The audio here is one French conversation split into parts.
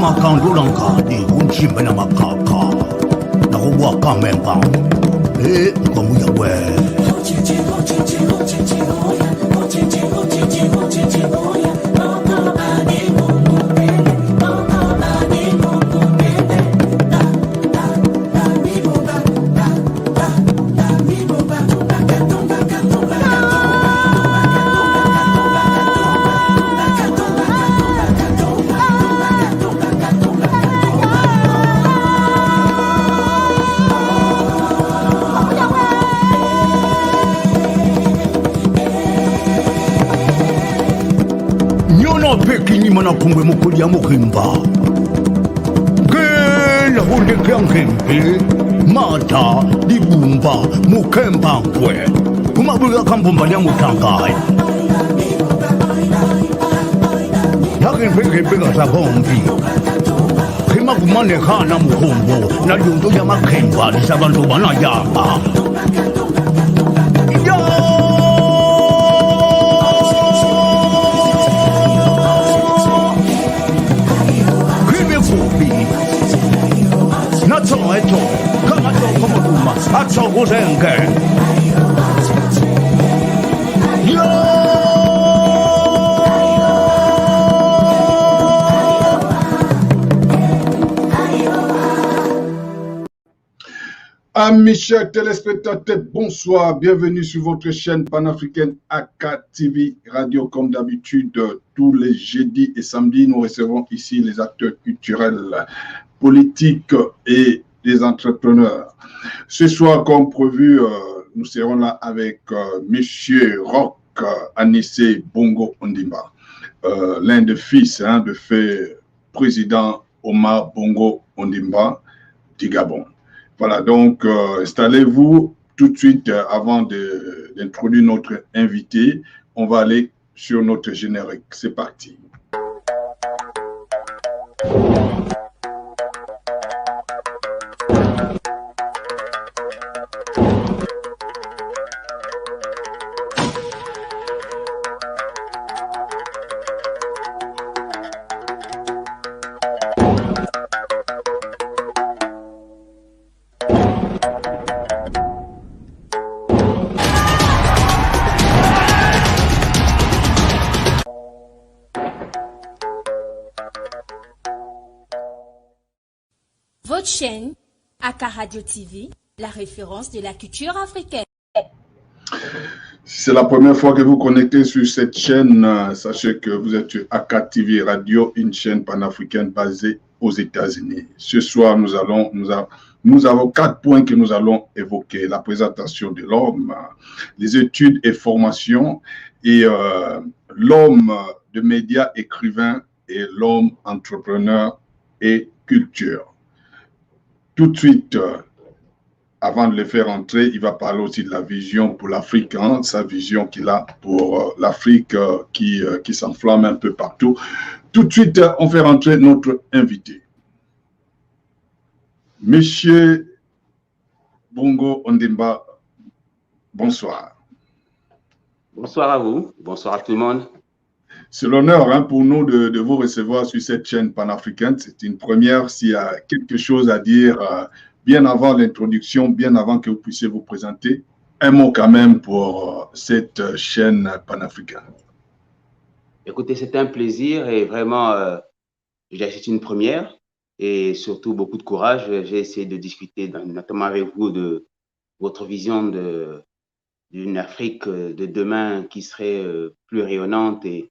Makandulanga di unchimbe na makaka na kuwa kamemba ngomuya we Peki mana kumbe mukulia mukimba Gela hunde kyankempe Mata dibumba mukemba nkwe Kumabuga kambumba nya mutangai Yakin peki peka sa bombi Kima kumane kana mukumbo Na yundo ya makemba Nisabantu bana yama Amis chers téléspectateurs, bonsoir, bienvenue sur votre chaîne panafricaine AK TV Radio. Comme d'habitude, tous les jeudis et samedis, nous recevons ici les acteurs culturels, politiques et les entrepreneurs. Ce soir, comme prévu, nous serons là avec Monsieur Roch Anissé Bongo Ondimba, l'un des fils de fait président Omar Bongo Ondimba du Gabon. Voilà, donc installez-vous tout de suite avant d'introduire notre invité. On va aller sur notre générique. C'est parti. Votre chaîne, AK Radio TV, la référence de la culture africaine. Si c'est la première fois que vous connectez sur cette chaîne, sachez que vous êtes sur AK TV Radio, une chaîne panafricaine basée aux États-Unis. Ce soir, nous avons 4 points que nous allons évoquer. La présentation de l'homme, les études et formations, et l'homme de médias écrivain et l'homme entrepreneur et culture. Tout de suite, avant de le faire entrer, il va parler aussi de la vision pour l'Afrique, sa vision qu'il a pour l'Afrique qui s'enflamme un peu partout. Tout de suite, on fait rentrer notre invité. Monsieur Bongo Ondimba, bonsoir. Bonsoir à vous, bonsoir à tout le monde. C'est l'honneur pour nous de vous recevoir sur cette chaîne panafricaine. C'est une première. S'il y a quelque chose à dire bien avant l'introduction, bien avant que vous puissiez vous présenter, un mot quand même pour cette chaîne panafricaine. Écoutez, c'est un plaisir et vraiment, c'est une première et surtout beaucoup de courage. J'ai essayé de discuter notamment avec vous de votre vision d'une Afrique de demain qui serait plus rayonnante et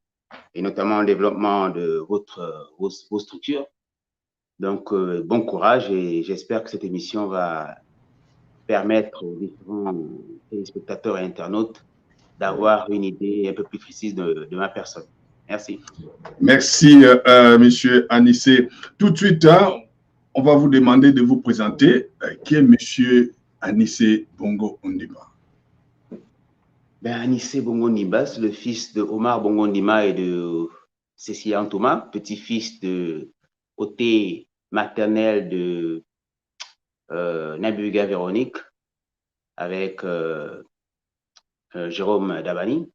notamment le développement de vos structures. Donc, bon courage et j'espère que cette émission va permettre aux différents téléspectateurs et internautes d'avoir une idée un peu plus précise de ma personne. Merci. Merci, Monsieur Anissé. Tout de suite, on va vous demander de vous présenter. Qui est Monsieur Anissé Bongo Ondimba? Anissé Bongo Ondimba, c'est le fils de Omar Bongo Ondimba et de Cécilia Thomas, petit-fils de côté maternel de Nabuga Véronique avec Jérôme Dabani.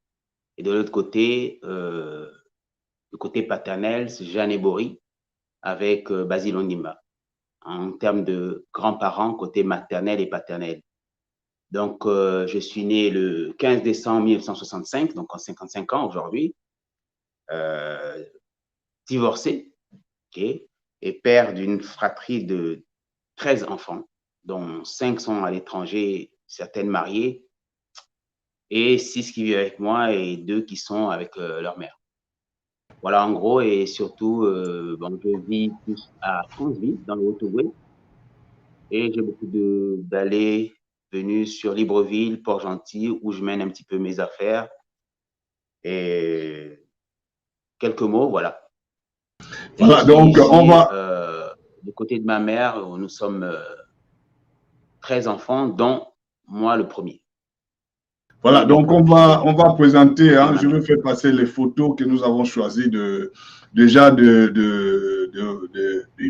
Et de l'autre côté, le côté paternel, c'est Jeanne Ebory avec Basile Ondimba, en termes de grands-parents côté maternel et paternel. Donc, je suis né le 15 décembre 1965, donc en 55 ans aujourd'hui, divorcé, okay, et père d'une fratrie de 13 enfants, dont 5 sont à l'étranger, certaines mariées, et 6 qui vivent avec moi et 2 qui sont avec leur mère. Voilà, en gros, et surtout, bon, je vis plus à Franceville, dans le Haut-Ogooué, et j'ai beaucoup d'allées, venues sur Libreville, Port-Gentil, où je mène un petit peu mes affaires. Et quelques mots, voilà. Voilà, donc ici, on va... du côté de ma mère, nous sommes 13 enfants, dont moi le premier. Voilà, donc on va présenter, hein, je mère. vais faire passer les photos que nous avons choisies déjà du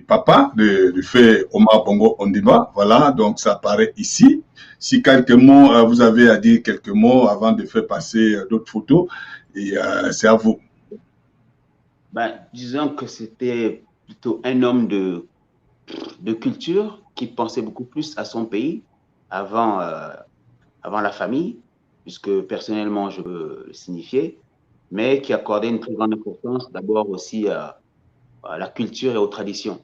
papa, du fait Omar Bongo Ondimba. Voilà, donc ça apparaît ici. Si quelques mots, vous avez à dire quelques mots avant de faire passer d'autres photos, et c'est à vous. Ben, disons que c'était plutôt un homme de culture qui pensait beaucoup plus à son pays avant la famille, puisque personnellement je peux le signifier, mais qui accordait une très grande importance d'abord aussi à la culture et aux traditions.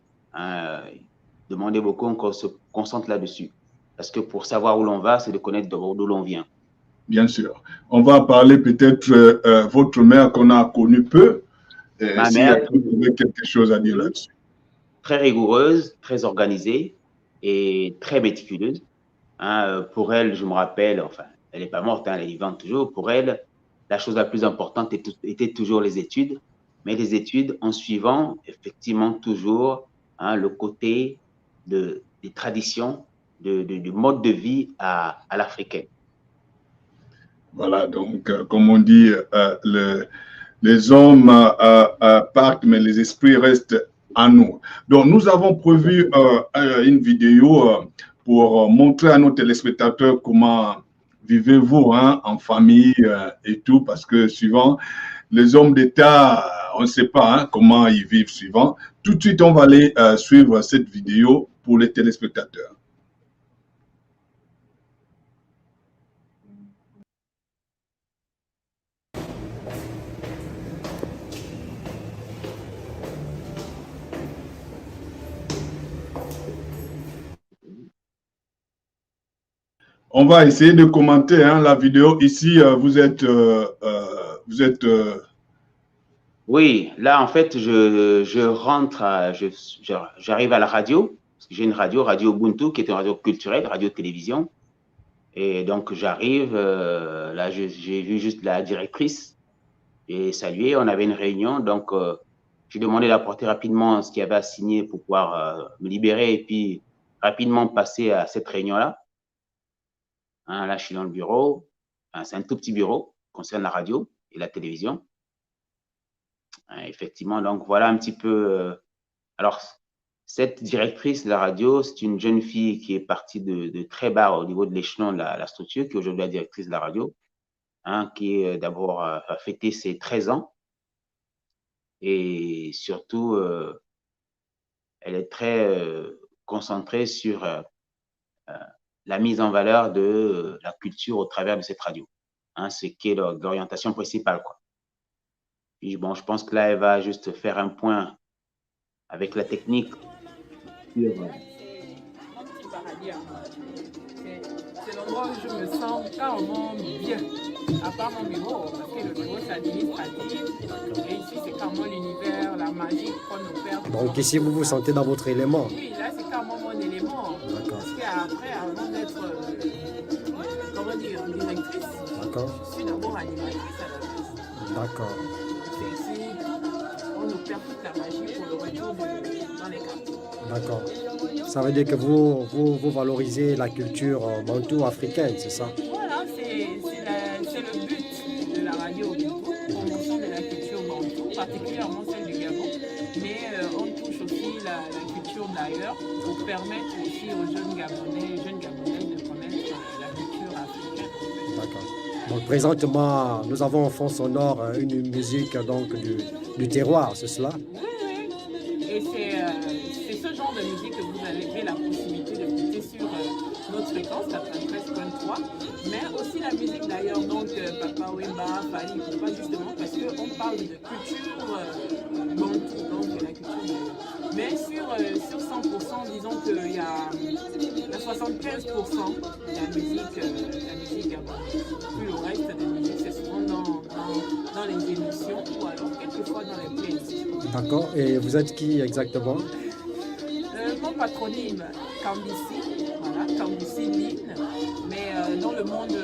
Demandez beaucoup qu'on se concentre là-dessus, parce que pour savoir où l'on va, c'est de connaître d'où l'on vient. Bien sûr. On va parler peut-être votre mère qu'on a connue peu. Ma si mère, vous avez quelque chose à dire là-dessus. Très rigoureuse, très organisée et très méticuleuse. Pour elle, je me rappelle, enfin, elle n'est pas morte, elle est vivante toujours. Pour elle, la chose la plus importante était toujours les études, mais les études en suivant effectivement toujours le côté des traditions, du mode de vie à l'africaine. Voilà, donc comme on dit, les hommes partent, mais les esprits restent à nous. Donc nous avons prévu une vidéo pour montrer à nos téléspectateurs comment vivez-vous en famille et tout, parce que suivant les hommes d'État, on ne sait pas comment ils vivent suivant. Tout de suite, on va aller suivre cette vidéo pour les téléspectateurs. On va essayer de commenter la vidéo. Ici, vous êtes... Oui, là, en fait, je rentre, j'arrive à la radio, parce que j'ai une Radio Ubuntu, qui est une radio culturelle, radio-télévision. Et donc, j'arrive, là, j'ai vu juste la directrice et salué. On avait une réunion, donc j'ai demandé d'apporter rapidement ce qu'il y avait à signer pour pouvoir me libérer et puis rapidement passer à cette réunion-là. Là, je suis dans le bureau. C'est un tout petit bureau qui concerne la radio et la télévision. Effectivement, donc voilà un petit peu. Alors, cette directrice de la radio, c'est une jeune fille qui est partie de très bas au niveau de l'échelon de la structure, qui est aujourd'hui la directrice de la radio, qui est d'abord a fêté ses 13 ans. Et surtout, elle est très concentrée sur la mise en valeur de la culture au travers de cette radio, ce qui est l'orientation principale, quoi. Et bon, je pense que là, elle va juste faire un point avec la technique. C'est l'endroit où je me sens carrément bien, à part mon bureau, parce que le bureau c'est administratif, et ici c'est carrément l'univers, la magie qu'on opère. Donc ici vous vous sentez dans votre élément? Oui, là c'est carrément mon élément. Parce qu'après, avant d'être, comment dire, directrice, je suis d'abord animatrice à la base. D'accord. C'est ici, on opère toute la magie pour le retour dans les quartiers. D'accord. Ça veut dire que vous valorisez la culture bantou africaine, c'est ça? Voilà, c'est le but de la radio, promotion de la culture bantou, particulièrement celle du Gabon, mais on touche aussi la culture d'ailleurs pour permettre aussi aux jeunes Gabonais de connaître la culture africaine. D'accord. Donc présentement, nous avons en fond sonore une musique donc du terroir, c'est cela? Oui, oui. Et c'est Papa Wemba, Fali, pourquoi justement? Parce qu'on parle de culture bantou, donc la culture. Mais sur 100%, disons qu'il y a 75% de la musique gabonaise. Puis le reste des musiques, c'est souvent dans les émissions ou alors quelquefois dans les playlists. D'accord. Et vous êtes qui exactement? Mon patronyme, Kambissi, voilà, Kambissi Lynn, mais dans le monde de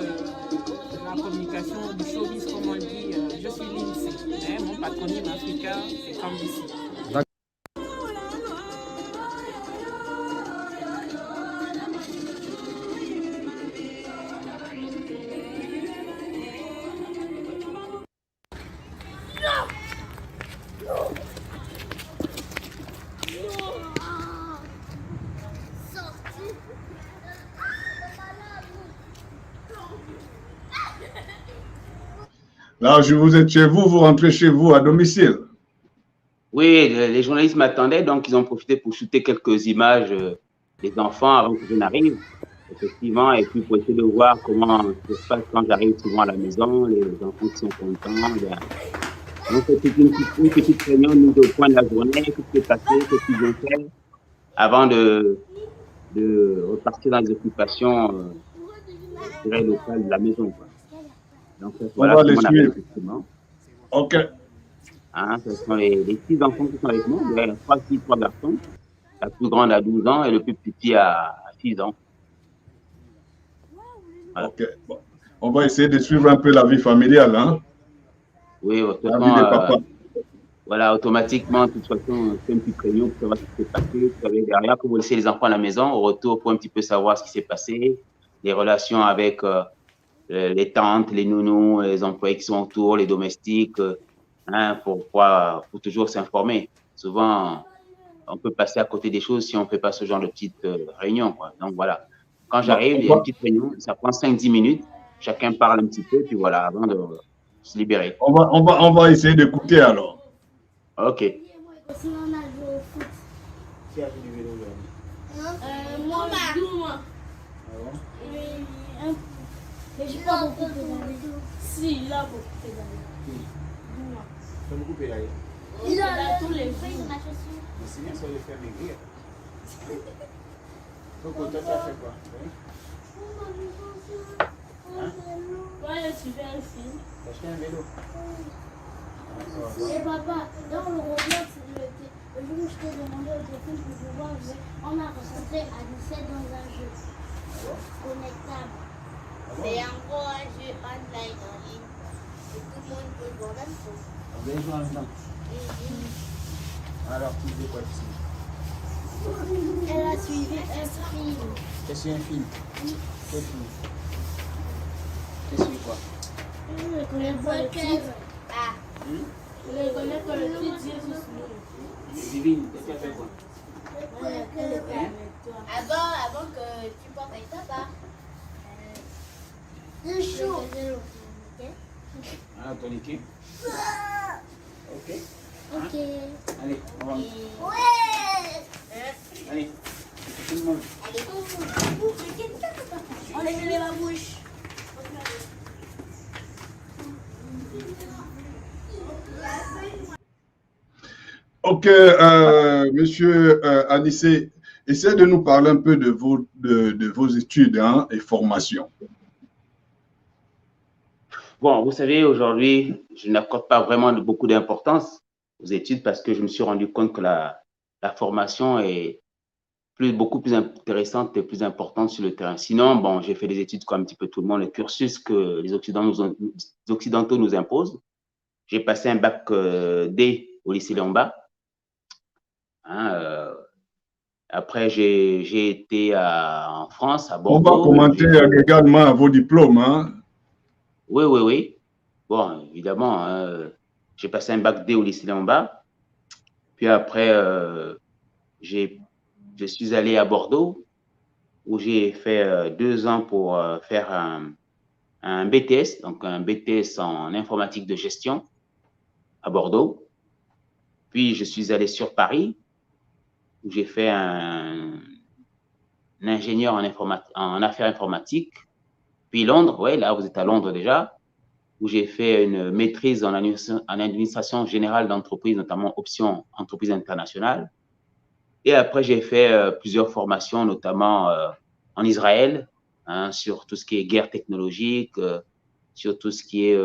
la communication, du showbiz, comme on dit, je suis Lindsay, mais mon patronyme africain, c'est Kambissi. Là, vous êtes chez vous, vous rentrez chez vous à domicile. Oui, les journalistes m'attendaient, donc ils ont profité pour shooter quelques images des enfants avant que je n'arrive, effectivement, et puis pour essayer de voir comment ça se passe quand j'arrive souvent à la maison, les enfants qui sont contents. Donc c'était une petite réunion mise au point de la journée, qu'est-ce qui s'est passé, qu'est-ce qu'ils ont fait, avant de repartir dans les occupations locales de la maison, quoi. Donc voilà On va les comment on suivre. appelle, effectivement. Ok. Hein, ce sont les 6 enfants qui sont avec nous. Il y a 3 filles, 3 garçons. La plus grande a 12 ans et le plus petit a 6 ans. Voilà. Ok. Bon. On va essayer de suivre un peu la vie familiale, hein? Oui, de toute La vie des façon, papas. voilà, automatiquement, de toute façon, c'est un petit réunion pour savoir ce qui s'est passé. Vous savez, derrière, pour vous laisser les enfants à la maison, au retour, pour un petit peu savoir ce qui s'est passé, les relations avec les tantes, les nounous, les employés qui sont autour, les domestiques, hein, pour toujours s'informer. Souvent, on peut passer à côté des choses si on ne fait pas ce genre de petite réunion, quoi. Donc voilà, quand j'arrive, il y a une petite réunion, ça prend 5-10 minutes, chacun parle un petit peu, puis voilà, avant de se libérer. On va essayer d'écouter alors. Ok. Sinon, on a joué au foot. Qui a fait du vélo aujourd'hui? Moi, Ah bon? un peu. Mais j'ai pas beaucoup pédalé. Si, il a beaucoup pédalé. Moi. Tu as beaucoup pédalé. Il a tous les jours. Mais c'est bien, ça va le faire maigrir. Donc, toi, tu as fait quoi? Oui? Hein? Moi, je suivais un film. Tu as acheté un vélo? Et papa, dans le Roblox, le jour où je t'ai demandé au téléphone pour pouvoir jouer, on a rencontré Anissette dans un jeu connectable. C'est en gros un jeu online en ligne. Et tout le monde peut jouer en même temps. On vient jouer en même temps. Alors, tu faisais quoi ici? Elle a suivi un film. Qu'est-ce un film? Quel film? Qu'est-ce que quoi? Je connais pas le titre. Ah, Je connais pas le titre, Jésus. Divine, qu'est-ce que tu as fait quoi? Elle était avec toi. avant que tu portes avec papa. C'est chaud. Ah, toniqué? Ok. Ok. Allez, on va. Ouais. Allez, tout le monde. On les met la bouche. Ok, monsieur Anissé, essayez de nous parler un peu de vos études, hein, et formations. Bon, vous savez, aujourd'hui, je n'accorde pas vraiment beaucoup d'importance aux études parce que je me suis rendu compte que la formation est beaucoup plus intéressante et plus importante sur le terrain. Sinon, bon, j'ai fait des études comme un petit peu tout le monde, le cursus que les Occidentaux nous imposent. J'ai passé un bac D au lycée Léon-Bas. Hein, après, j'ai été en France, à Bordeaux. On va commenter également vos diplômes, hein? Oui. Bon, évidemment, j'ai passé un bac D au lycée Léon-Bas. Puis après, je suis allé à Bordeaux, où j'ai fait 2 ans pour faire un BTS, donc un BTS en informatique de gestion à Bordeaux. Puis je suis allé sur Paris, où j'ai fait un ingénieur en affaires informatiques. Puis Londres, ouais, là vous êtes à Londres déjà. où j'ai fait une maîtrise en administration générale d'entreprise, notamment option entreprise internationale. Et après, j'ai fait plusieurs formations, notamment en Israël, hein, sur tout ce qui est guerre technologique, sur tout ce qui est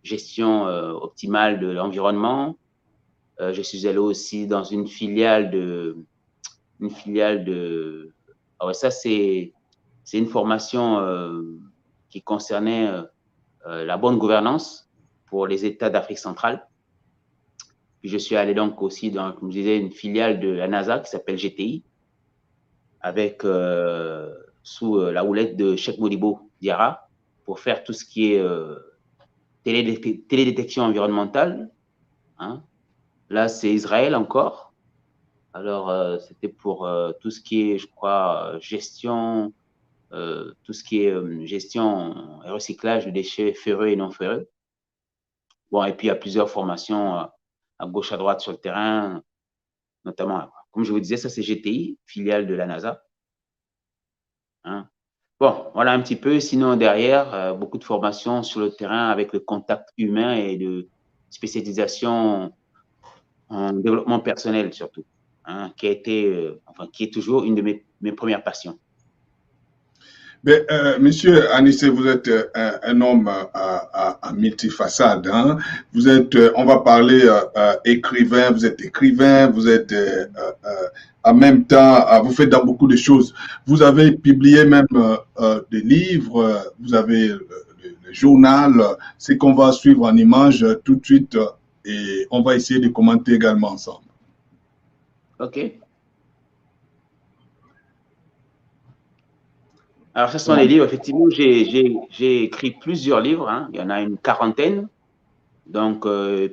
gestion optimale de l'environnement. Je suis allé aussi dans une filiale de... Ah ouais, ça, c'est une formation qui concernait la bonne gouvernance pour les États d'Afrique centrale. Puis je suis allé donc aussi dans, comme je disais, une filiale de la NASA qui s'appelle GTI, avec sous la houlette de Cheikh Modibo Diarra, pour faire tout ce qui est télédétection environnementale. Hein. Là, c'est Israël encore. Alors, c'était pour tout ce qui est, je crois, gestion, tout ce qui est gestion et recyclage de déchets ferreux et non ferreux. Bon, et puis il y a plusieurs formations à gauche, à droite sur le terrain, notamment, comme je vous disais, ça c'est GTI, filiale de la NASA. Hein. Bon, voilà un petit peu. Sinon, derrière, beaucoup de formations sur le terrain avec le contact humain et de spécialisation en développement personnel surtout, hein, qui a été, enfin, qui est toujours une de mes premières passions. Mais, Monsieur Anissé, vous êtes un homme à multifacade. Hein? Vous êtes, on va parler écrivain, vous êtes en même temps, vous faites dans beaucoup de choses. Vous avez publié même des livres, vous avez le journal, c'est qu'on va suivre en images tout de suite et on va essayer de commenter également ensemble. OK. Alors, ce sont les livres. Effectivement, j'ai écrit plusieurs livres. Hein. Il y en a une quarantaine. Donc,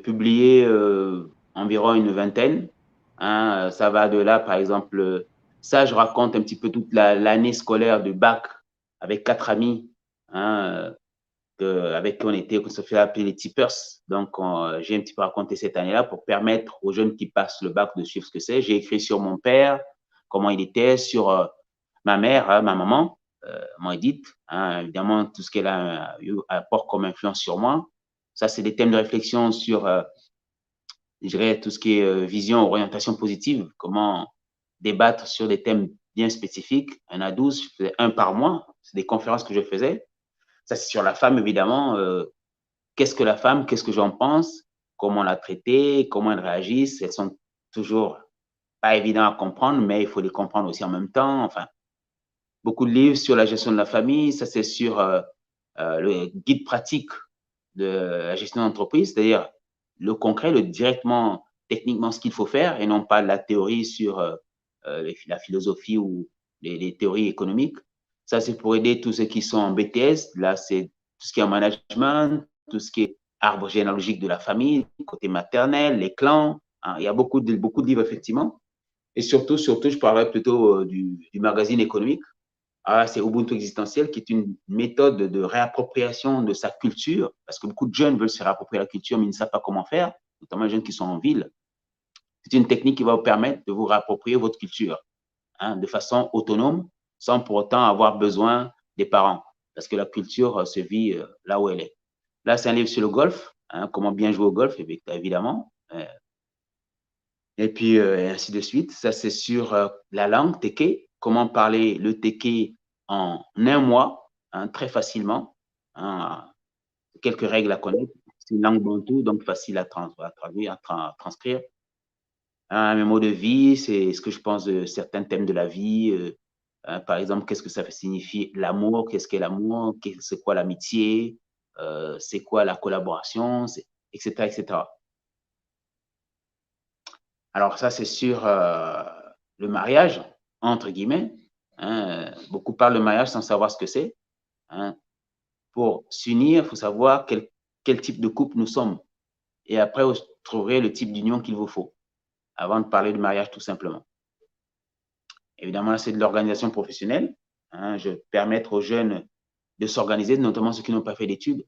publié environ une vingtaine. Hein. Ça va de là, par exemple, ça, je raconte un petit peu toute l'année scolaire du bac avec 4 amis, hein, avec qui on se fait appeler les tipeurs. Donc, j'ai un petit peu raconté cette année-là pour permettre aux jeunes qui passent le bac de suivre ce que c'est. J'ai écrit sur mon père, comment il était, sur ma mère, hein, ma maman. Mon Edith, hein, évidemment, tout ce qu'elle a eu apport comme influence sur moi. Ça, c'est des thèmes de réflexion sur, je dirais, tout ce qui est vision, orientation positive, comment débattre sur des thèmes bien spécifiques. Il y en a 12, je faisais un par mois. C'est des conférences que je faisais. Ça, c'est sur la femme, évidemment. Qu'est-ce que la femme? Qu'est-ce que j'en pense? Comment la traiter? Comment elle réagit? Elles sont toujours pas évidentes à comprendre, mais il faut les comprendre aussi en même temps. Enfin, beaucoup de livres sur la gestion de la famille. Ça, c'est sur le guide pratique de la gestion d'entreprise, c'est-à-dire le concret, le directement, techniquement, ce qu'il faut faire et non pas la théorie sur la philosophie ou les théories économiques. Ça, c'est pour aider tous ceux qui sont en BTS. Là, c'est tout ce qui est en management, tout ce qui est arbre généalogique de la famille, côté maternel, les clans. Hein. Il y a beaucoup de livres, effectivement. Et surtout, je parlerai plutôt du magazine économique. Ah, c'est Ubuntu existentiel, qui est une méthode de réappropriation de sa culture, parce que beaucoup de jeunes veulent se réapproprier la culture, mais ils ne savent pas comment faire, notamment les jeunes qui sont en ville. C'est une technique qui va vous permettre de vous réapproprier votre culture, hein, de façon autonome, sans pour autant avoir besoin des parents, parce que la culture se vit là où elle est. Là, c'est un livre sur le golf, hein, comment bien jouer au golf, évidemment. Et puis, ainsi de suite. Ça, c'est sur la langue, Teke, comment parler le Teke en un mois, hein, très facilement. Hein, quelques règles à connaître. C'est une langue bantou, donc facile à traduire, à transcrire. Mes mots de vie, c'est ce que je pense de certains thèmes de la vie. Par exemple, qu'est-ce que ça signifie l'amour? Qu'est-ce qu'est l'amour? C'est quoi l'amitié? C'est quoi la collaboration? Etc., etc. Alors ça, c'est sur le mariage, entre guillemets. Hein. Beaucoup parlent de mariage sans savoir ce que c'est. Hein. Pour s'unir, il faut savoir quel type de couple nous sommes. Et après, vous trouverez le type d'union qu'il vous faut, avant de parler de mariage tout simplement. Évidemment, c'est de l'organisation professionnelle. Hein. Je vais permettre aux jeunes de s'organiser, notamment ceux qui n'ont pas fait d'études,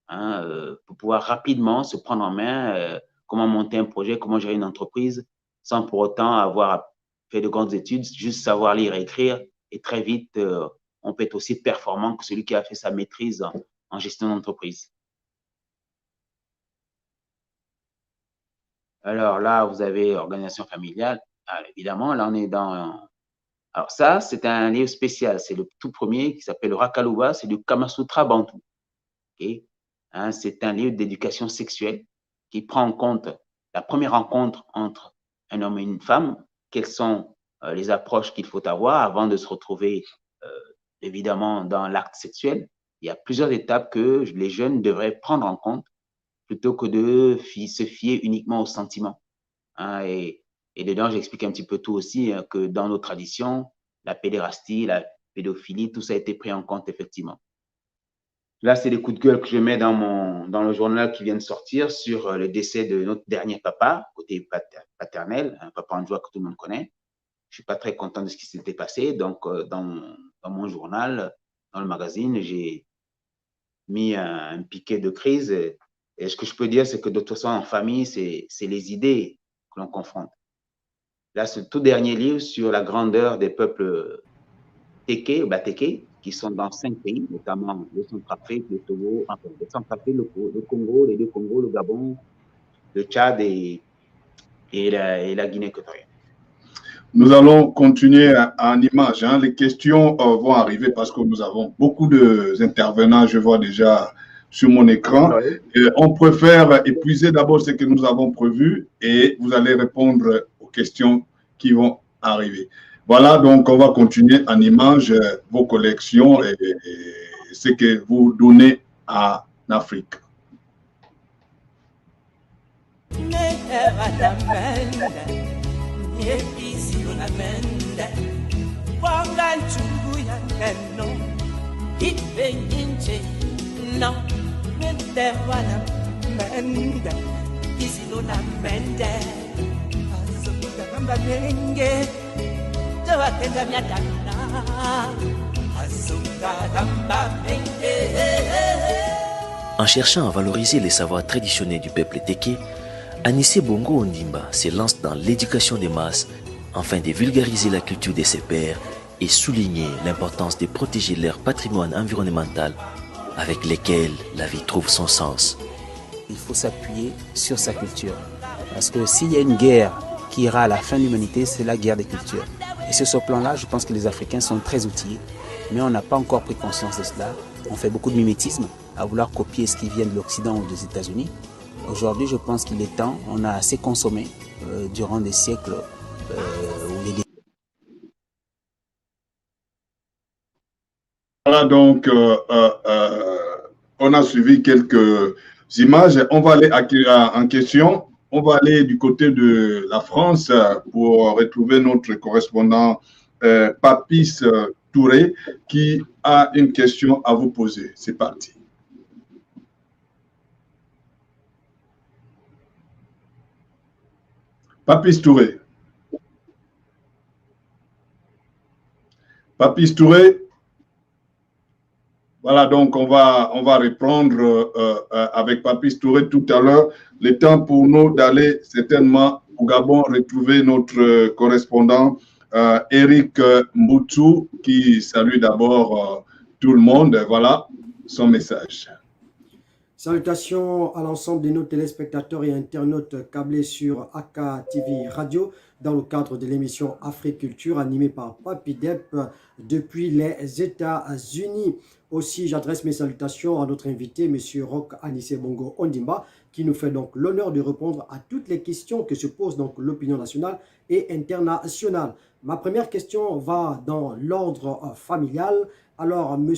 hein, pour pouvoir rapidement se prendre en main, comment monter un projet, comment gérer une entreprise, sans pour autant avoir fait de grandes études, juste savoir lire et écrire. Et très vite, on peut être aussi performant que celui qui a fait sa maîtrise en gestion d'entreprise. Alors là, vous avez organisation familiale. Alors, évidemment, là, on est dans... Alors ça, c'est un livre spécial. C'est le tout premier qui s'appelle Rakaluba. C'est du Kama Sutra Bantou. Okay? Hein, c'est un livre d'éducation sexuelle qui prend en compte la première rencontre entre un homme et une femme. Quelles sont les approches qu'il faut avoir avant de se retrouver, évidemment, dans l'acte sexuel. Il y a plusieurs étapes que les jeunes devraient prendre en compte plutôt que de se fier uniquement aux sentiments. Hein, et dedans, j'explique un petit peu tout aussi, hein, que dans nos traditions, la pédérastie, la pédophilie, tout ça a été pris en compte effectivement. Là, c'est les coups de gueule que je mets dans le journal qui vient de sortir sur le décès de notre dernier papa, côté paternel, un papa en joie que tout le monde connaît. Je suis pas très content de ce qui s'était passé, donc dans mon journal, dans le magazine, j'ai mis un piquet de crise. Et ce que je peux dire, c'est que de toute façon, en famille, c'est les idées que l'on confronte. Là, ce tout dernier livre sur la grandeur des peuples Téké, Batéké, qui sont dans 5 pays, notamment le Centrafrique, le Togo, enfin, le Centrafrique, le Congo, les deux Congos, le Gabon, le Tchad et la Guinée équatoriale. Nous allons continuer en image. Hein. Les questions vont arriver parce que nous avons beaucoup d'intervenants, je vois déjà sur mon écran. Et on préfère épuiser d'abord ce que nous avons prévu et vous allez répondre aux questions qui vont arriver. Voilà, donc on va continuer en image vos collections et ce que vous donnez en Afrique. En cherchant à valoriser les savoirs traditionnels du peuple Téké, Anissé Bongo Ondimba se lance dans l'éducation des masses afin de vulgariser la culture de ses pairs et souligner l'importance de protéger leur patrimoine environnemental avec lesquels la vie trouve son sens. Il faut s'appuyer sur sa culture. Parce que s'il y a une guerre qui ira à la fin de l'humanité, c'est la guerre des cultures. Et sur ce plan-là, je pense que les Africains sont très outillés, mais on n'a pas encore pris conscience de cela. On fait beaucoup de mimétisme à vouloir copier ce qui vient de l'Occident ou des États-Unis. Aujourd'hui, je pense qu'il est temps, on a assez consommé durant des siècles où les... Voilà, donc on a suivi quelques images. On va aller en question. On va aller du côté de la France pour retrouver notre correspondant Papis Touré qui a une question à vous poser. C'est parti. Papis Touré. Papis Touré. Voilà, donc on va reprendre avec Papis Touré tout à l'heure. Le temps pour nous d'aller certainement au Gabon retrouver notre correspondant Eric Mboutou qui salue d'abord tout le monde. Voilà son message. Salutations à l'ensemble de nos téléspectateurs et internautes câblés sur AK TV Radio dans le cadre de l'émission Africulture animée par Papi Dep depuis les États-Unis. Aussi, j'adresse mes salutations à notre invité, M. Roch Anissé Bongo Ondimba, qui nous fait donc l'honneur de répondre à toutes les questions que se pose donc l'opinion nationale et internationale. Ma première question va dans l'ordre familial. Alors, M.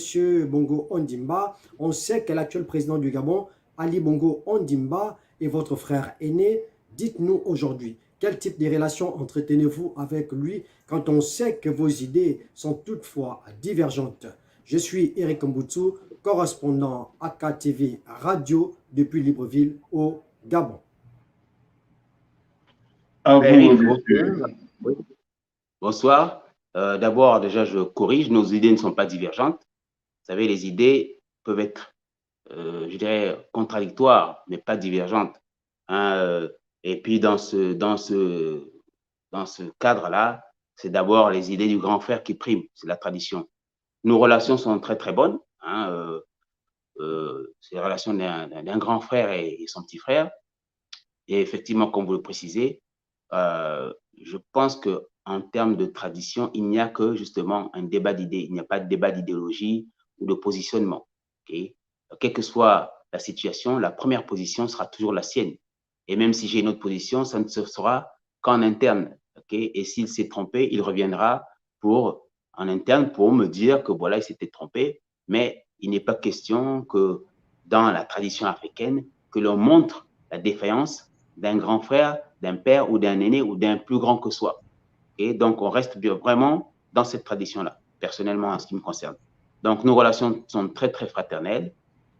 Bongo Ondimba, on sait que l'actuel président du Gabon, Ali Bongo Ondimba, est votre frère aîné. Dites-nous aujourd'hui, quel type de relation entretenez-vous avec lui quand on sait que vos idées sont toutefois divergentes? Je suis Eric Mboutou, correspondant AKTV Radio depuis Libreville au Gabon. Bonsoir. D'abord, déjà, je corrige, nos idées ne sont pas divergentes. Vous savez, les idées peuvent être, je dirais, contradictoires, mais pas divergentes. Hein, et puis, dans ce cadre-là, c'est d'abord les idées du grand frère qui priment, c'est la tradition. Nos relations sont très, très bonnes. Hein, c'est la relation d'un grand frère et son petit frère. Et effectivement, comme vous le précisez, je pense qu'en termes de tradition, il n'y a que justement un débat d'idées. Il n'y a pas de débat d'idéologie ou de positionnement. Okay? Quelle que soit la situation, la première position sera toujours la sienne. Et même si j'ai une autre position, ça ne se fera qu'en interne. Okay? Et s'il s'est trompé, il reviendra en interne pour me dire que voilà, il s'était trompé. Mais il n'est pas question que dans la tradition africaine, que l'on montre la défaillance d'un grand frère, d'un père ou d'un aîné ou d'un plus grand que soi. Et donc, on reste vraiment dans cette tradition-là, personnellement, en ce qui me concerne. Donc, nos relations sont très, très fraternelles,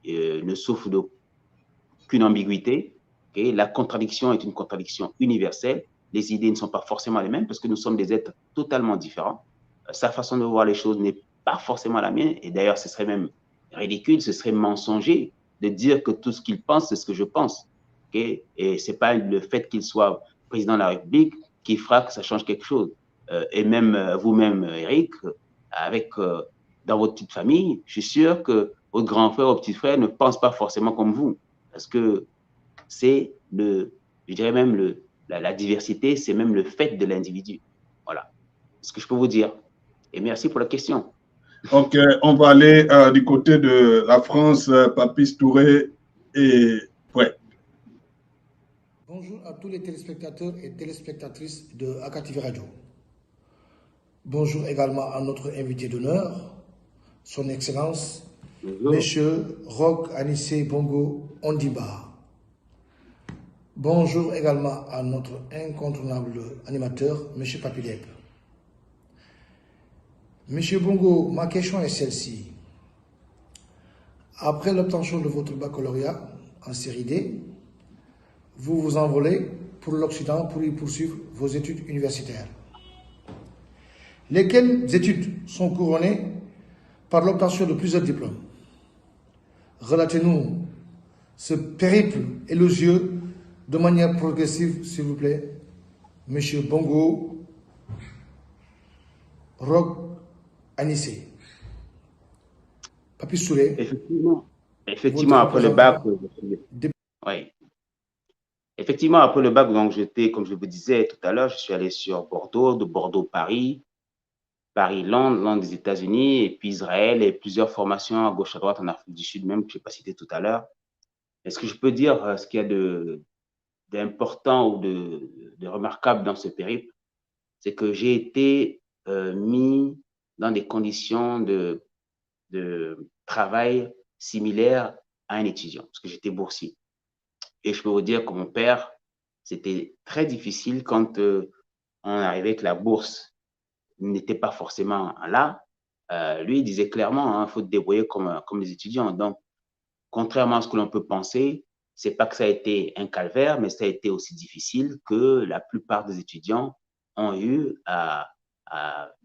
ne souffrent d'aucune ambiguïté. Okay? La contradiction est une contradiction universelle. Les idées ne sont pas forcément les mêmes parce que nous sommes des êtres totalement différents. Sa façon de voir les choses n'est pas forcément la mienne. Et d'ailleurs, ce serait même ridicule, ce serait mensonger de dire que tout ce qu'il pense, c'est ce que je pense. Okay? Et ce n'est pas le fait qu'il soit président de la République qui fera que ça change quelque chose. Et même vous-même, Eric, dans votre petite famille, je suis sûr que votre grand frère ou petit frère ne pense pas forcément comme vous. Parce que c'est je dirais même la diversité, c'est même le fait de l'individu. Voilà ce que je peux vous dire. Et merci pour la question. Ok, on va aller du côté de la France. Papis Touré est prêt. Bonjour à tous les téléspectateurs et téléspectatrices de ACA TV Radio. Bonjour également à notre invité d'honneur, son Excellence, Monsieur Roch Anissé Bongo Ondimba. Bonjour également à notre incontournable animateur, Monsieur Papidep. Monsieur Bongo, ma question est celle-ci. Après l'obtention de votre baccalauréat en série D, vous vous envolez pour l'Occident pour y poursuivre vos études universitaires. Lesquelles études sont couronnées par l'obtention de plusieurs diplômes? Relatez-nous ce périple élogieux de manière progressive, s'il vous plaît. Monsieur Bongo Roch Anissé. Papis Touré. Effectivement, après le bac, oui. Effectivement, après le bac, donc j'étais, comme je vous disais tout à l'heure, je suis allé sur Bordeaux, de Bordeaux-Paris, Paris-Londres, Londres des États-Unis, et puis Israël, et plusieurs formations à gauche à droite en Afrique du Sud, même que je n'ai pas cité tout à l'heure. Est-ce que je peux dire ce qu'il y a d'important ou de remarquable dans ce périple? C'est que j'ai été mis dans des conditions de travail similaires à un étudiant, parce que j'étais boursier. Et je peux vous dire que mon père, c'était très difficile quand on arrivait que la bourse n'était pas forcément là. Lui, il disait clairement, il faut te débrouiller comme les étudiants. Donc, contrairement à ce que l'on peut penser, c'est pas que ça a été un calvaire, mais ça a été aussi difficile que la plupart des étudiants ont eu à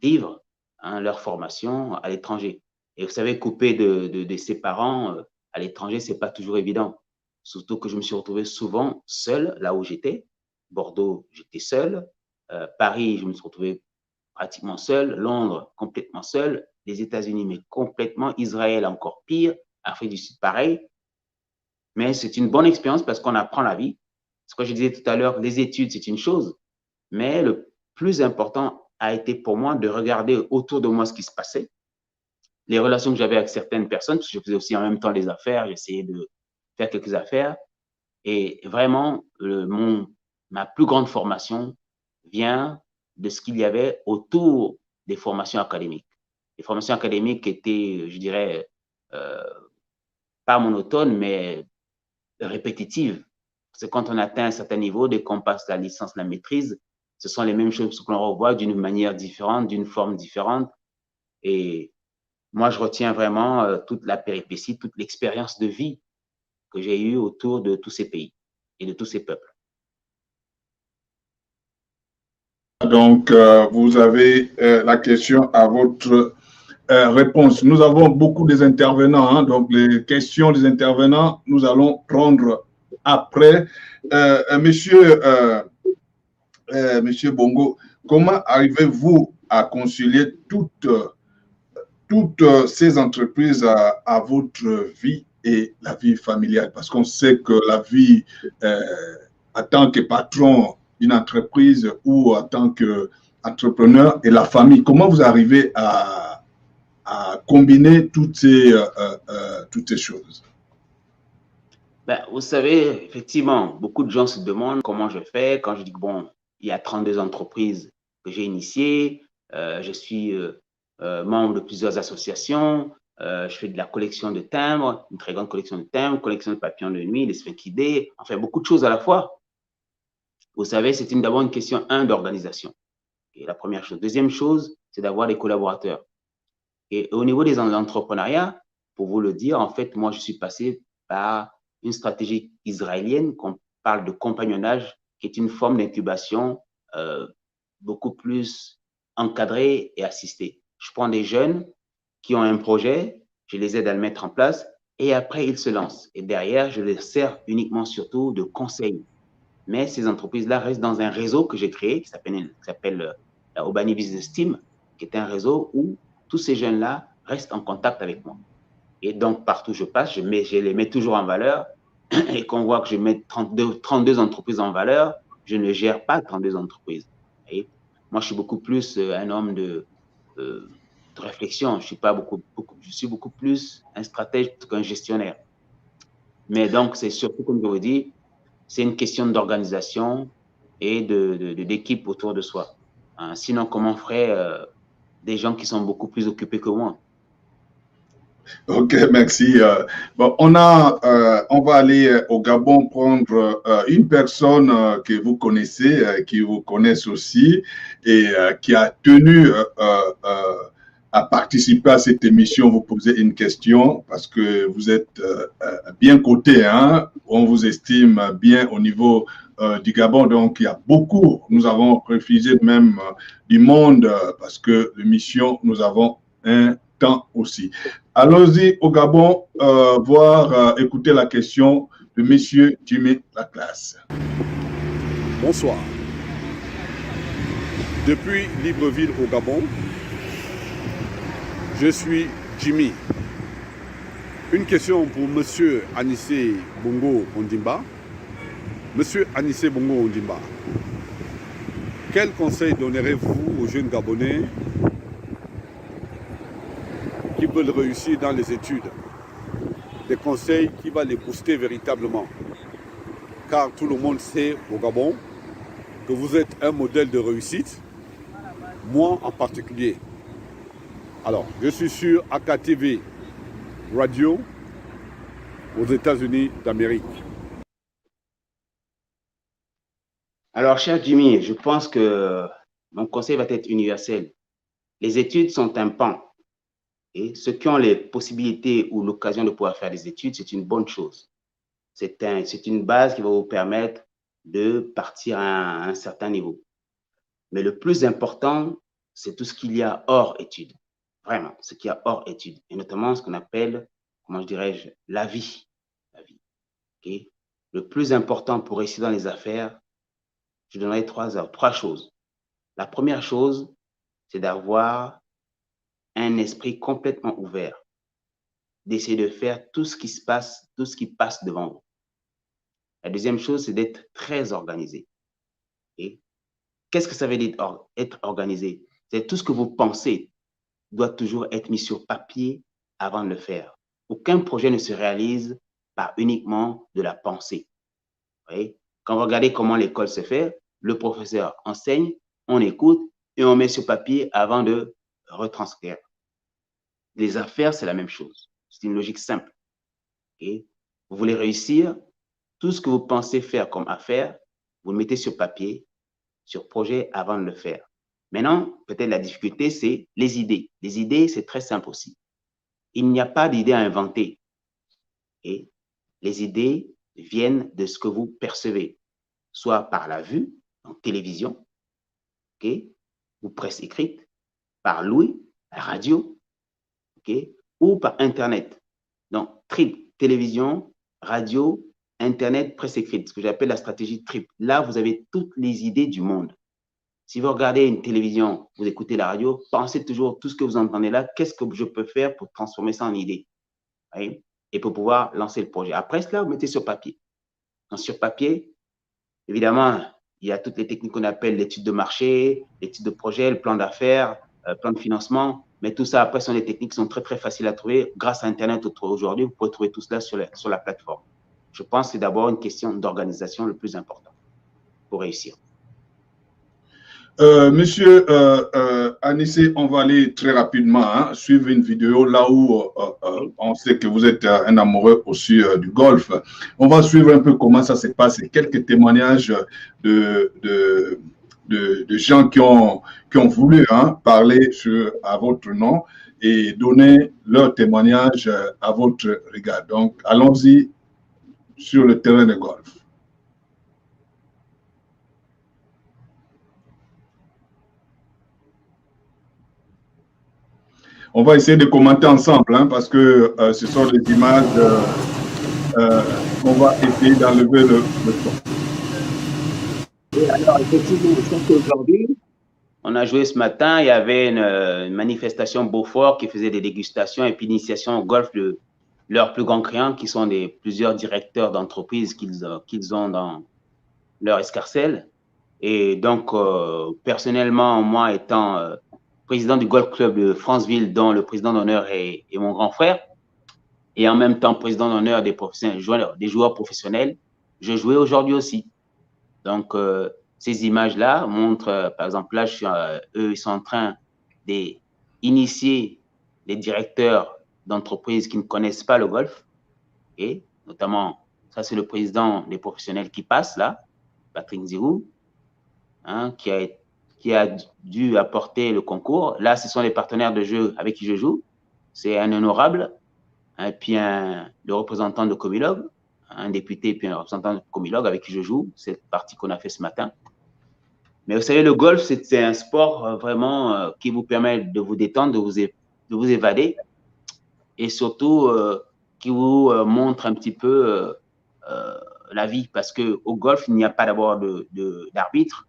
vivre leur formation à l'étranger. Et vous savez, coupé de ses parents à l'étranger, c'est pas toujours évident. Surtout que je me suis retrouvé souvent seul là où j'étais. Bordeaux, j'étais seul. Paris, je me suis retrouvé pratiquement seul. Londres, complètement seul. Les États-Unis, mais complètement. Israël, encore pire. Afrique du Sud, pareil. Mais c'est une bonne expérience parce qu'on apprend la vie. Ce que je disais tout à l'heure, les études, c'est une chose. Mais le plus important a été pour moi de regarder autour de moi ce qui se passait. Les relations que j'avais avec certaines personnes, parce que je faisais aussi en même temps les affaires, j'essayais de faire quelques affaires. Et vraiment, ma plus grande formation vient de ce qu'il y avait autour des formations académiques. Les formations académiques étaient, je dirais, pas monotones, mais répétitives. Parce que quand on atteint un certain niveau, dès qu'on passe la licence, la maîtrise, ce sont les mêmes choses que l'on revoit d'une manière différente, d'une forme différente. Et moi, je retiens vraiment toute la péripétie, toute l'expérience de vie que j'ai eue autour de tous ces pays et de tous ces peuples. Donc, vous avez la question à votre réponse. Nous avons beaucoup des intervenants, donc les questions des intervenants, nous allons prendre après. Monsieur Bongo, comment arrivez-vous à concilier toutes ces entreprises à votre vie et la vie familiale? Parce qu'on sait que la vie en tant que patron d'une entreprise ou en tant qu'entrepreneur et la famille? Comment vous arrivez à combiner toutes ces choses? Ben, vous savez, effectivement, beaucoup de gens se demandent comment je fais quand je dis que bon, il y a 32 entreprises que j'ai initiées, je suis membre de plusieurs associations, je fais de la collection de timbres, une très grande collection de timbres, collection de papillons de nuit, des sphinxidés, enfin beaucoup de choses à la fois. Vous savez, c'est d'abord une question, d'organisation. Et la première chose. Deuxième chose, c'est d'avoir des collaborateurs. Et au niveau de l'entrepreneuriat, pour vous le dire, en fait, moi, je suis passé par une stratégie israélienne qu'on parle de compagnonnage, qui est une forme d'incubation beaucoup plus encadrée et assistée. Je prends des jeunes qui ont un projet, je les aide à le mettre en place et après, ils se lancent. Et derrière, je les sers uniquement surtout de conseils. Mais ces entreprises-là restent dans un réseau que j'ai créé qui s'appelle la Obani Business Team, qui est un réseau où tous ces jeunes-là restent en contact avec moi. Et donc, partout où je passe, je les mets toujours en valeur. Et qu'on voit que je mets 32 entreprises en valeur, je ne gère pas 32 entreprises. Et moi, je suis beaucoup plus un homme de réflexion. Je suis beaucoup plus un stratège qu'un gestionnaire. Mais donc, c'est surtout, comme je vous dis, c'est une question d'organisation et d'équipe autour de soi. Hein, sinon, comment on ferait des gens qui sont beaucoup plus occupés que moi? Ok, merci. Bon, on va aller au Gabon prendre une personne que vous connaissez, qui vous connaissent aussi et qui a tenu à participer à cette émission. Vous posez une question parce que vous êtes bien coté, hein? On vous estime bien au niveau du Gabon. Donc, il y a beaucoup. Nous avons refusé même du monde parce que l'émission, nous avons un temps aussi. Allons-y au Gabon, écouter la question de M. Jimmy Laclasse. Bonsoir. Depuis Libreville au Gabon, je suis Jimmy. Une question pour M. Anissé Bongo Ondimba. Monsieur Anissé Bongo Ondimba, quel conseil donnerez-vous aux jeunes Gabonais qui veulent réussir dans les études? Des conseils qui vont les booster véritablement. Car tout le monde sait au Gabon que vous êtes un modèle de réussite, moi en particulier. Alors, je suis sur AKTV Radio aux États-Unis d'Amérique. Alors, cher Jimmy, je pense que mon conseil va être universel. Les études sont un pan. Et ceux qui ont les possibilités ou l'occasion de pouvoir faire des études, c'est une bonne chose. C'est une base qui va vous permettre de partir à un certain niveau. Mais le plus important, c'est tout ce qu'il y a hors études. Vraiment, ce qu'il y a hors études. Et notamment ce qu'on appelle, comment je dirais-je, la vie. La vie. Okay? Le plus important pour réussir dans les affaires, je donnerai trois choses. La première chose, c'est d'avoir un esprit complètement ouvert, d'essayer de faire tout ce qui se passe, tout ce qui passe devant vous. La deuxième chose, c'est d'être très organisé. Et qu'est-ce que ça veut dire être organisé? C'est tout ce que vous pensez doit toujours être mis sur papier avant de le faire. Aucun projet ne se réalise par uniquement de la pensée. Vous voyez? Quand vous regardez comment l'école se fait, le professeur enseigne, on écoute et on met sur papier avant de retranscrire. Les affaires, c'est la même chose. C'est une logique simple. Okay? Vous voulez réussir, tout ce que vous pensez faire comme affaire, vous le mettez sur papier, sur projet avant de le faire. Maintenant, peut-être la difficulté, c'est les idées. Les idées, c'est très simple aussi. Il n'y a pas d'idée à inventer. Okay? Les idées viennent de ce que vous percevez, soit par la vue, en télévision, okay? Ou presse écrite, par l'ouïe, la radio, okay? Ou par Internet. Donc, triple, télévision, radio, Internet, presse écrite, ce que j'appelle la stratégie triple. Là, vous avez toutes les idées du monde. Si vous regardez une télévision, vous écoutez la radio, pensez toujours tout ce que vous entendez là, qu'est-ce que je peux faire pour transformer ça en idée? Okay? Et pour pouvoir lancer le projet. Après cela, vous mettez sur papier. Donc, sur papier, évidemment, il y a toutes les techniques qu'on appelle l'étude de marché, l'étude de projet, le plan d'affaires, plan de financement. Mais tout ça, après, sont des techniques qui sont très, très faciles à trouver. Grâce à Internet aujourd'hui, vous pouvez trouver tout cela sur la plateforme. Je pense que c'est d'abord une question d'organisation le plus important pour réussir. Monsieur Anissé, on va aller très rapidement suivre une vidéo là où on sait que vous êtes un amoureux aussi du golf. On va suivre un peu comment ça se passe et quelques témoignages de gens qui ont voulu parler à votre nom et donner leur témoignage à votre regard. Donc, allons-y sur le terrain de golf. On va essayer de commenter ensemble parce que ce sont des images qu'on va essayer d'enlever le son. Et alors, effectivement, aujourd'hui, on a joué ce matin, il y avait une manifestation Beaufort qui faisait des dégustations et puis initiation au golf de leurs plus grands clients qui sont plusieurs directeurs d'entreprises qu'ils ont dans leur escarcelle. Et donc, personnellement, moi étant président du Golf Club de Franceville, dont le président d'honneur est mon grand frère, et en même temps président d'honneur des joueurs professionnels, je jouais aujourd'hui aussi. Donc, ces images-là montrent, par exemple, là, eux, ils sont en train d'initier les directeurs d'entreprises qui ne connaissent pas le golf, et notamment, ça c'est le président des professionnels qui passe là, Patrick Zirou, qui a dû apporter le concours. Là, ce sont les partenaires de jeu avec qui je joue. C'est un honorable, et puis le représentant de Comilog, un député et puis un représentant de Comilog avec qui je joue. C'est la partie qu'on a fait ce matin. Mais vous savez, le golf, c'est un sport vraiment qui vous permet de vous détendre, de vous évader et surtout qui vous montre un petit peu la vie. Parce qu'au golf, il n'y a pas d'abord d'arbitre.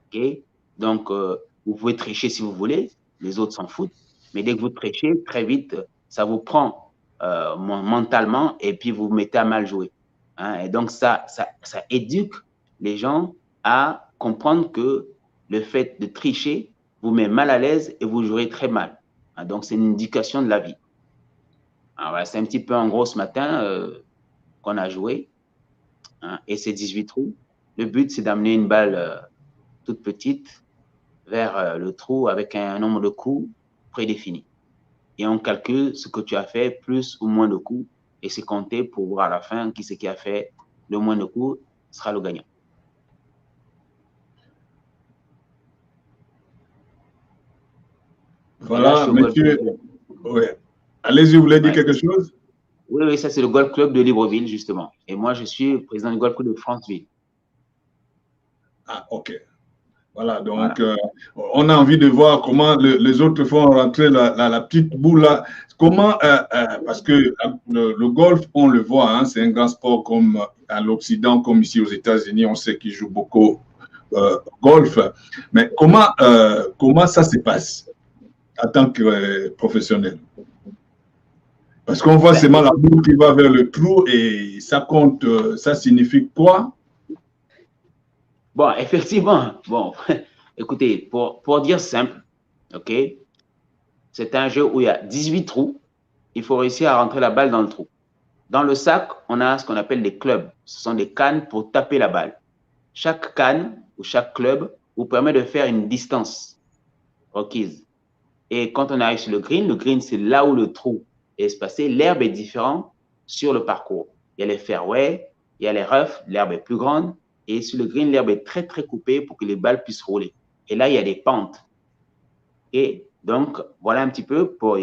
Okay? Donc, vous pouvez tricher si vous voulez, les autres s'en foutent. Mais dès que vous trichez, très vite, ça vous prend mentalement et puis vous vous mettez à mal jouer. Et donc, ça éduque les gens à comprendre que le fait de tricher vous met mal à l'aise et vous jouerez très mal. Donc, c'est une indication de la vie. Alors, voilà, c'est un petit peu en gros ce matin qu'on a joué. Et c'est 18 trous. Le but, c'est d'amener une balle toute petite vers le trou avec un nombre de coups prédéfini. Et on calcule ce que tu as fait, plus ou moins de coups, et c'est compté pour voir à la fin qui c'est qui a fait le moins de coups sera le gagnant. Voilà, monsieur. Ouais. Allez-y, vous voulez dire quelque chose? Oui, ça c'est le Golf Club de Libreville, justement. Et moi, je suis président du Golf Club de Franceville. Ah, ok. Voilà, donc on a envie de voir comment les autres font rentrer la petite boule là. Comment, parce que le golf, on le voit, c'est un grand sport comme à l'Occident, comme ici aux États-Unis, on sait qu'ils jouent beaucoup golf. Mais comment ça se passe en tant que professionnel? Parce qu'on voit seulement la boule qui va vers le trou et ça compte, ça signifie quoi? Bon, effectivement, bon, écoutez, pour dire simple, ok, c'est un jeu où il y a 18 trous, il faut réussir à rentrer la balle dans le trou. Dans le sac, on a ce qu'on appelle des clubs, ce sont des cannes pour taper la balle. Chaque canne ou chaque club vous permet de faire une distance requise. Et quand on arrive sur le green, c'est là où le trou est espacé, l'herbe est différente sur le parcours. Il y a les fairways, il y a les roughs, l'herbe est plus grande. Et sur le green, l'herbe est très, très coupée pour que les balles puissent rouler. Et là, il y a des pentes. Et donc, voilà un petit peu pour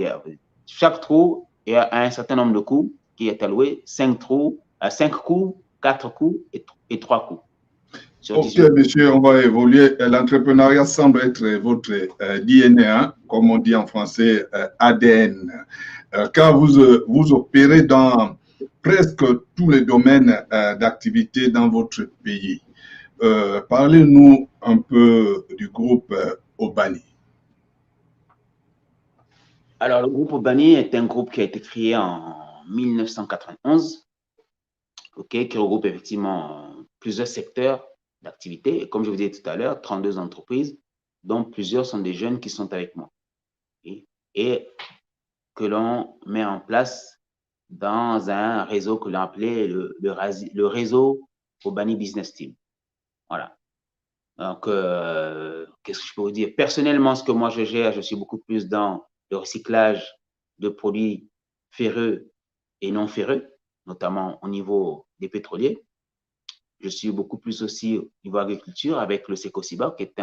chaque trou, il y a un certain nombre de coups qui est alloué, 5 trous, 5 coups, 4 coups et 3 coups. Ok, monsieur, on va évoluer. L'entrepreneuriat semble être votre DNA, comme on dit en français, ADN. Car vous opérez dans presque tous les domaines d'activité dans votre pays. Parlez-nous un peu du groupe Obani. Alors, le groupe Obani est un groupe qui a été créé en 1991, qui regroupe effectivement plusieurs secteurs, d'activité. Et comme je vous disais tout à l'heure, 32 entreprises, dont plusieurs sont des jeunes qui sont avec moi. Et que l'on met en place dans un réseau que l'on appelait le réseau Obani Business Team. Voilà. Donc, qu'est-ce que je peux vous dire? Personnellement, ce que moi je gère, je suis beaucoup plus dans le recyclage de produits ferreux et non ferreux, notamment au niveau des pétroliers. Je suis beaucoup plus aussi au niveau agriculture avec le Secosiba, qui est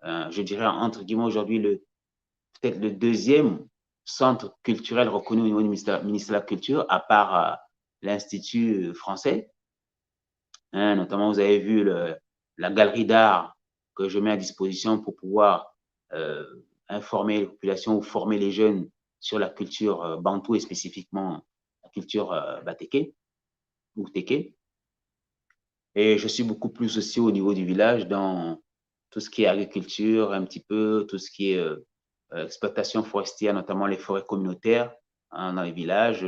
je dirais, entre guillemets, aujourd'hui, peut-être le deuxième centre culturel reconnu au niveau du ministère de la Culture, à part l'Institut français. Hein, notamment, vous avez vu la galerie d'art que je mets à disposition pour pouvoir informer les populations ou former les jeunes sur la culture bantou et spécifiquement la culture batéké ou téké. Et je suis beaucoup plus aussi au niveau du village dans tout ce qui est agriculture, un petit peu, tout ce qui est exploitation forestière, notamment les forêts communautaires hein, dans les villages,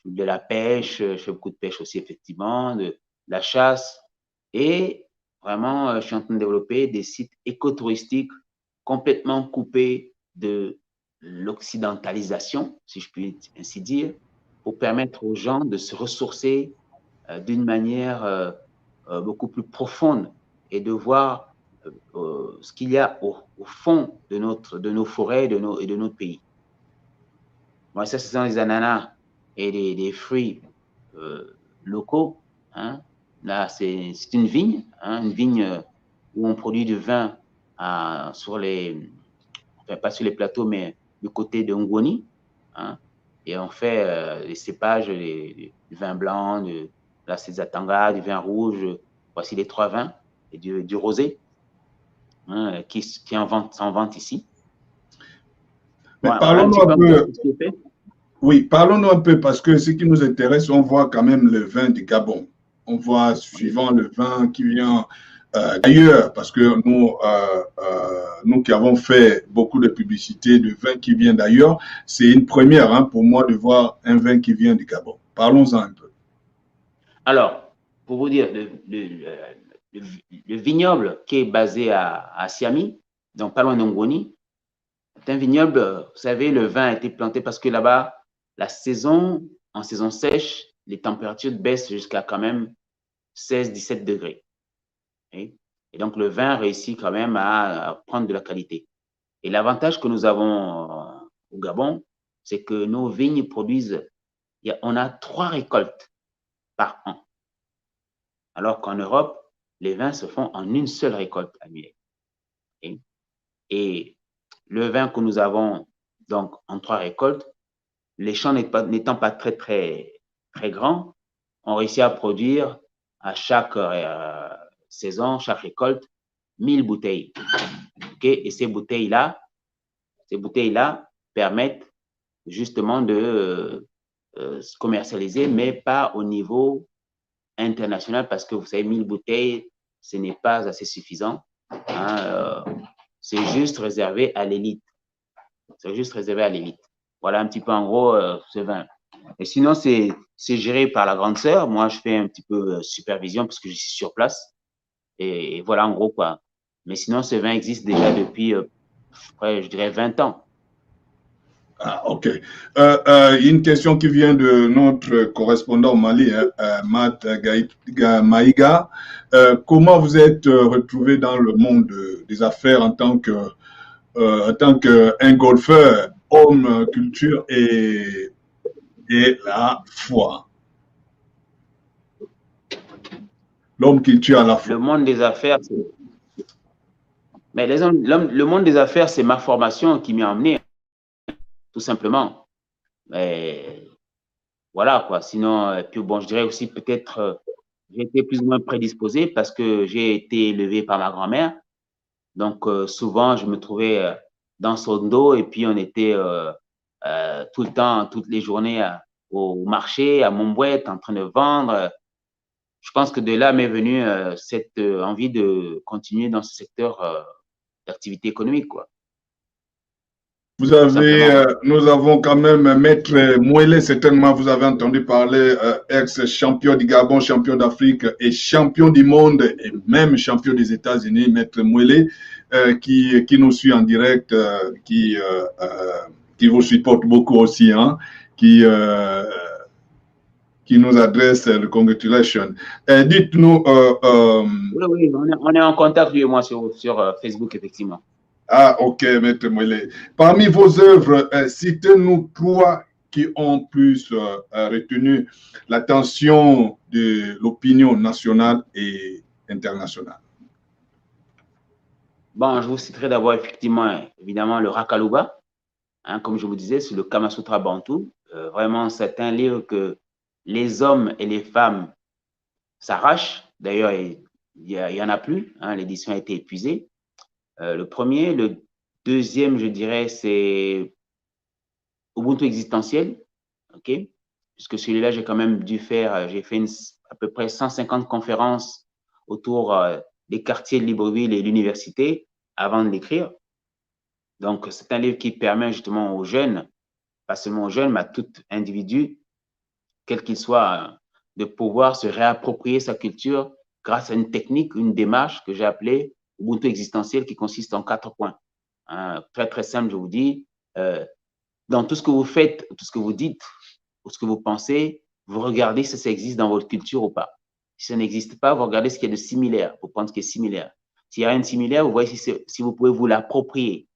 de la pêche, je fais beaucoup de pêche aussi effectivement, de la chasse et vraiment je suis en train de développer des sites écotouristiques complètement coupés de l'occidentalisation, si je puis ainsi dire, pour permettre aux gens de se ressourcer d'une manière beaucoup plus profonde et de voir ce qu'il y a au fond de nos forêts et de notre pays. Moi, ça, ce sont les ananas et des fruits locaux. Hein. Là, c'est une vigne où on produit du vin sur enfin, pas sur les plateaux, mais du côté de Ngoni. Hein. Et on fait les cépages, du vin blanc, là, c'est Zatanga, du vin rouge. Voici les 3 vins et du rosé hein, qui sont en vente ici. Mais parlons-nous un peu. Oui, parlons-nous un peu parce que ce qui nous intéresse, on voit quand même le vin du Gabon. On voit suivant le vin qui vient d'ailleurs, parce que nous qui avons fait beaucoup de publicité de vin qui vient d'ailleurs, c'est une première hein, pour moi de voir un vin qui vient du Gabon. Parlons-en un peu. Alors, pour vous dire, le vignoble qui est basé à Siami, donc pas loin d'Ongoni, c'est un vignoble, vous savez, le vin a été planté parce que là-bas, en saison sèche, les températures baissent jusqu'à quand même 16-17 degrés. Et donc, le vin réussit quand même à prendre de la qualité. Et l'avantage que nous avons au Gabon, c'est que nos vignes produisent, on a 3 récoltes par an. Alors qu'en Europe, les vins se font en une seule récolte annuelle. Et le vin que nous avons donc en 3 récoltes, les champs n'étant pas très, très, très grands, on réussit à produire à chaque saison, chaque récolte, 1000 bouteilles. Okay? Et ces bouteilles-là permettent justement de se commercialiser, mais pas au niveau international parce que vous savez, 1000 bouteilles, ce n'est pas assez suffisant. Hein, c'est juste réservé à l'élite. C'est juste réservé à l'élite. Voilà un petit peu en gros ce vin. Et sinon, c'est géré par la grande sœur. Moi, je fais un petit peu supervision parce que je suis sur place. Et voilà en gros quoi. Mais sinon, ce vin existe déjà depuis, je dirais, 20 ans. Ah, ok. Une question qui vient de notre correspondant au Mali, hein, Matt Maïga. Comment vous êtes retrouvé dans le monde des affaires en tant qu'un golfeur, homme, culture et la foi? L'homme culture à la foi. Le monde des affaires, mais le monde des affaires, c'est ma formation qui m'y a emmené, tout simplement. Mais voilà quoi. Sinon, puis bon, je dirais aussi peut-être j'ai été plus ou moins prédisposé parce que j'ai été élevé par ma grand-mère. Donc souvent, je me trouvais dans son dos et puis on était tout le temps, toutes les journées au marché, à Montbouette, en train de vendre. Je pense que de là m'est venue cette envie de continuer dans ce secteur d'activité économique, quoi. Vous avez, nous avons quand même Maître Mouélé, certainement vous avez entendu parler, ex-champion du Gabon, champion d'Afrique et champion du monde et même champion des États-Unis, Maître Mouélé, qui nous suit en direct, qui vous supporte beaucoup aussi, hein, qui nous adresse le congratulations. Dites-nous... oui, on est en contact, lui et moi, sur Facebook, effectivement. Ah, ok, Maître Mouélé. Parmi vos œuvres, citez-nous 3 qui ont plus retenu l'attention de l'opinion nationale et internationale. Bon, je vous citerai d'abord, effectivement, évidemment, le Rakaluba. Hein, comme je vous disais, c'est le Kama Sutra Bantou. Vraiment, c'est un livre que les hommes et les femmes s'arrachent. D'ailleurs, il n'y en a plus. Hein, l'édition a été épuisée. Le premier. Le deuxième, je dirais, c'est Ubuntu existentiel. OK? Puisque celui-là, j'ai quand même dû faire, j'ai fait à peu près 150 conférences autour des quartiers de Libreville et l'université avant de l'écrire. Donc, c'est un livre qui permet justement aux jeunes, pas seulement aux jeunes, mais à tout individu, quel qu'il soit, de pouvoir se réapproprier sa culture grâce à une technique, une démarche que j'ai appelée Ubuntu existentiel, qui consiste en 4 points. Très, très simple, je vous dis. Dans tout ce que vous faites, tout ce que vous dites, ou ce que vous pensez, vous regardez si ça existe dans votre culture ou pas. Si ça n'existe pas, vous regardez ce qu'il y a de similaire, vous prenez ce qui est similaire. S'il n'y a rien de similaire, vous voyez si vous pouvez vous l'approprier.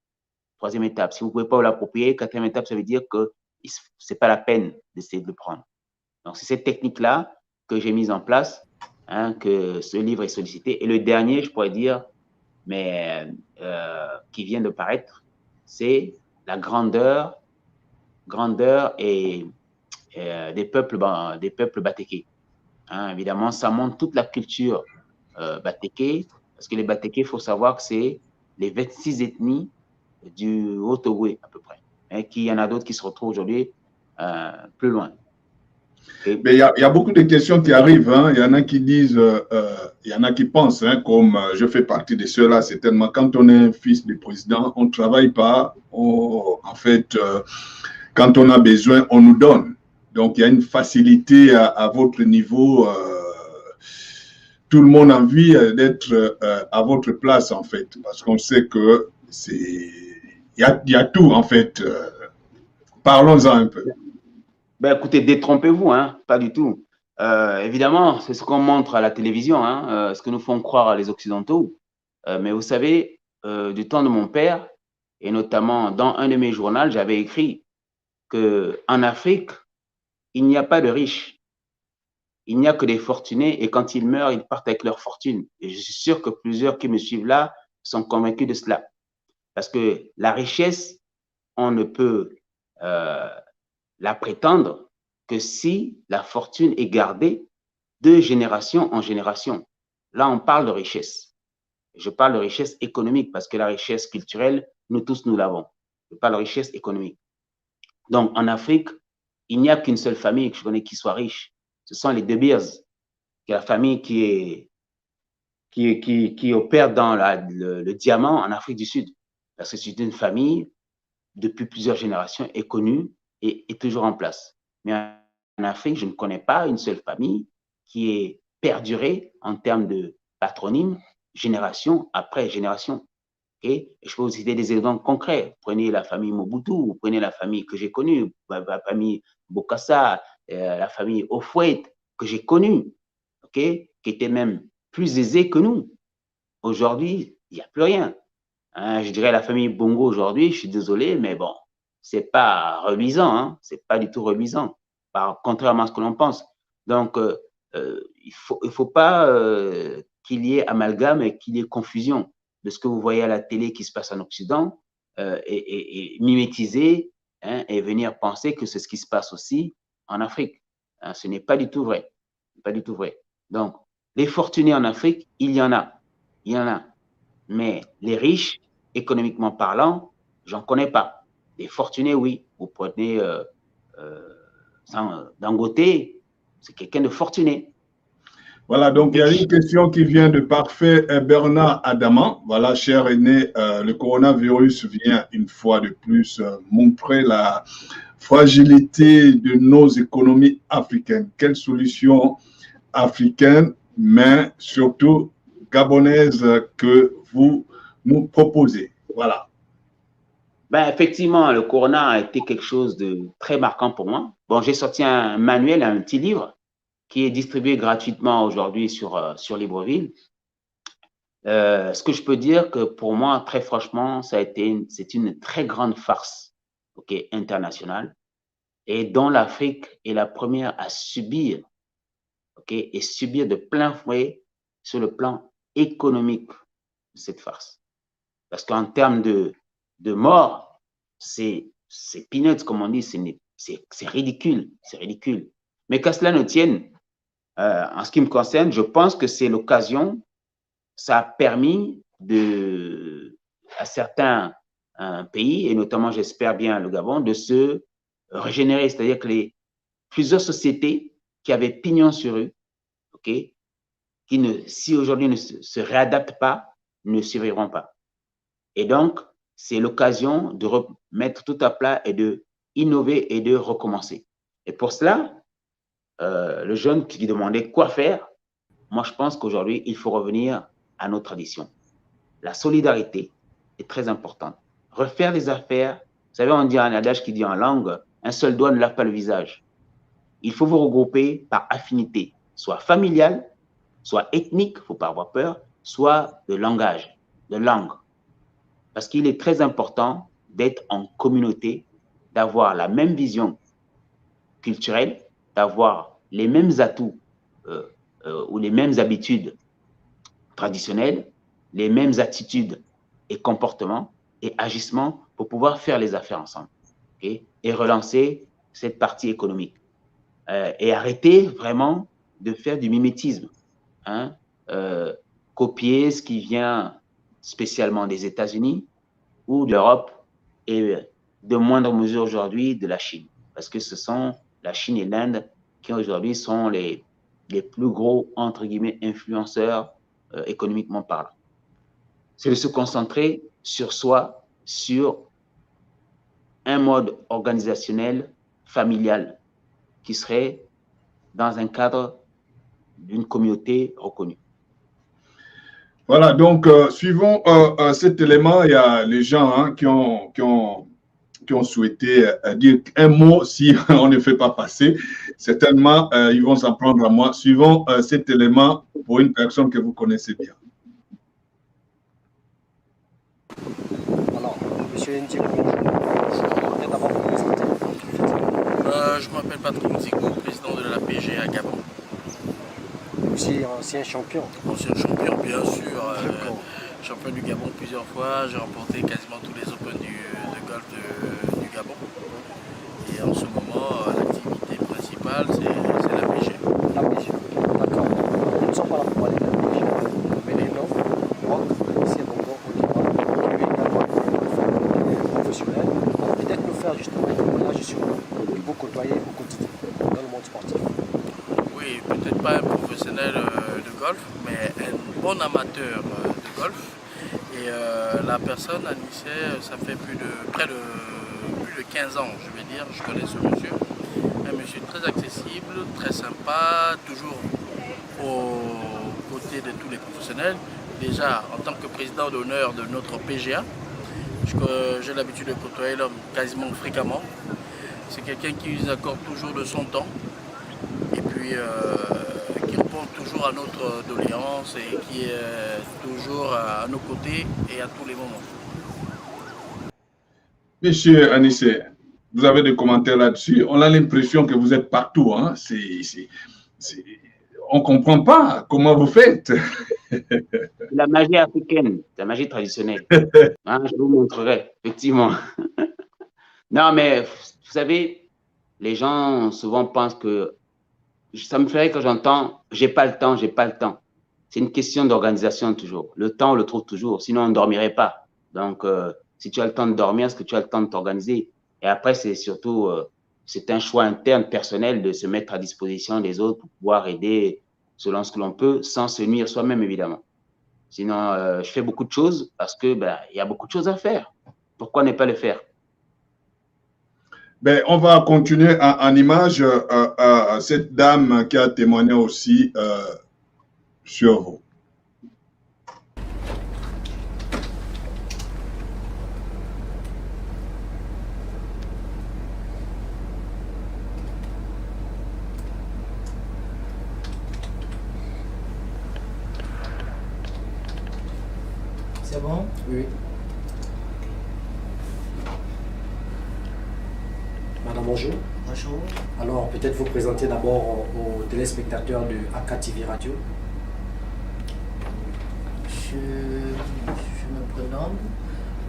3e étape. Si vous ne pouvez pas vous l'approprier, 4e étape, ça veut dire que ce n'est pas la peine d'essayer de le prendre. Donc, c'est cette technique-là que j'ai mise en place, hein, que ce livre est sollicité. Et le dernier, je pourrais dire, mais qui vient de paraître, c'est la grandeur et des peuples batékés. Hein, évidemment, ça montre toute la culture batéké, parce que les batékés, il faut savoir que c'est les 26 ethnies du Haut-Ogooué, à peu près. Et qu'il y en a d'autres qui se retrouvent aujourd'hui plus loin. Mais il y a beaucoup de questions qui arrivent. Hein. Il y en a qui disent, il y en a qui pensent, hein, comme je fais partie de ceux-là, c'est tellement quand on est fils du président, on ne travaille pas. En fait, quand on a besoin, on nous donne. Donc, il y a une facilité à votre niveau. Tout le monde a envie d'être à votre place, en fait, parce qu'on sait que il y a tout, en fait. Parlons-en un peu. Ben, écoutez, détrompez-vous, hein, pas du tout. Évidemment, c'est ce qu'on montre à la télévision, hein, ce que nous font croire les Occidentaux. Mais vous savez, du temps de mon père, et notamment dans un de mes journaux, j'avais écrit qu'en Afrique, il n'y a pas de riches. Il n'y a que des fortunés, et quand ils meurent, ils partent avec leur fortune. Et je suis sûr que plusieurs qui me suivent là sont convaincus de cela. Parce que la richesse, on ne peut la prétendre que si la fortune est gardée de génération en génération. Là, on parle de richesse. Je parle de richesse économique parce que la richesse culturelle, nous tous, nous l'avons. Je parle de richesse économique. Donc, en Afrique, il n'y a qu'une seule famille que je connais qui soit riche. Ce sont les De Beers, qui est la famille qui opère dans le diamant en Afrique du Sud. Parce que c'est une famille, depuis plusieurs générations, est connue et est toujours en place. Mais en Afrique, je ne connais pas une seule famille qui est perdurée en termes de patronyme, génération après génération. Okay? Et je peux vous citer des exemples concrets. Prenez la famille Mobutu, prenez la famille que j'ai connue, la famille Bokassa, la famille Ofouet que j'ai connue, okay? Qui était même plus aisée que nous. Aujourd'hui, il n'y a plus rien. Hein, je dirais la famille Bongo aujourd'hui, je suis désolé, mais bon, c'est pas reluisant, hein, c'est pas du tout reluisant, contrairement à ce que l'on pense. Donc, il faut pas qu'il y ait amalgame et qu'il y ait confusion de ce que vous voyez à la télé qui se passe en Occident et mimétiser, hein, et venir penser que c'est ce qui se passe aussi en Afrique. Hein, ce n'est pas du tout vrai. Pas du tout vrai. Donc, les fortunés en Afrique, il y en a. Mais les riches, économiquement parlant, j'en connais pas. Les fortunés, oui. Vous prenez Dangote, c'est quelqu'un de fortuné. Voilà, donc il y a une question qui vient de Parfait Bernard Adaman. Voilà, cher aîné, le coronavirus vient une fois de plus montrer la fragilité de nos économies africaines. Quelles solutions africaines, mais surtout gabonaises, que vous nous proposez? Voilà. Ben, effectivement, le corona a été quelque chose de très marquant pour moi. Bon, j'ai sorti un manuel, un petit livre qui est distribué gratuitement aujourd'hui sur Libreville. Ce que je peux dire que pour moi, très franchement, c'est une très grande farce, okay, internationale, et dont l'Afrique est la première à subir, okay, et subir de plein fouet sur le plan économique de cette farce. Parce qu'en termes de morts, c'est peanuts, comme on dit, c'est ridicule, c'est ridicule. Mais qu'à cela ne tienne, en ce qui me concerne, je pense que c'est l'occasion, ça a permis à certains pays, et notamment, j'espère bien, le Gabon, de se régénérer. C'est-à-dire que plusieurs sociétés qui avaient pignon sur eux, okay, si aujourd'hui ne se réadaptent pas, ne survivront pas. Et donc, c'est l'occasion de remettre tout à plat et de innover et de recommencer. Et pour cela, le jeune qui demandait quoi faire, moi, je pense qu'aujourd'hui, il faut revenir à nos traditions. La solidarité est très importante. Refaire les affaires, vous savez, on dit un adage qui dit en langue, un seul doigt ne lave pas le visage. Il faut vous regrouper par affinité, soit familiale, soit ethnique, il ne faut pas avoir peur, soit de langage, de langue. Parce qu'il est très important d'être en communauté, d'avoir la même vision culturelle, d'avoir les mêmes atouts ou les mêmes habitudes traditionnelles, les mêmes attitudes et comportements et agissements pour pouvoir faire les affaires ensemble, okay, et relancer cette partie économique. Et arrêter vraiment de faire du mimétisme, hein, copier ce qui vient spécialement des États-Unis ou de l'Europe et de moindre mesure aujourd'hui de la Chine. Parce que ce sont la Chine et l'Inde qui aujourd'hui sont les plus gros, entre guillemets, influenceurs économiquement parlant. C'est de se concentrer sur soi, sur un mode organisationnel, familial, qui serait dans un cadre d'une communauté reconnue. Voilà, donc suivant cet élément, il y a les gens qui ont souhaité dire un mot si on ne fait pas passer. Certainement, ils vont s'en prendre à moi. Suivant cet élément pour une personne que vous connaissez bien. Alors, monsieur Ndigo, je d'abord vous présenter. Je m'appelle Patrick Nzigo, président de la PG à Gabon. Aussi ancien champion. Ancien champion, bien sûr. Champion du Gabon plusieurs fois. J'ai remporté quasiment tous les Open de golf du Gabon. Et en ce moment, l'activité principale, c'est la PG. La PG, d'accord. Nous ne sommes pas là pour parler de la PG. Mais les noms, Rock, ici à Bongo, au Liban, lui également est professionnel. Peut-être nous faire justement un témoignage sur que vous côtoyez au quotidien dans le monde sportif. Oui, peut-être pas un professionnel de golf, mais un bon amateur de golf. Et la personne, Anissé, ça fait plus de 15 ans, je vais dire, je connais ce monsieur. Un monsieur très accessible, très sympa, toujours aux côtés de tous les professionnels. Déjà, en tant que président d'honneur de notre PGA, j'ai l'habitude de côtoyer l'homme quasiment fréquemment. C'est quelqu'un qui nous accorde toujours de son temps et puis qui répond toujours à notre doléance et qui est toujours à nos côtés et à tous les moments. Monsieur Anissé, vous avez des commentaires là-dessus. On a l'impression que vous êtes partout. Hein? On ne comprend pas comment vous faites. La magie africaine, la magie traditionnelle. Hein, je vous montrerai, effectivement. Non, mais vous savez, les gens souvent pensent que ça me ferait quand j'entends « j'ai pas le temps, j'ai pas le temps ». C'est une question d'organisation toujours. Le temps, on le trouve toujours, sinon on ne dormirait pas. Donc, si tu as le temps de dormir, est-ce que tu as le temps de t'organiser? Et après, c'est surtout, c'est un choix interne, personnel, de se mettre à disposition des autres pour pouvoir aider selon ce que l'on peut, sans se nuire soi-même, évidemment. Sinon, je fais beaucoup de choses parce que y a beaucoup de choses à faire. Pourquoi ne pas le faire? Ben, on va continuer en image cette dame qui a témoigné aussi sur vous. C'est bon? Oui. Madame, bonjour. Bonjour. Alors, peut-être vous présenter d'abord aux téléspectateurs de Aka TV Radio. Je me prénomme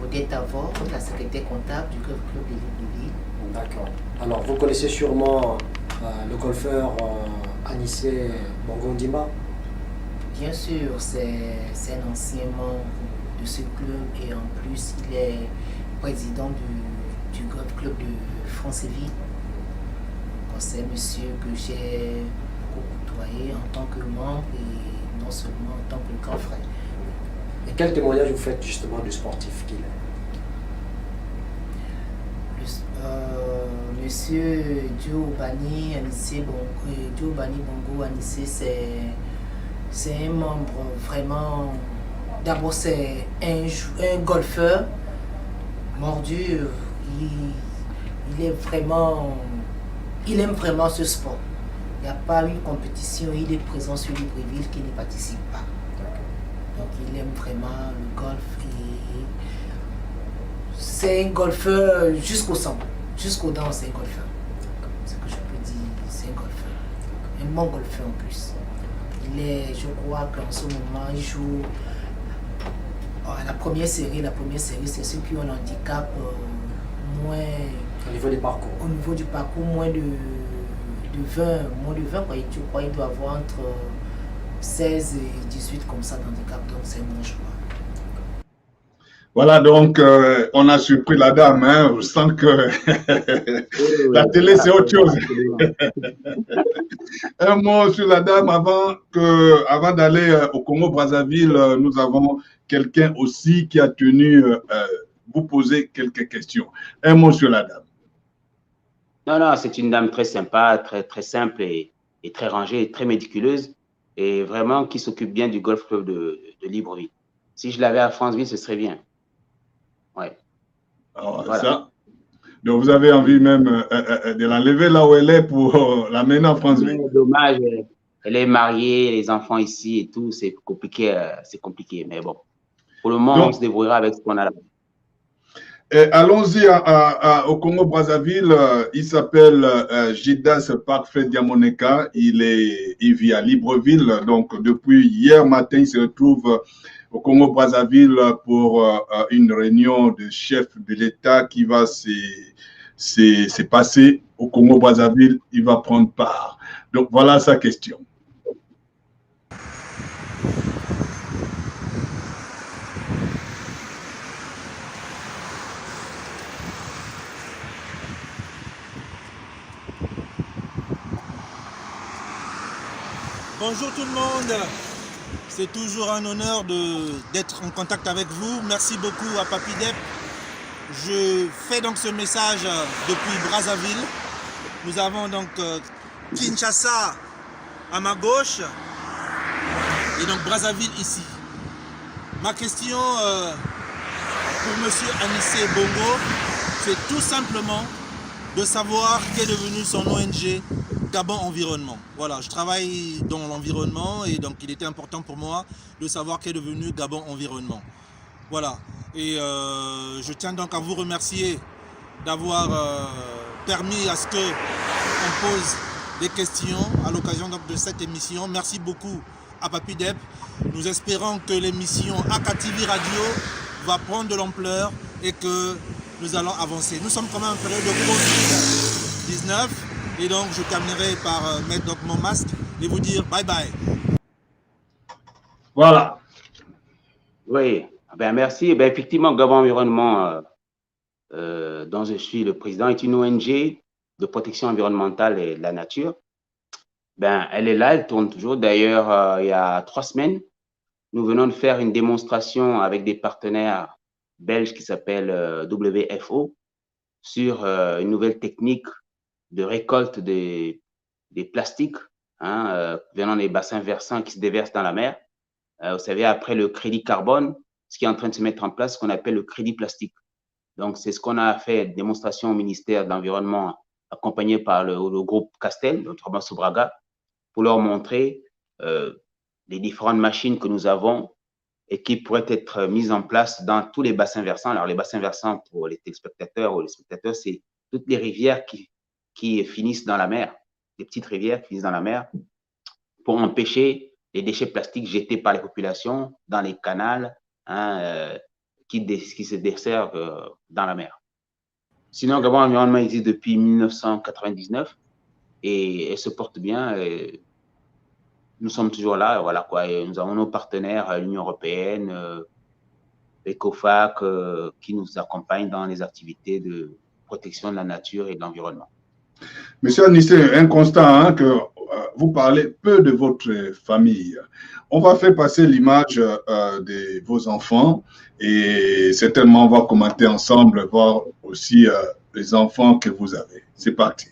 Odette Avor, la secrétaire comptable du Golf Club de Libreville. D'accord. Alors, vous connaissez sûrement le golfeur Anissé Bongo Ondimba? Bien sûr, c'est un ancien membre de ce club et en plus, il est président du Golf Club de Franceville. C'est un monsieur que j'ai beaucoup côtoyé en tant que membre et non seulement en tant que grand frère. Et quel témoignage vous faites justement du sportif qu'il est? Monsieur Diobani Bongo Anissé, c'est un membre vraiment. D'abord, c'est un golfeur mordu. Il aime vraiment ce sport. Il n'y a pas une compétition, il est présent sur Libreville qui n'y participe pas. Donc il aime vraiment le golf et c'est un golfeur jusqu'au sang, jusqu'aux dents, c'est un golfeur. Ce que je peux dire, c'est un golfeur. Un bon golfeur en plus. Je crois qu'en ce moment, il joue la première série, c'est ceux qui ont un handicap moins. Au niveau du parcours. Au niveau du parcours, moins de 20. Moins de 20, quoi. Je crois qu'il doit avoir entre 16 et 18 comme ça d'handicap, donc c'est un bon choix. Voilà, donc on a surpris la dame, hein. Je sens que la télé c'est autre chose. Un mot sur la dame avant d'aller au Congo-Brazzaville, nous avons quelqu'un aussi qui a tenu vous poser quelques questions. Un mot sur la dame. Non, c'est une dame très sympa, très simple et très rangée, et très méticuleuse et vraiment qui s'occupe bien du golf club de Libreville. Si je l'avais à Franceville, ce serait bien. Ouais. Alors, voilà. Ça, donc vous avez envie même de l'enlever là où elle est pour l'amener en Franceville. Dommage, elle est mariée, les enfants ici et tout, c'est compliqué, mais bon. Pour le moment, on se débrouillera avec ce qu'on a là. Allons-y au Congo-Brazzaville. Il s'appelle Jidas Parfait Diamoneka. Il vit à Libreville. Donc, depuis hier matin, il se retrouve au Congo-Brazzaville pour une réunion de chefs de l'État qui va se passer au Congo-Brazzaville. Il va prendre part. Donc, voilà sa question. Bonjour tout le monde, c'est toujours un honneur d'être en contact avec vous. Merci beaucoup à Papi Dep. Je fais donc ce message depuis Brazzaville. Nous avons donc Kinshasa à ma gauche et donc Brazzaville ici. Ma question pour monsieur Anissé Bongo, c'est tout simplement de savoir qu'est devenu son ONG Gabon Environnement. Voilà, je travaille dans l'environnement et donc il était important pour moi de savoir qu'est devenu Gabon Environnement. Voilà, et je tiens donc à vous remercier d'avoir permis à ce qu'on pose des questions à l'occasion de cette émission. Merci beaucoup à Papi Dep. Nous espérons que l'émission Aka TV Radio va prendre de l'ampleur et que nous allons avancer. Nous sommes quand même en période de Covid-19 et donc je terminerai par mettre donc mon masque et vous dire bye bye. Voilà. Oui, ben merci. Ben effectivement, Gabon Environnement, dont je suis le président, est une ONG de protection environnementale et de la nature. Ben, elle est là, elle tourne toujours. D'ailleurs, il y a 3 semaines, nous venons de faire une démonstration avec des partenaires belges qui s'appellent WFO sur une nouvelle technique de récolte des plastiques venant des bassins versants qui se déversent dans la mer. Vous savez, après le crédit carbone, ce qui est en train de se mettre en place, ce qu'on appelle le crédit plastique. Donc, c'est ce qu'on a fait, démonstration au ministère de l'Environnement, accompagné par le groupe Castel, le Thomas Sobraga, pour leur montrer les différentes machines que nous avons et qui pourraient être mises en place dans tous les bassins versants. Alors, les bassins versants, pour les téléspectateurs ou les spectateurs, c'est toutes les rivières qui finissent dans la mer, des petites rivières qui finissent dans la mer, pour empêcher les déchets plastiques jetés par les populations dans les canaux qui se desservent dans la mer. Sinon, Gabon Environnement existe depuis 1999 et elle se porte bien. Nous sommes toujours là, voilà quoi. Et nous avons nos partenaires, l'Union européenne, ECOFAC, qui nous accompagnent dans les activités de protection de la nature et de l'environnement. Monsieur Anissé, un constat que vous parlez peu de votre famille. On va faire passer l'image de vos enfants et certainement on va commenter ensemble, voir aussi les enfants que vous avez. C'est parti.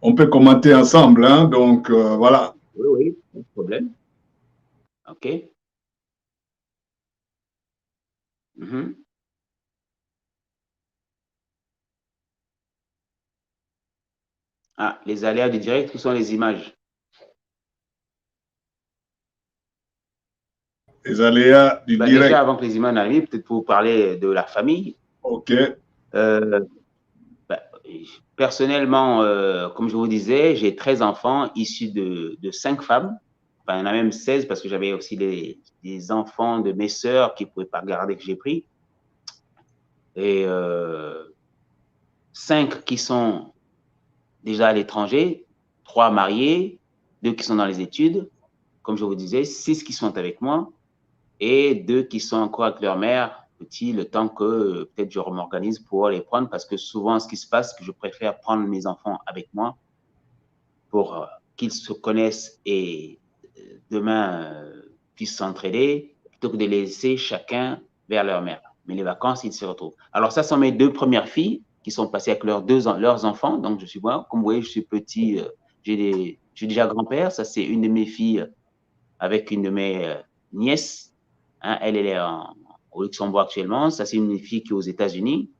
On peut commenter ensemble, donc voilà. Oui, pas de problème. OK. Ah, les aléas du direct, où sont les images? Les aléas du direct. Déjà, avant que les images n'arrivent, peut-être pour vous parler de la famille. OK. Personnellement, comme je vous disais, j'ai 13 enfants issus de 5 femmes. Enfin, il y en a même 16 parce que j'avais aussi des enfants de mes sœurs qui ne pouvaient pas garder que j'ai pris. Et 5 qui sont déjà à l'étranger, 3 mariés, 2 qui sont dans les études, comme je vous disais, 6 qui sont avec moi et 2 qui sont encore avec leur mère, petit, le temps que peut-être je m'organise pour les prendre parce que souvent, ce qui se passe, c'est que je préfère prendre mes enfants avec moi pour qu'ils se connaissent et demain puissent s'entraider plutôt que de les laisser chacun vers leur mère. Mais les vacances, ils se retrouvent. Alors ça sont mes 2 premières filles qui sont passées avec leurs enfants. Donc, je suis moi, comme vous voyez, je suis petit, je suis déjà grand-père. Ça, c'est une de mes filles avec une de mes nièces. Elle est au Luxembourg actuellement. Ça, c'est une fille qui est aux États-Unis,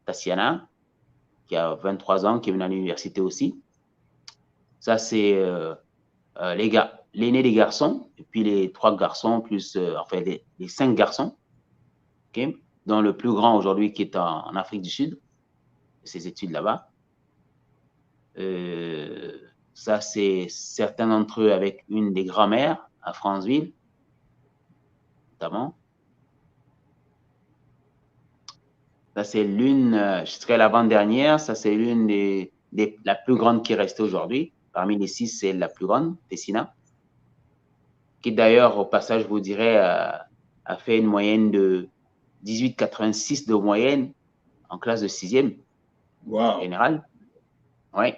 Tassiana, qui a 23 ans, qui est venue à l'université aussi. Ça, c'est l'aîné des garçons, et puis les 3 garçons, plus, enfin, les 5 garçons, okay, dont le plus grand aujourd'hui qui est en Afrique du Sud, ses études là-bas. Ça, c'est certains d'entre eux avec une des grand-mères à Franceville, notamment. Ça, c'est l'une, je serai l'avant-dernière, ça, c'est l'une la plus grande qui est restée aujourd'hui. Parmi les 6, c'est la plus grande, Tessina, qui d'ailleurs, au passage, je vous dirais, a fait une moyenne de 18,86 de moyenne en classe de 6e générale. Oui,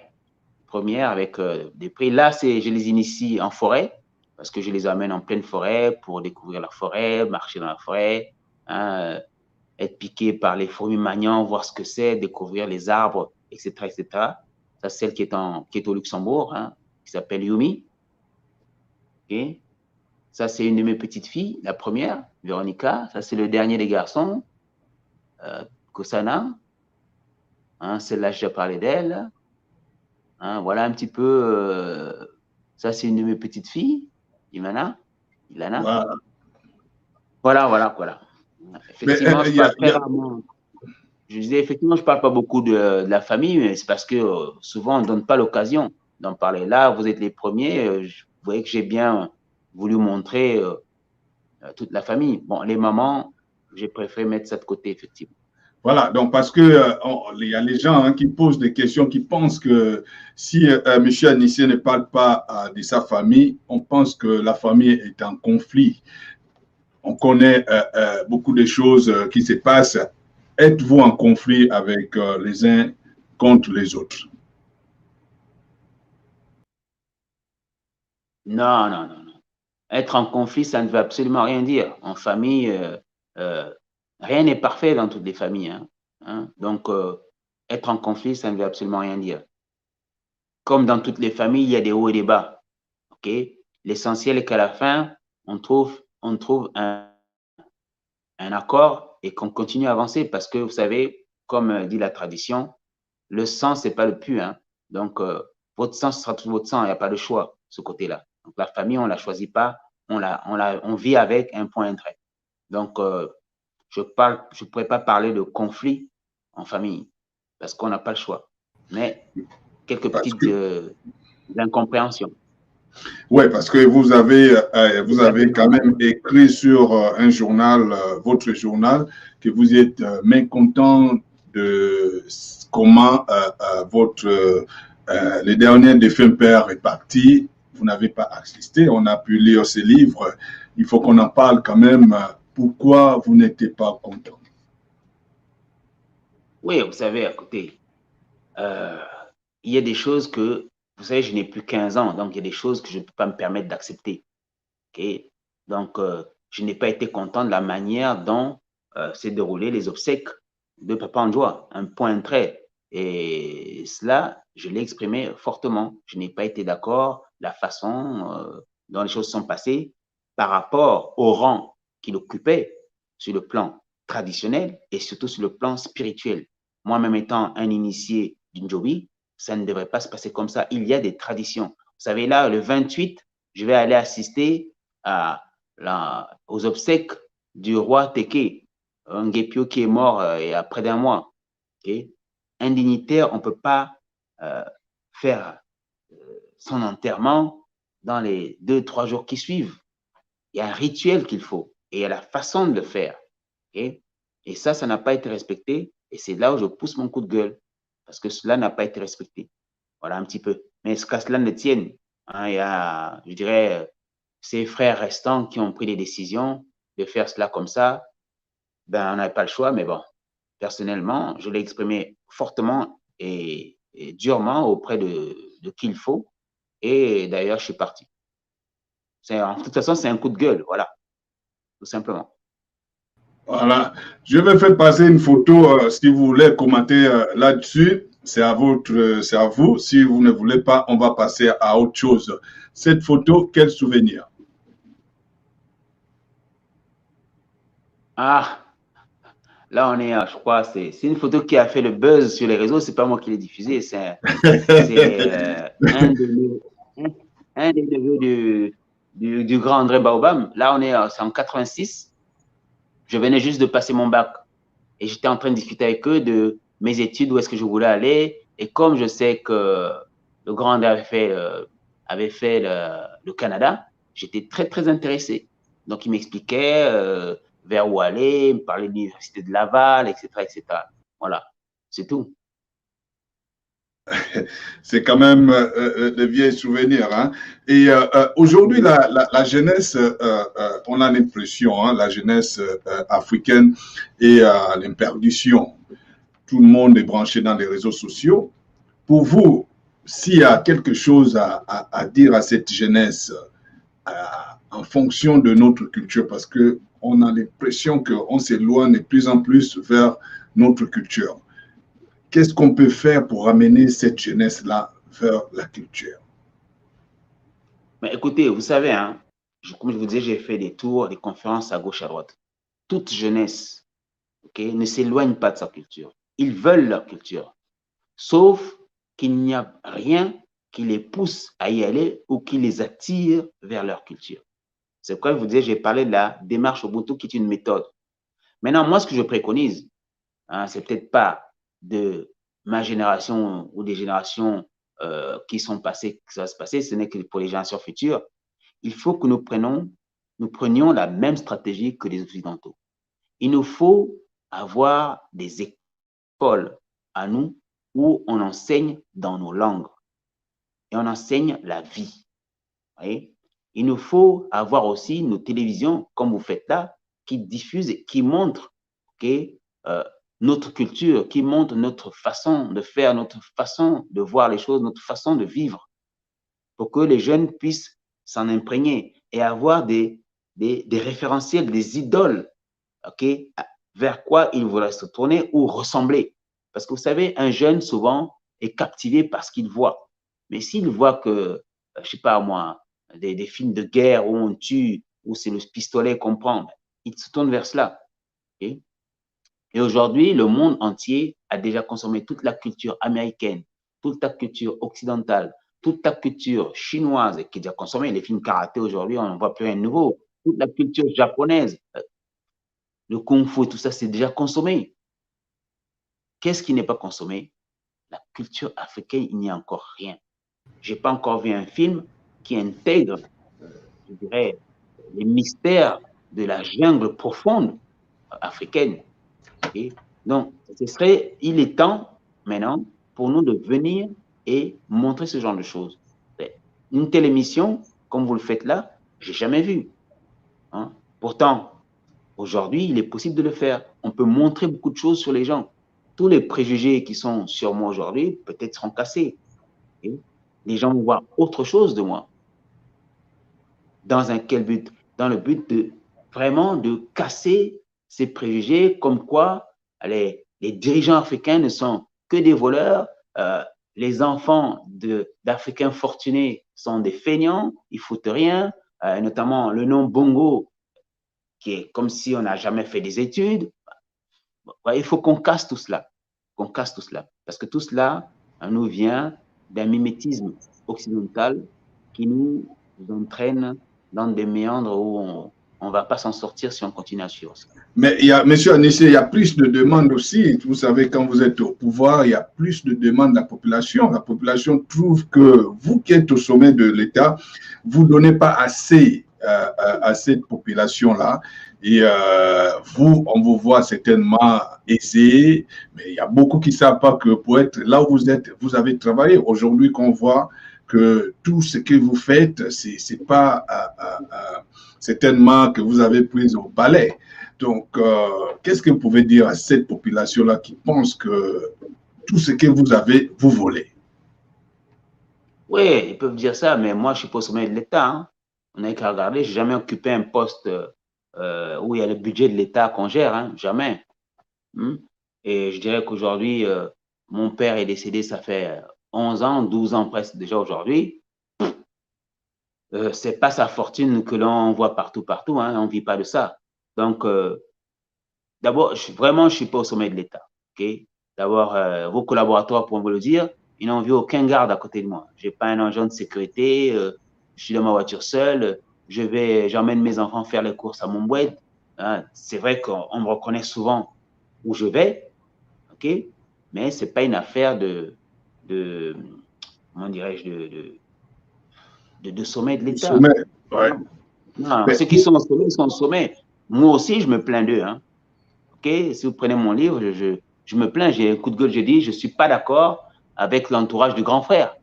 première avec des prix. Là, je les initie en forêt parce que je les amène en pleine forêt pour découvrir la forêt, marcher dans la forêt, être piqué par les fourmis magnans, voir ce que c'est, découvrir les arbres, etc., etc. Ça, c'est celle qui est au Luxembourg, qui s'appelle Yumi. Okay. Ça, c'est une de mes petites filles, la première, Véronica. Ça, c'est le dernier des garçons, Kosana. Celle-là, j'ai déjà parlé d'elle. Voilà un petit peu. Ça, c'est une de mes petites filles, Ilana. Voilà. Effectivement, je disais, effectivement, je ne parle pas beaucoup de la famille, mais c'est parce que souvent, on ne donne pas l'occasion d'en parler. Là, vous êtes les premiers. Vous voyez que j'ai bien voulu montrer toute la famille. Bon, les mamans, j'ai préféré mettre ça de côté, effectivement. Voilà, donc parce que il y a les gens qui posent des questions, qui pensent que si M. Anissé ne parle pas de sa famille, on pense que la famille est en conflit. On connaît beaucoup de choses qui se passent. Êtes-vous en conflit avec les uns contre les autres. Non, non, non, non. Être en conflit, ça ne veut absolument rien dire. En famille, rien n'est parfait dans toutes les familles. Donc, être en conflit, ça ne veut absolument rien dire. Comme dans toutes les familles, il y a des hauts et des bas. L'essentiel est qu'à la fin, on trouve un accord et qu'on continue à avancer parce que, vous savez, comme dit la tradition, le sang, c'est pas le pu. Donc, votre sang, ce sera toujours votre sang. Il n'y a pas de choix, ce côté-là. Donc, la famille, on ne la choisit pas. On vit avec un point, un trait. Donc, je ne pourrais pas parler de conflit en famille parce qu'on n'a pas le choix. Mais quelques petites incompréhensions. Oui, parce que vous avez quand même écrit sur un journal, votre journal, que vous êtes mécontent de comment le dernier défunt père est parti. Vous n'avez pas assisté, on a pu lire ces livres. Il faut qu'on en parle quand même. Pourquoi vous n'étiez pas content? Oui, vous savez, écoutez, il y a des choses que, vous savez, je n'ai plus 15 ans, donc il y a des choses que je ne peux pas me permettre d'accepter. Donc, je n'ai pas été content de la manière dont s'est déroulé les obsèques de Papa Andjoua, un point, un trait. Et cela, je l'ai exprimé fortement. Je n'ai pas été d'accord de la façon dont les choses sont passées par rapport au rang qu'il occupait sur le plan traditionnel et surtout sur le plan spirituel. Moi-même étant un initié d'Indjobi, ça ne devrait pas se passer comme ça. Il y a des traditions. Vous savez, là, le 28, je vais aller assister aux obsèques du roi Teke, un Ngepio qui est mort il y a près d'un mois. Un dignitaire, on ne peut pas faire son enterrement dans les 2-3 jours qui suivent. Il y a un rituel qu'il faut et il y a la façon de le faire. Et ça n'a pas été respecté et c'est là où je pousse mon coup de gueule parce que cela n'a pas été respecté. Voilà un petit peu. Mais qu'à cela ne tienne, il y a, je dirais, ces frères restants qui ont pris des décisions de faire cela comme ça. Ben, on n'avait pas le choix, mais bon, personnellement, je l'ai exprimé fortement et durement auprès de qui il faut. Et d'ailleurs, je suis parti. De toute façon, c'est un coup de gueule, voilà, tout simplement. Voilà. Je vais faire passer une photo, si vous voulez commenter là-dessus. C'est à vous. Si vous ne voulez pas, on va passer à autre chose. Cette photo, quel souvenir? Ah, là, on est, je crois, c'est une photo qui a fait le buzz sur les réseaux. C'est pas moi qui l'ai diffusée. C'est un des neveux du grand André Baobam. Là, on est c'est en 86. Je venais juste de passer mon bac et j'étais en train de discuter avec eux de mes études, où est-ce que je voulais aller. Et comme je sais que le grand André avait fait le Canada, j'étais très, très intéressé. Donc, il m'expliquait vers où aller, il me parlait de l'université de Laval, etc., etc. Voilà, c'est tout. C'est quand même de vieux souvenirs. Et aujourd'hui, la jeunesse, on a l'impression, la jeunesse africaine est à l'imperdition. Tout le monde est branché dans les réseaux sociaux. Pour vous, s'il y a quelque chose à dire à cette jeunesse en fonction de notre culture, parce qu'on a l'impression qu'on s'éloigne de plus en plus vers notre culture. Qu'est-ce qu'on peut faire pour amener cette jeunesse-là vers la culture? Mais écoutez, vous savez, comme je vous disais, j'ai fait des tours, des conférences à gauche, à droite. Toute jeunesse ne s'éloigne pas de sa culture. Ils veulent leur culture. Sauf qu'il n'y a rien qui les pousse à y aller ou qui les attire vers leur culture. C'est pourquoi je vous disais, j'ai parlé de la démarche Ubuntu qui est une méthode. Maintenant, moi, ce que je préconise, c'est peut-être pas de ma génération ou des générations qui sont passées, qui va se passer, ce n'est que pour les générations futures. Il faut que nous prenions la même stratégie que les Occidentaux. Il nous faut avoir des écoles à nous où on enseigne dans nos langues et on enseigne la vie. Vous voyez? Il nous faut avoir aussi nos télévisions, comme vous faites là, qui diffusent et qui montrent notre culture, qui montre notre façon de faire, notre façon de voir les choses, notre façon de vivre, pour que les jeunes puissent s'en imprégner et avoir des référentiels, des idoles, ok, vers quoi ils voudraient se tourner ou ressembler. Parce que vous savez, un jeune, souvent, est captivé par ce qu'il voit. Mais s'il voit que, je sais pas moi, des films de guerre où on tue, où c'est le pistolet qu'on prend, il se tourne vers cela. Okay? Et aujourd'hui, le monde entier a déjà consommé toute la culture américaine, toute la culture occidentale, toute la culture chinoise qui est déjà consommée. Les films karaté aujourd'hui, on n'en voit plus rien de nouveau. Toute la culture japonaise, le kung-fu, tout ça, c'est déjà consommé. Qu'est-ce qui n'est pas consommé? La culture africaine, il n'y a encore rien. Je n'ai pas encore vu un film qui intègre, je dirais, les mystères de la jungle profonde africaine. Okay? Donc, il est temps maintenant pour nous de venir et montrer ce genre de choses. Une telle émission, comme vous le faites là, je n'ai jamais vu. Hein? Pourtant, aujourd'hui, il est possible de le faire. On peut montrer beaucoup de choses sur les gens. Tous les préjugés qui sont sur moi aujourd'hui, peut-être seront cassés. Okay? Les gens vont voir autre chose de moi. Dans quel but? Dans le but de vraiment de casser ces préjugés comme quoi les dirigeants africains ne sont que des voleurs, les enfants d'Africains fortunés sont des feignants, ils ne foutent rien, notamment le nom Bongo, qui est comme si on n'a jamais fait des études. Il faut qu'on casse tout cela, parce que tout cela nous vient d'un mimétisme occidental qui nous entraîne dans des méandres où on ne va pas s'en sortir si on continue à suivre ça. Mais monsieur Anissé, il y a plus de demandes aussi. Vous savez, quand vous êtes au pouvoir, il y a plus de demandes de la population. La population trouve que vous qui êtes au sommet de l'État, vous ne donnez pas assez à cette population-là. Et on vous voit certainement aisé, mais il y a beaucoup qui ne savent pas que pour être là où vous êtes, vous avez travaillé. Aujourd'hui, qu'on voit que tout ce que vous faites, c'est pas certainement que vous avez pris au balai. Donc, qu'est-ce que vous pouvez dire à cette population-là qui pense que tout ce que vous avez, vous volez? Oui, ils peuvent dire ça, mais moi, je suis pas au sommet de l'État. Hein. On n'a qu'à regarder, je n'ai jamais occupé un poste où il y a le budget de l'État qu'on gère, hein, jamais. Et je dirais qu'aujourd'hui, mon père est décédé, ça fait 11 ans, 12 ans presque déjà aujourd'hui. C'est pas sa fortune que l'on voit partout, hein, on ne vit pas de ça. Donc, d'abord, vraiment, je ne suis pas au sommet de l'État. Okay? D'abord, vos collaborateurs pourront vous le dire, ils n'ont vu aucun garde à côté de moi. Je n'ai pas un agent de sécurité, je suis dans ma voiture seule, j'emmène mes enfants faire les courses à Montboued. Hein? C'est vrai qu'on me reconnaît souvent où je vais, okay? Mais ce n'est pas une affaire comment dirais-je, de sommet de l'État. Ouais. Non, ceux qui sont au sommet, ils sont au sommet. Moi aussi, je me plains d'eux. Hein. Okay? Si vous prenez mon livre, je me plains, j'ai un coup de gueule, je dis, je ne suis pas d'accord avec l'entourage du grand frère.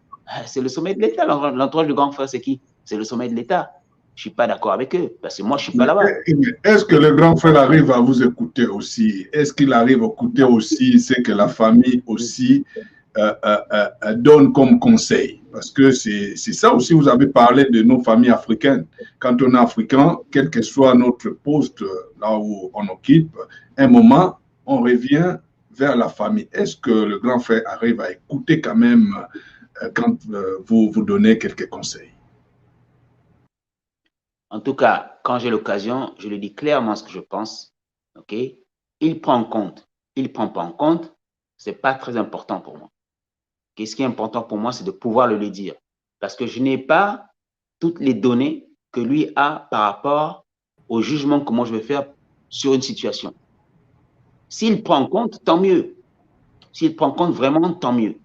C'est le sommet de l'État. L'entourage du grand frère, c'est qui? C'est le sommet de l'État. Je ne suis pas d'accord avec eux, parce que moi, je ne suis pas là-bas. Est-ce que le grand frère arrive à vous écouter aussi? Est-ce qu'il arrive à écouter aussi ce que la famille aussi donne comme conseil? Parce que c'est ça aussi, vous avez parlé de nos familles africaines. Quand on est africain, quel que soit notre poste, là où on occupe, un moment, on revient vers la famille. Est-ce que le grand frère arrive à écouter quand même quand vous donnez quelques conseils? En tout cas, quand j'ai l'occasion, je lui dis clairement ce que je pense. Okay? Il prend en compte. Il ne prend pas en compte. Ce n'est pas très important pour moi. Okay? Ce qui est important pour moi, c'est de pouvoir le lui dire. Parce que je n'ai pas toutes les données que lui a par rapport au jugement que moi je vais faire sur une situation. S'il prend en compte, tant mieux. S'il prend en compte vraiment, tant mieux.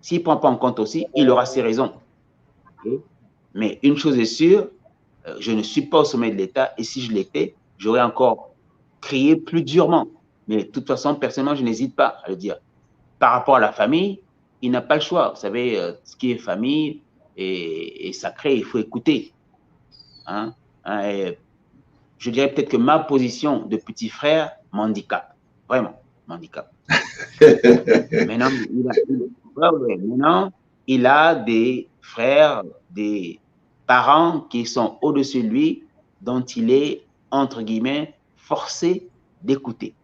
S'il ne prend pas en compte aussi, il aura ses raisons. Okay? Mais une chose est sûre, je ne suis pas au sommet de l'État et si je l'étais, j'aurais encore crié plus durement. Mais de toute façon, personnellement, je n'hésite pas à le dire. Par rapport à la famille, il n'a pas le choix. Vous savez, ce qui est famille est sacré, il faut écouter. Hein? Et je dirais peut-être que ma position de petit frère m'handicape. Vraiment, m'handicape. Maintenant, maintenant, il a des frères, des parents qui sont au-dessus de lui, dont il est, entre guillemets, forcé d'écouter.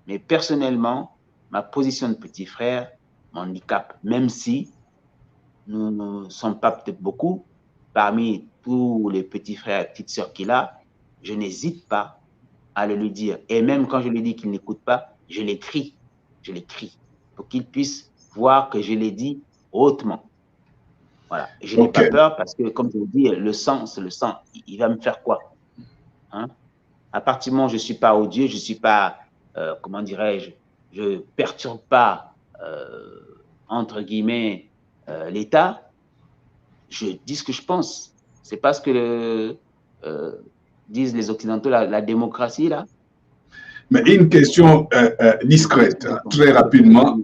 Mais personnellement, ma position de petit frère m'handicape, même si nous ne sommes pas peut-être beaucoup. Parmi tous les petits frères et petites sœurs qu'il a, je n'hésite pas à le lui dire. Et même quand je lui dis qu'il n'écoute pas, je l'écris pour qu'il puisse voir que je l'ai dit hautement. Voilà. Et je n'ai pas peur parce que, comme je vous dis, le sang, c'est le sang. Il va me faire quoi? Hein? À partir du moment où je ne suis pas odieux, je ne suis pas, comment dirais-je, je ne perturbe pas, entre guillemets, l'État, je dis ce que je pense. C'est pas ce que disent les Occidentaux, la démocratie, là. Mais une question discrète, très rapidement,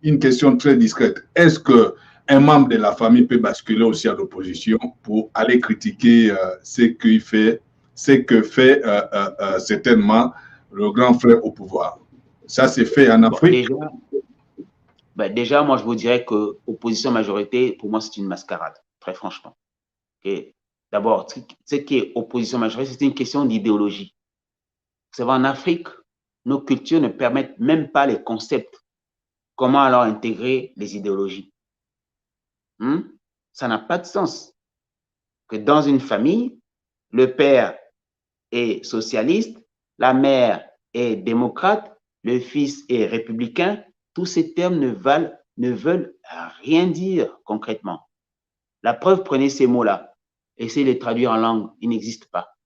une question très discrète. Est-ce qu'un membre de la famille peut basculer aussi à l'opposition pour aller critiquer ce que fait certainement le grand frère au pouvoir? Ça, c'est fait en Afrique. Déjà, moi, je vous dirais que opposition-majorité, pour moi, c'est une mascarade, très franchement. Okay. D'abord, ce qui est opposition-majorité, c'est une question d'idéologie. Vous savez, en Afrique, nos cultures ne permettent même pas les concepts. Comment alors intégrer les idéologies? Ça n'a pas de sens que dans une famille, le père est socialiste, la mère est démocrate, le fils est républicain. Tous ces termes ne veulent rien dire concrètement. La preuve, prenez ces mots-là, essayez de les traduire en langue, ils n'existent pas.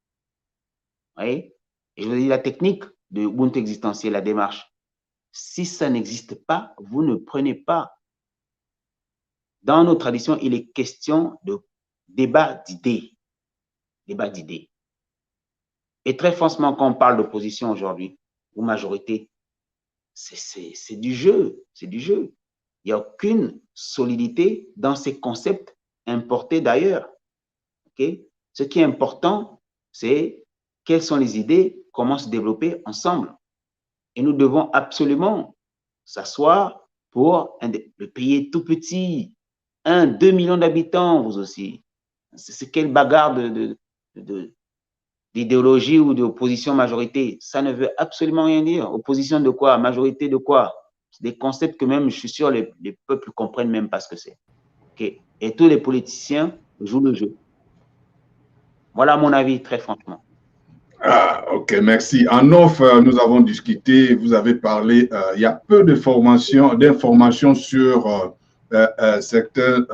Vous voyez? Et je vous dis la technique de Ubuntu existentiel, la démarche. Si ça n'existe pas, vous ne prenez pas. Dans nos traditions, il est question de débat d'idées. Débat d'idées. Et très franchement, quand on parle d'opposition aujourd'hui, ou majorité, c'est du jeu. C'est du jeu. Il n'y a aucune solidité dans ces concepts importés d'ailleurs. Okay? Ce qui est important, c'est quelles sont les idées, comment se développer ensemble. Et nous devons absolument s'asseoir pour le pays est tout petit. 2 millions d'habitants, vous aussi. C'est quelle bagarre d'idéologie ou d'opposition majorité? Ça ne veut absolument rien dire. Opposition de quoi? Majorité de quoi? C'est des concepts que même, je suis sûr, les peuples ne comprennent même pas ce que c'est. Okay? Et tous les politiciens jouent le jeu. Voilà mon avis, très franchement. Ah, ok, merci. En off, nous avons discuté, vous avez parlé, il y a peu d'informations sur certains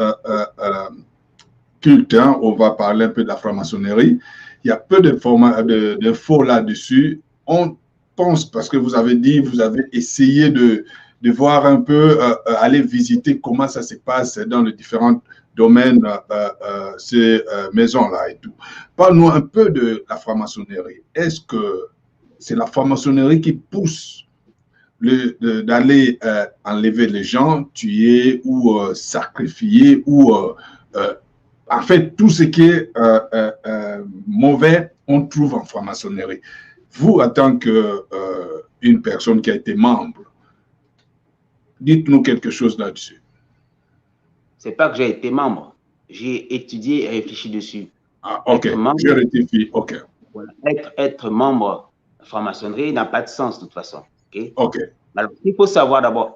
cultes. Hein, on va parler un peu de la franc-maçonnerie. Il y a peu d'infos là-dessus. On pense, parce que vous avez dit, vous avez essayé de voir un peu, aller visiter comment ça se passe dans les différents domaines, ces maisons-là et tout. Parle-nous un peu de la franc-maçonnerie. Est-ce que c'est la franc-maçonnerie qui pousse d'aller enlever les gens, tuer ou sacrifier ou en fait tout ce qui est mauvais, on trouve en franc-maçonnerie. Vous, en tant qu'une personne qui a été membre, dites-nous quelque chose là-dessus. C'est pas que j'ai été membre. J'ai étudié et réfléchi dessus. Ah, ok. Je rectifie. Ok. Voilà. Être membre de la franc-maçonnerie n'a pas de sens de toute façon. Ok. Ok. Alors, il faut savoir d'abord,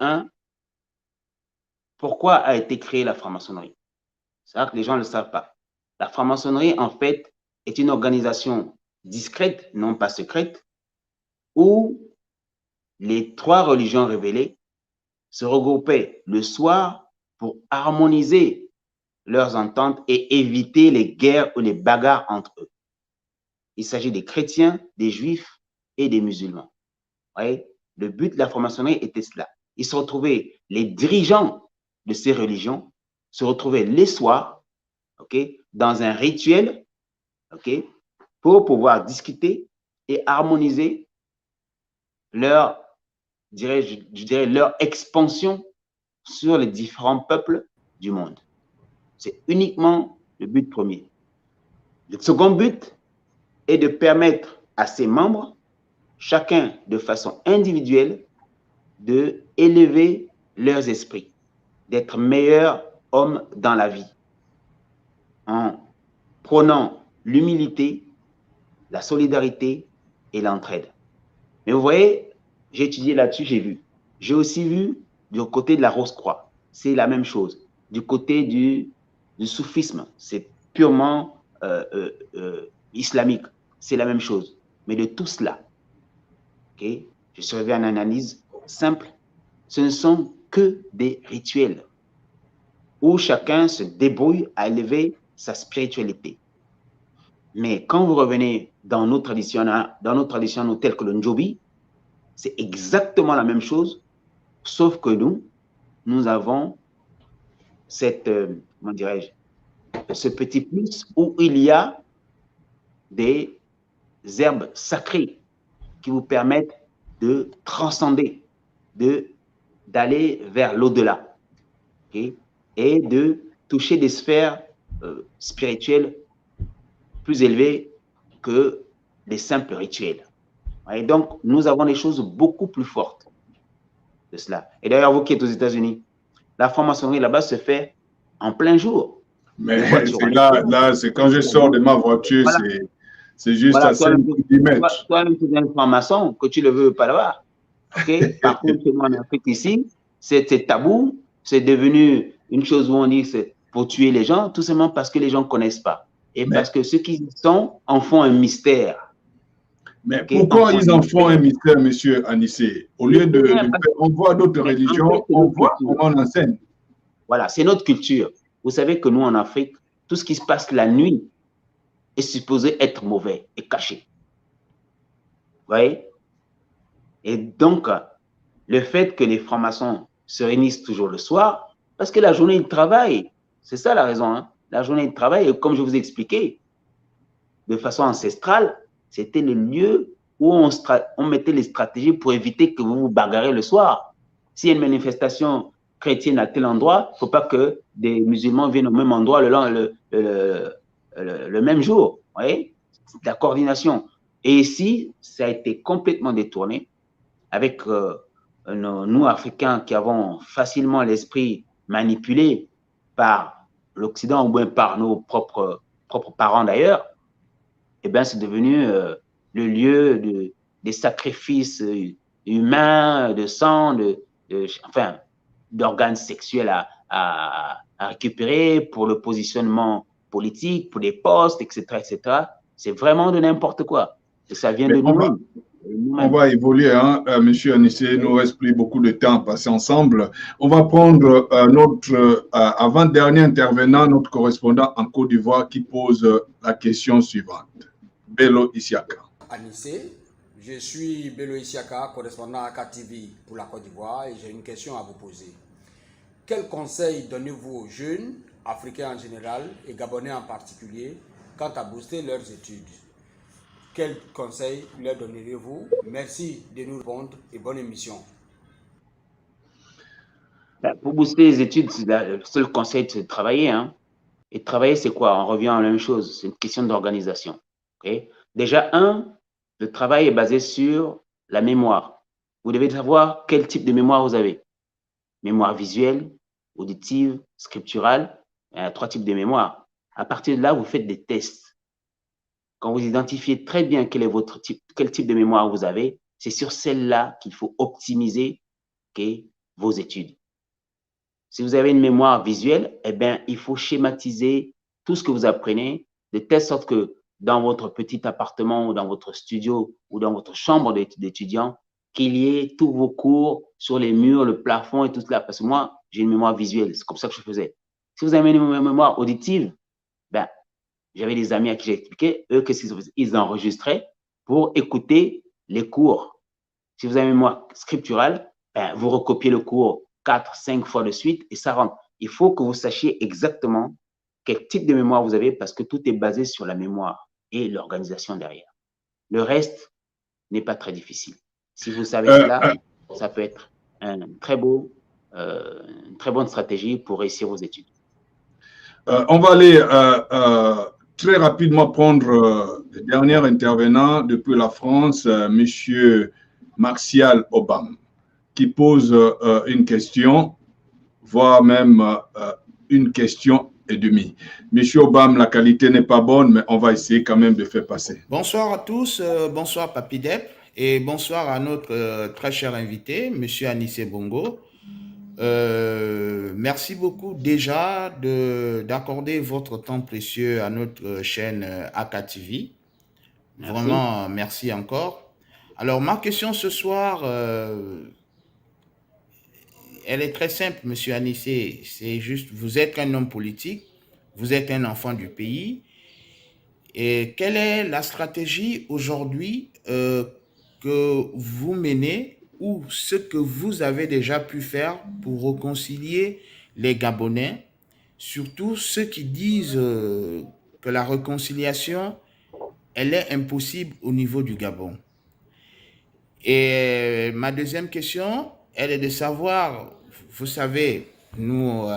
pourquoi a été créée la franc-maçonnerie? C'est vrai que les gens ne le savent pas. La franc-maçonnerie, en fait, est une organisation discrète, non pas secrète, où les 3 religions révélées se regroupaient le soir pour harmoniser leurs ententes et éviter les guerres ou les bagarres entre eux. Il s'agit des chrétiens, des juifs et des musulmans. Vous voyez? Le but de la franc-maçonnerie était cela. Ils se retrouvaient, les dirigeants de ces religions se retrouvaient les soirs, okay, dans un rituel, okay, pour pouvoir discuter et harmoniser leur, je dirais, leur expansion sur les différents peuples du monde. C'est uniquement le but premier. Le second but est de permettre à ses membres, chacun de façon individuelle, d'élever leurs esprits, d'être meilleurs hommes dans la vie, en prônant l'humilité, la solidarité et l'entraide. Mais vous voyez, j'ai étudié là-dessus, j'ai vu. J'ai aussi vu du côté de la Rose-Croix, c'est la même chose. Du côté du soufisme, c'est purement islamique, c'est la même chose. Mais de tout cela, okay, je suis arrivé à une analyse simple, ce ne sont que des rituels où chacun se débrouille à élever sa spiritualité. Mais quand vous revenez dans nos traditions, nous, telles que le Njobi, c'est exactement la même chose, sauf que nous avons cette, comment dirais-je, ce petit plus où il y a des herbes sacrées qui vous permettent de transcender, d'aller vers l'au-delà, okay, et de toucher des sphères spirituelles plus élevées que les simples rituels. Et donc, nous avons des choses beaucoup plus fortes de cela. Et d'ailleurs, vous qui êtes aux États-Unis, la franc-maçonnerie là-bas se fait en plein jour. Mais là, c'est quand je sors de ma voiture, voilà. C'est juste à 5 km. Toi-même, tu es un franc-maçon, que tu le veux pas là-bas. Okay? Par contre, chez nous en Afrique ici, c'est tabou, c'est devenu une chose où on dit que c'est pour tuer les gens, tout simplement parce que les gens ne connaissent pas. Et parce que ceux qui sont en font un mystère. Mais okay? Pourquoi ils en font un mystère, monsieur Anissé? Au lieu de on voit d'autres religions, on voit comment on enseigne. Voilà, c'est notre culture. Vous savez que nous, en Afrique, tout ce qui se passe la nuit est supposé être mauvais et caché. Vous voyez? Et donc, le fait que les francs-maçons se réunissent toujours le soir, parce que la journée, ils travaillent. C'est ça la raison. Hein? La journée, ils travaillent. Et comme je vous ai expliqué, de façon ancestrale, c'était le lieu où on mettait les stratégies pour éviter que vous vous bagarrez le soir. S'il y a une manifestation chrétienne à tel endroit, il ne faut pas que des musulmans viennent au même endroit le même jour. Vous voyez? La coordination. Et ici, ça a été complètement détourné avec nous, Africains, qui avons facilement l'esprit manipulé par l'Occident ou bien par nos propres parents d'ailleurs. Eh bien, c'est devenu le lieu des sacrifices humains, de sang, enfin, d'organes sexuels à récupérer pour le positionnement politique, pour des postes, etc., etc. C'est vraiment de n'importe quoi. Et ça vient de nous-mêmes. On va évoluer, hein, monsieur Anissé, il ne nous reste plus beaucoup de temps à passer ensemble. On va prendre notre avant-dernier intervenant, notre correspondant en Côte d'Ivoire, qui pose la question suivante. Bello Isiaka. Anissé, je suis Bello Isiaka, correspondant à ACA TV pour la Côte d'Ivoire, et j'ai une question à vous poser. Quels conseils donnez-vous aux jeunes, africains en général et gabonais en particulier, quant à booster leurs études? Quels conseils leur donnerez-vous? Merci de nous répondre et bonne émission. Pour booster les études, le seul conseil, c'est de travailler. Hein. Et travailler, c'est quoi? On revient à la même chose. C'est une question d'organisation. Okay? Déjà, le travail est basé sur la mémoire. Vous devez savoir quel type de mémoire vous avez. Mémoire visuelle, auditive, scripturale. Il y a 3 types de mémoire. À partir de là, vous faites des tests. Quand vous identifiez très bien quel type de mémoire vous avez, c'est sur celle-là qu'il faut optimiser vos études. Si vous avez une mémoire visuelle, eh bien, il faut schématiser tout ce que vous apprenez de telle sorte que dans votre petit appartement ou dans votre studio ou dans votre chambre d'étudiant, qu'il y ait tous vos cours sur les murs, le plafond et tout cela. Parce que moi, j'ai une mémoire visuelle. C'est comme ça que je faisais. Si vous avez une mémoire auditive, ben, j'avais des amis à qui j'ai expliqué, eux, qu'est-ce qu'ils faisaient? Ils enregistraient pour écouter les cours. Si vous avez une mémoire scripturale, ben, vous recopiez le cours 4, 5 fois de suite et ça rentre. Il faut que vous sachiez exactement quel type de mémoire vous avez parce que tout est basé sur la mémoire et l'organisation derrière. Le reste n'est pas très difficile. Si vous savez cela, ça peut être une très bonne stratégie pour réussir vos études. On va aller très rapidement prendre le dernier intervenant depuis la France, M. Martial Obam. qui pose une question, voire même une question et demie. Monsieur Obama, la qualité n'est pas bonne, mais on va essayer quand même de faire passer. Bonsoir à tous, bonsoir Papi Dep, et bonsoir à notre très cher invité, Monsieur Anissé Bongo. Merci beaucoup déjà d'accorder votre temps précieux à notre chaîne Aka TV. Vraiment, merci encore. Alors, ma question ce soir, elle est très simple, Monsieur Anissé. C'est juste, vous êtes un homme politique, vous êtes un enfant du pays. Et quelle est la stratégie aujourd'hui que vous menez ou ce que vous avez déjà pu faire pour réconcilier les Gabonais, surtout ceux qui disent que la réconciliation, elle est impossible au niveau du Gabon? Et ma deuxième question, elle est de savoir, vous savez, nous,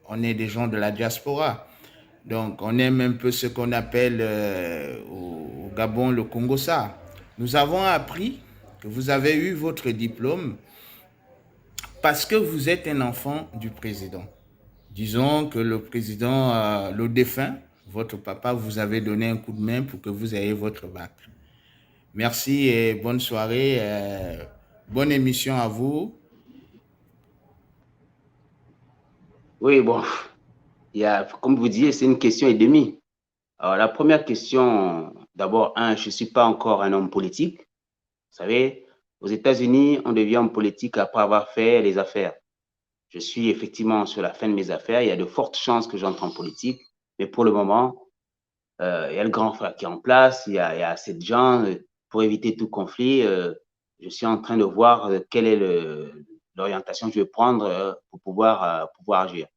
on est des gens de la diaspora, donc on aime un peu ce qu'on appelle au Gabon le Congo-Ça. Nous avons appris que vous avez eu votre diplôme parce que vous êtes un enfant du président. Disons que le président, le défunt, votre papa, vous avez donné un coup de main pour que vous ayez votre bac. Merci et bonne soirée. Bonne émission à vous. Oui, bon, comme vous disiez, c'est une question et demie. Alors, la première question, d'abord, je ne suis pas encore un homme politique. Vous savez, aux États-Unis, on devient homme politique après avoir fait les affaires. Je suis effectivement sur la fin de mes affaires. Il y a de fortes chances que j'entre en politique. Mais pour le moment, il y a le grand frère qui est en place. Il y a assez de gens. Pour éviter tout conflit, je suis en train de voir quelle est l'orientation que je vais prendre pour pouvoir agir.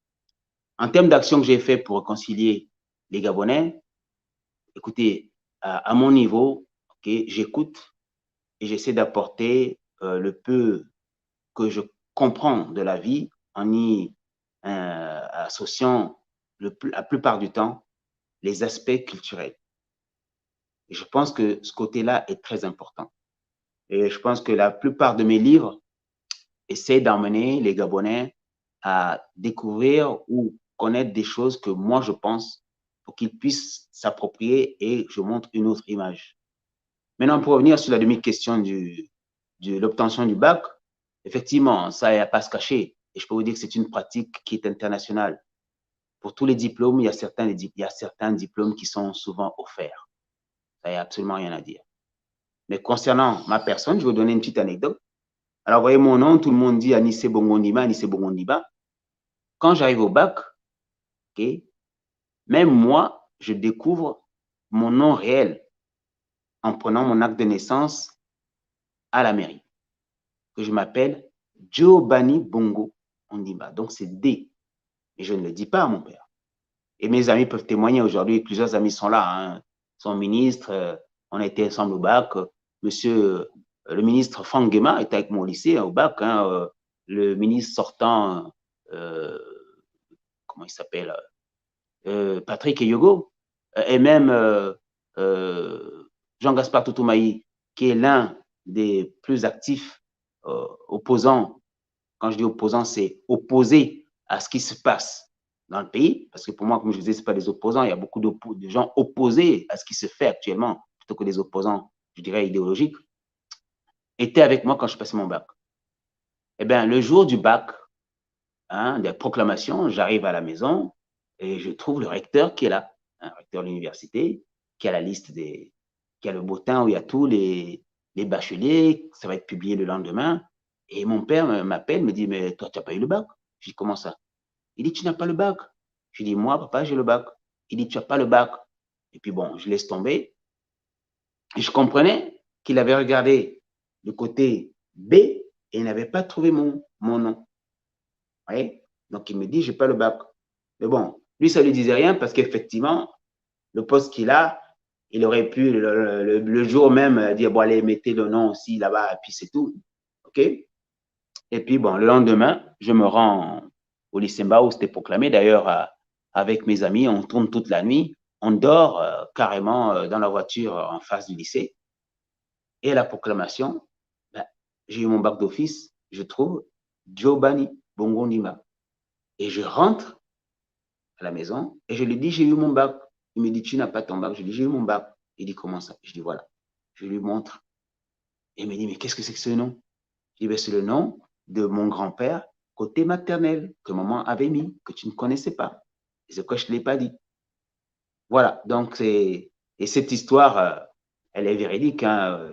En termes d'action que j'ai fait pour réconcilier les Gabonais, écoutez, à mon niveau, j'écoute et j'essaie d'apporter le peu que je comprends de la vie en y associant la plupart du temps les aspects culturels. Et je pense que ce côté-là est très important. Et je pense que la plupart de mes livres essaient d'emmener les Gabonais à découvrir ou connaître des choses que moi je pense pour qu'ils puissent s'approprier et je montre une autre image. Maintenant, pour revenir sur la demi-question de l'obtention du bac, effectivement, ça, il n'y a pas à se cacher. Et je peux vous dire que c'est une pratique qui est internationale. Pour tous les diplômes, il y a certains diplômes qui sont souvent offerts. Ça, il n'y a absolument rien à dire. Mais concernant ma personne, je vais vous donner une petite anecdote. Alors, vous voyez mon nom, tout le monde dit Anissé Bongo Ndimba, Anissé Bongo Ndimba. Quand j'arrive au bac, même moi, je découvre mon nom réel en prenant mon acte de naissance à la mairie, que je m'appelle Giovanni Bongo Ondimba. Donc, c'est D. Et je ne le dis pas à mon père. Et mes amis peuvent témoigner aujourd'hui. Plusieurs amis sont là, hein. Son ministre, on a été ensemble au bac. Monsieur, le ministre Franck Guéma était avec moi au lycée, au bac. Hein. Le ministre sortant, comment il s'appelle, Patrick Eyogo, et même Jean-Gaspard Toutoumaï, qui est l'un des plus actifs opposants. Quand je dis opposant, c'est opposé à ce qui se passe dans le pays. Parce que pour moi, comme je disais, ce n'est pas des opposants. Il y a beaucoup de gens opposés à ce qui se fait actuellement, plutôt que des opposants, je dirais, idéologiques, étaient avec moi quand je passais mon bac. Eh bien, le jour du bac, hein, des proclamations, j'arrive à la maison et je trouve le recteur qui est là, un recteur de l'université, qui a la liste qui a le bulletin où il y a tous les bacheliers, ça va être publié le lendemain. Et mon père m'appelle, me dit, mais toi, tu n'as pas eu le bac? Je dis, comment ça? Il dit, tu n'as pas le bac? Je dis, moi, papa, j'ai le bac. Il dit, tu n'as pas le bac. Et puis bon, je laisse tomber. Et je comprenais qu'il avait regardé le côté B et il n'avait pas trouvé mon nom. Vous voyez? Donc, il me dit, je n'ai pas le bac. Mais bon, lui, ça ne lui disait rien parce qu'effectivement, le poste qu'il a, il aurait pu le jour même dire, bon, allez, mettez le nom aussi là-bas, et puis c'est tout. OK? Et puis, bon, le lendemain, je me rends au lycée Mbao où c'était proclamé. D'ailleurs, avec mes amis, on tourne toute la nuit. On dort carrément dans la voiture en face du lycée. Et à la proclamation, j'ai eu mon bac d'office je trouve Giovanni Bongo Ondimba. Et je rentre à la maison et je lui dis, j'ai eu mon bac. Il me dit, tu n'as pas ton bac. Je lui dis, j'ai eu mon bac. Il dit, comment ça? Je dis, voilà. Je lui montre. Et il me dit, mais qu'est-ce que c'est que ce nom? Je dis, ben, c'est le nom de mon grand-père, côté maternel, que maman avait mis, que tu ne connaissais pas. Et c'est quoi, je ne te l'ai pas dit. Voilà, donc et cette histoire, elle est véridique. Hein.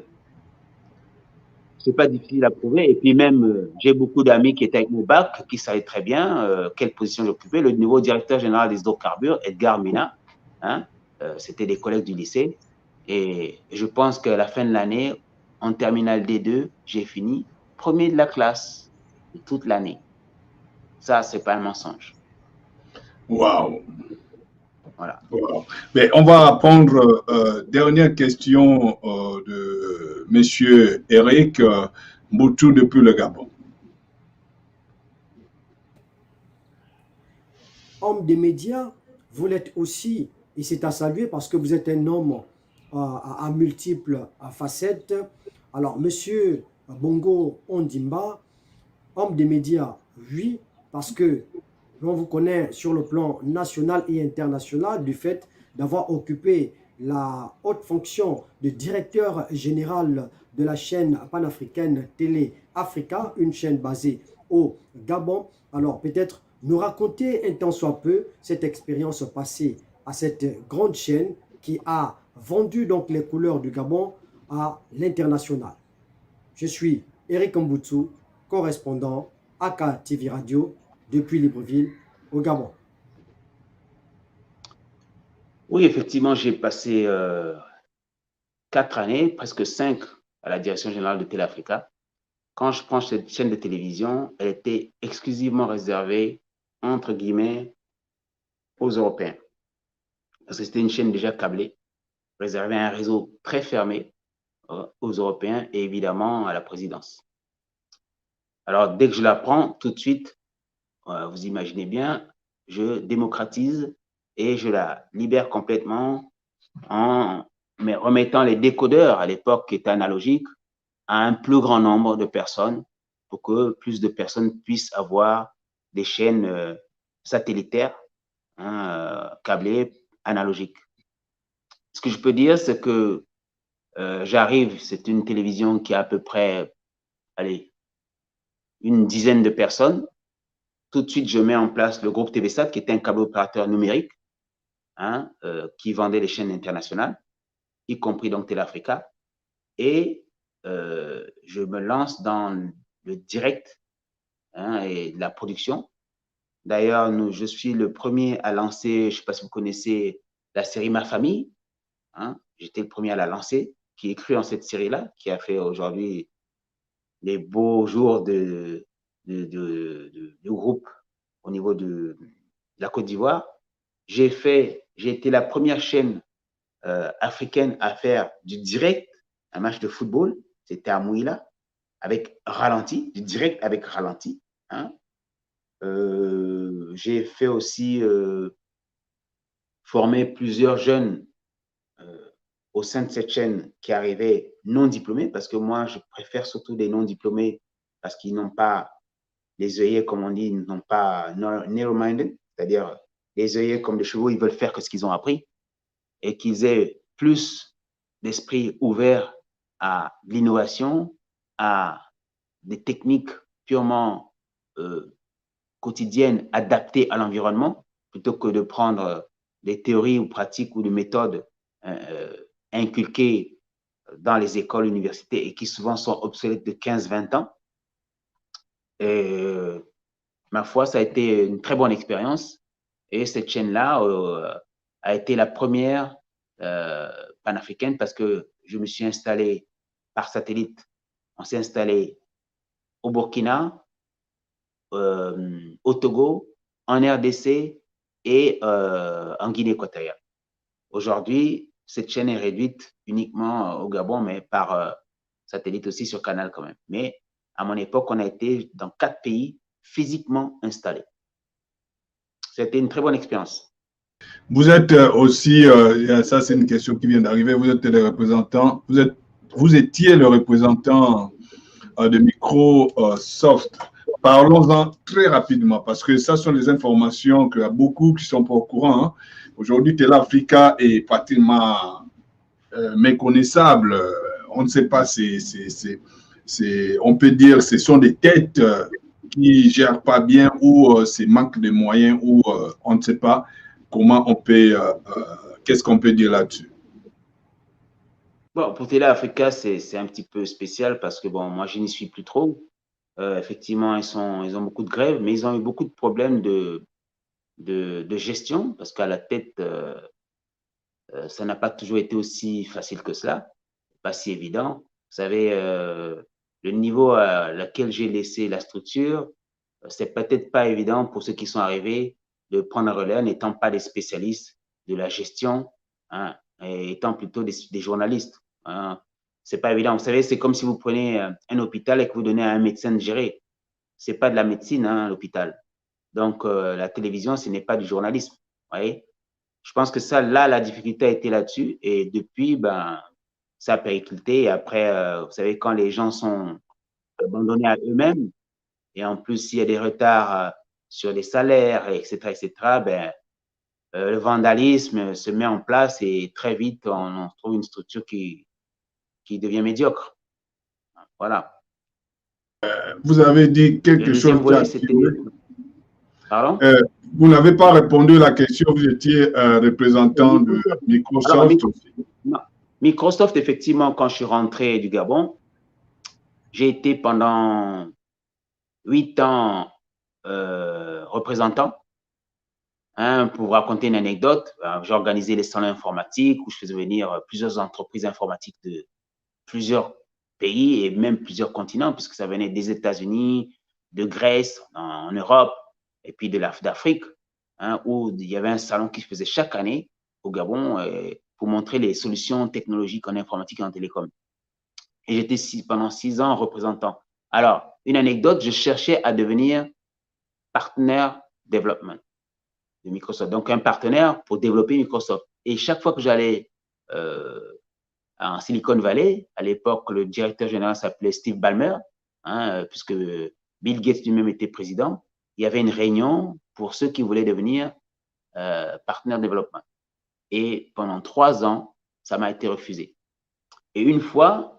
C'est pas difficile à prouver. Et puis même, j'ai beaucoup d'amis qui étaient avec mon bac, qui savaient très bien quelle position j'occupais. Le nouveau directeur général des hydrocarbures, Edgar Mina, hein, c'était des collègues du lycée. Et je pense qu'à la fin de l'année, en terminale D2, j'ai fini premier de la classe de toute l'année. Ça, c'est pas un mensonge. Waouh! Voilà. Wow. Mais on va prendre dernière question de Monsieur Eric Mboutou depuis le Gabon. Homme des médias, vous l'êtes aussi, et c'est à saluer parce que vous êtes un homme à multiples facettes. Alors, Monsieur Bongo Ondimba, homme des médias, oui, parce que on vous connaît sur le plan national et international du fait d'avoir occupé la haute fonction de directeur général de la chaîne panafricaine Télé Africa, une chaîne basée au Gabon. Alors peut-être nous raconter un tant soit peu cette expérience passée à cette grande chaîne qui a vendu donc les couleurs du Gabon à l'international. Je suis Eric Mboutou, correspondant AKA TV Radio, depuis Libreville, au Gabon. Oui, effectivement, j'ai passé 4 années, presque 5, à la direction générale de Télé Africa. Quand je prends cette chaîne de télévision, elle était exclusivement réservée, entre guillemets, aux Européens. Parce que c'était une chaîne déjà câblée, réservée à un réseau très fermé aux Européens et évidemment à la présidence. Alors, dès que je la prends, tout de suite, vous imaginez bien, je démocratise et je la libère complètement en remettant les décodeurs, à l'époque qui étaient analogiques, à un plus grand nombre de personnes pour que plus de personnes puissent avoir des chaînes satellitaires, câblées, analogiques. Ce que je peux dire, c'est que j'arrive, c'est une télévision qui a à peu près, allez, une dizaine de personnes. Tout de suite, je mets en place le groupe TVSat, qui était un câble opérateur numérique, qui vendait les chaînes internationales, y compris donc Télé Africa. Et je me lance dans le direct et la production. D'ailleurs, je suis le premier à lancer, je ne sais pas si vous connaissez la série Ma Famille. J'étais le premier à la lancer, qui est cru en cette série-là, qui a fait aujourd'hui les beaux jours du groupe au niveau de la Côte d'Ivoire. J'ai été la première chaîne africaine à faire du direct, un match de football, c'était à Mouila, avec ralenti, du direct avec ralenti. J'ai fait aussi former plusieurs jeunes au sein de cette chaîne qui arrivaient non diplômés, parce que moi, je préfère surtout des non diplômés parce qu'ils n'ont pas les œillets, comme on dit, ils n'ont pas narrow-minded, c'est-à-dire les œillets comme des chevaux, ils veulent faire que ce qu'ils ont appris et qu'ils aient plus d'esprit ouvert à l'innovation, à des techniques purement quotidiennes adaptées à l'environnement, plutôt que de prendre des théories ou pratiques ou des méthodes inculquées dans les écoles, universités et qui souvent sont obsolètes de 15-20 ans. Et ma foi, ça a été une très bonne expérience. Et cette chaîne-là a été la première panafricaine parce que je me suis installé par satellite. On s'est installé au Burkina, au Togo, en RDC et en Guinée équatoriale. Aujourd'hui, cette chaîne est réduite uniquement au Gabon, mais par satellite aussi sur Canal quand même. Mais à mon époque, on a été dans 4 pays physiquement installés. C'était une très bonne expérience. Vous êtes aussi, ça c'est une question qui vient d'arriver, vous êtes le représentant, vous étiez le représentant de Microsoft. Parlons-en très rapidement parce que ça sont des informations qu'il y a beaucoup qui ne sont pas au courant. Hein. Aujourd'hui, Telafrica est pratiquement méconnaissable. On ne sait pas, on peut dire que ce sont des têtes qui ne gèrent pas bien ou c'est manque de moyens ou on ne sait pas comment on peut, qu'est-ce qu'on peut dire là-dessus. Bon, pour Telafrica, c'est un petit peu spécial parce que bon, moi, je n'y suis plus trop. Effectivement, ils ont beaucoup de grèves, mais ils ont eu beaucoup de problèmes de gestion parce qu'à la tête, ça n'a pas toujours été aussi facile que cela, pas si évident. Vous savez, le niveau à laquelle j'ai laissé la structure, c'est peut-être pas évident pour ceux qui sont arrivés de prendre un relais n'étant pas des spécialistes de la gestion, hein, et étant plutôt des journalistes. Hein. C'est pas évident. Vous savez, c'est comme si vous prenez un hôpital et que vous donnez à un médecin de gérer. C'est pas de la médecine, hein, l'hôpital. Donc, la télévision, ce n'est pas du journalisme. Vous voyez? Je pense que ça, là, la difficulté a été là-dessus. Et depuis, ben, ça a périclité. Et après, vous savez, quand les gens sont abandonnés à eux-mêmes, et en plus, s'il y a des retards sur les salaires, etc., ben, le vandalisme se met en place et très vite, on trouve une structure qui devient médiocre. Voilà. Vous avez dit quelque chose. Pardon? Vous n'avez pas répondu à la question, vous étiez représentant de Microsoft. Alors, Microsoft, effectivement, quand je suis rentré du Gabon, j'ai été pendant 8 ans représentant. Hein, pour vous raconter une anecdote, j'ai organisé les salons informatiques où je faisais venir plusieurs entreprises informatiques de plusieurs pays et même plusieurs continents, puisque ça venait des États-Unis, de Grèce, en Europe, et puis d'Afrique, hein, où il y avait un salon qui se faisait chaque année au Gabon pour montrer les solutions technologiques en informatique et en télécom. Et j'étais pendant 6 ans représentant. Alors, une anecdote, je cherchais à devenir partenaire développement de Microsoft, donc un partenaire pour développer Microsoft. Et chaque fois que j'allais en Silicon Valley, à l'époque, le directeur général s'appelait Steve Ballmer, hein, puisque Bill Gates lui-même était président, il y avait une réunion pour ceux qui voulaient devenir partenaire développement. Et pendant 3 ans, ça m'a été refusé. Et une fois,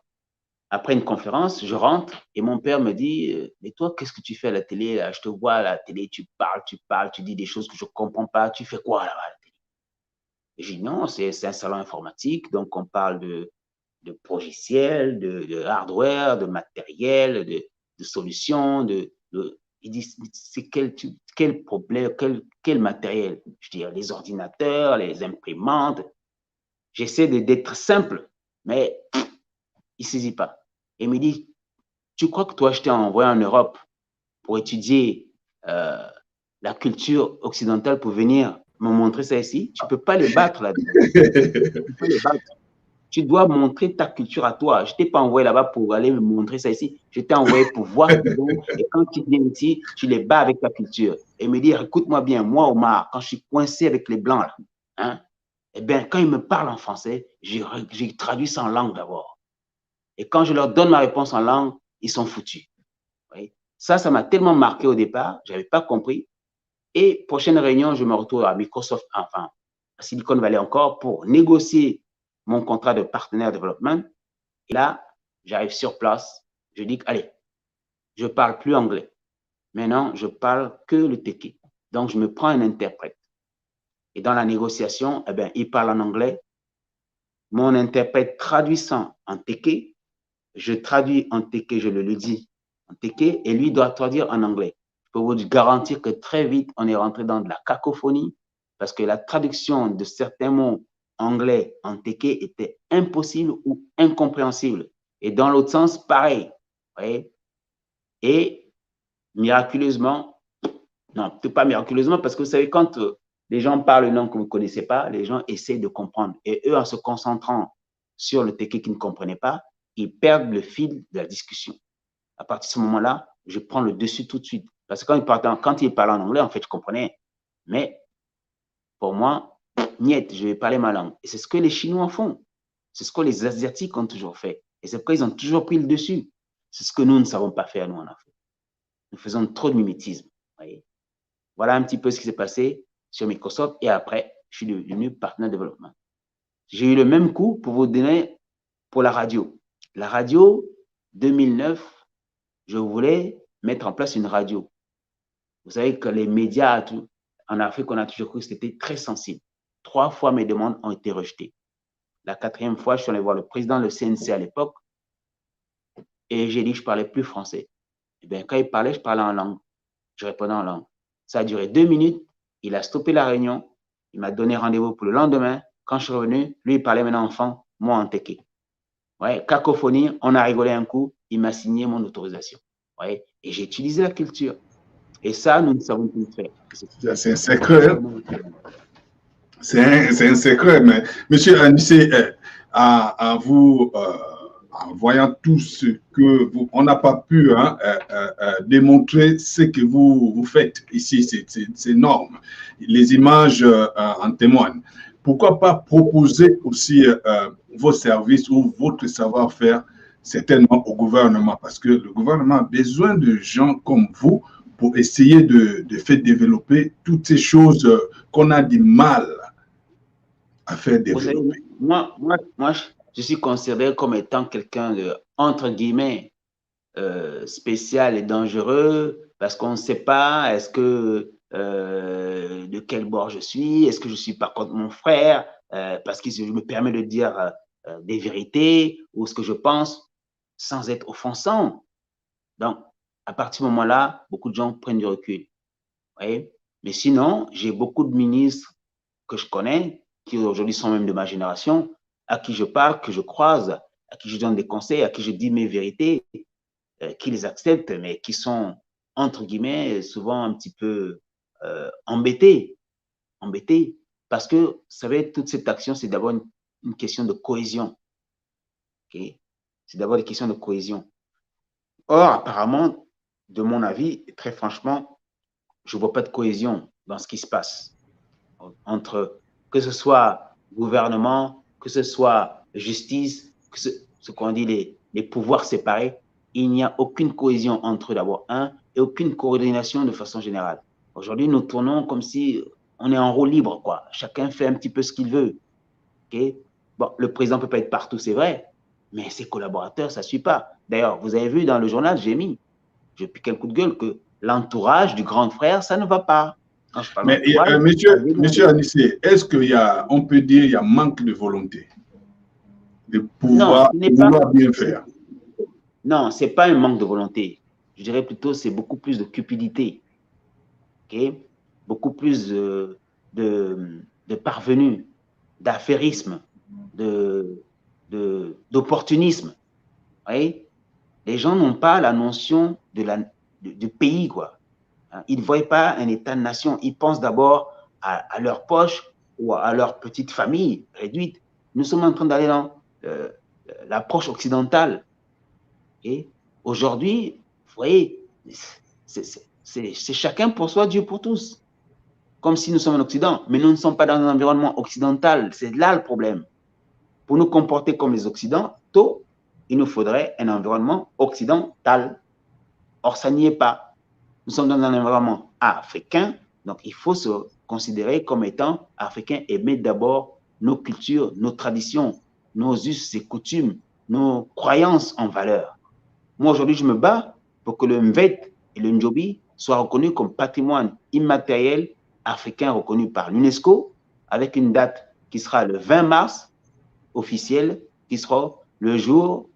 après une conférence, je rentre et mon père me dit « Mais toi, qu'est-ce que tu fais à la télé là? Je te vois à la télé, tu parles, tu dis des choses que je ne comprends pas. Tu fais quoi là-bas à la télé ?» Et j'ai dit « Non, c'est un salon informatique, donc on parle de logiciels, de hardware, de matériel, de solutions. » Il dit « C'est quel problème, quel matériel ?» Je dis « Les ordinateurs, les imprimantes. » J'essaie d'être simple, mais il ne saisit pas. Et il me dit, tu crois que toi, je t'ai envoyé en Europe pour étudier la culture occidentale pour venir me montrer ça ici? Tu ne peux pas les battre là-dedans. Tu dois montrer ta culture à toi. Je ne t'ai pas envoyé là-bas pour aller me montrer ça ici. Je t'ai envoyé pour voir et quand tu viens ici, tu les bats avec ta culture. Et me dire, écoute-moi bien, moi, Omar, quand je suis coincé avec les Blancs, là, hein, eh bien, quand ils me parlent en français, j'ai traduit ça en langue d'abord. Et quand je leur donne ma réponse en langue, ils sont foutus. Oui. Ça m'a tellement marqué au départ, je n'avais pas compris. Et prochaine réunion, je me retrouve à Microsoft, enfin, à Silicon Valley encore, pour négocier mon contrat de partenaire développement. Et là, j'arrive sur place, je dis, allez, je ne parle plus anglais. Maintenant, je parle que le teke. Donc, je me prends un interprète. Et dans la négociation, eh bien, il parle en anglais. Mon interprète traduisant en teke, je traduis en teke, je le dis en teke, et lui doit traduire en anglais. Je peux vous garantir que très vite, on est rentré dans de la cacophonie parce que la traduction de certains mots anglais en teke était impossible ou incompréhensible. Et dans l'autre sens, pareil. Voyez? Et miraculeusement, non, peut-être pas miraculeusement, parce que vous savez, quand les gens parlent une langue que vous ne connaissez pas, les gens essaient de comprendre. Et eux, en se concentrant sur le teke qu'ils ne comprenaient pas, ils perdent le fil de la discussion. À partir de ce moment-là, je prends le dessus tout de suite. Parce que quand ils parlent en anglais, en fait, je comprenais. Mais pour moi, niet, je vais parler ma langue. Et c'est ce que les Chinois font. C'est ce que les Asiatiques ont toujours fait. Et c'est pourquoi ils ont toujours pris le dessus. C'est ce que nous ne savons pas faire, nous, en Afrique. Nous faisons trop de mimétisme. Voyez. Voilà un petit peu ce qui s'est passé sur Microsoft. Et après, je suis devenu partenaire de développement. J'ai eu le même coup pour vous donner pour la radio. La radio, 2009, je voulais mettre en place une radio. Vous savez que les médias en Afrique, on a toujours cru que c'était très sensible. 3 fois, mes demandes ont été rejetées. La 4e fois, je suis allé voir le président du CNC à l'époque et j'ai dit que je ne parlais plus français. Et bien, quand il parlait, je parlais en langue. Je répondais en langue. Ça a duré 2 minutes. Il a stoppé la réunion. Il m'a donné rendez-vous pour le lendemain. Quand je suis revenu, lui, il parlait maintenant en enfant, moi en téké. Ouais, cacophonie, on a rigolé un coup. Il m'a signé mon autorisation. Ouais, et j'ai utilisé la culture. Et ça, nous ne savons plus le faire. C'est un secret. C'est un secret, mais monsieur Anissé, à vous, en voyant tout ce que vous, on n'a pas pu démontrer ce que vous faites ici, c'est énorme. Les images en témoignent. Pourquoi pas proposer aussi vos services ou votre savoir-faire certainement au gouvernement, parce que le gouvernement a besoin de gens comme vous pour essayer de faire développer toutes ces choses qu'on a du mal à faire développer. Vous savez, moi, je suis considéré comme étant quelqu'un de, entre guillemets, spécial et dangereux, parce qu'on ne sait pas, est-ce que de quel bord je suis, est-ce que je suis par contre mon frère, parce que je me permets de dire des vérités ou ce que je pense sans être offensant. Donc, à partir de ce moment-là, beaucoup de gens prennent du recul. Vous voyez? Mais sinon, j'ai beaucoup de ministres que je connais, qui aujourd'hui sont même de ma génération, à qui je parle, que je croise, à qui je donne des conseils, à qui je dis mes vérités, qui les acceptent, mais qui sont, entre guillemets, souvent un petit peu embêtés. Parce que, vous savez, toute cette action, c'est d'abord une question de cohésion. Okay? C'est d'abord une question de cohésion. Or, apparemment, de mon avis, très franchement, je ne vois pas de cohésion dans ce qui se passe entre, que ce soit gouvernement, que ce soit justice, que ce qu'on dit les pouvoirs séparés. Il n'y a aucune cohésion entre eux d'abord, et aucune coordination de façon générale. Aujourd'hui, nous tournons comme si on est en roue libre, quoi. Chacun fait un petit peu ce qu'il veut. Okay? Bon, le président ne peut pas être partout, c'est vrai, mais ses collaborateurs, ça ne suit pas. D'ailleurs, vous avez vu dans le journal, j'ai piqué un coup de gueule que l'entourage du grand frère, ça ne va pas. Mais monsieur Anissé, est-ce qu'on peut dire qu'il y a manque de volonté de pouvoir bien faire? Non, ce n'est pas un manque de volonté. Je dirais plutôt c'est beaucoup plus de cupidité. Okay? Beaucoup plus de parvenus, d'affairisme, d'opportunisme. Les gens n'ont pas la notion du pays, quoi. Ils ne voient pas un État-nation. Ils pensent d'abord à leur poche ou à leur petite famille réduite. Nous sommes en train d'aller dans l'approche occidentale. Et aujourd'hui, vous voyez, c'est chacun pour soi, Dieu pour tous. Comme si nous sommes en Occident, mais nous ne sommes pas dans un environnement occidental. C'est là le problème. Pour nous comporter comme les Occidentaux, il nous faudrait un environnement occidental. Or, ça n'y est pas. Nous sommes dans un environnement africain, donc il faut se considérer comme étant africain et mettre d'abord nos cultures, nos traditions, nos us et coutumes, nos croyances en valeur. Moi, aujourd'hui, je me bats pour que le Mvet et le Ndjobi soient reconnus comme patrimoine immatériel africain reconnu par l'UNESCO, avec une date qui sera le 20 mars, officielle, qui sera le jour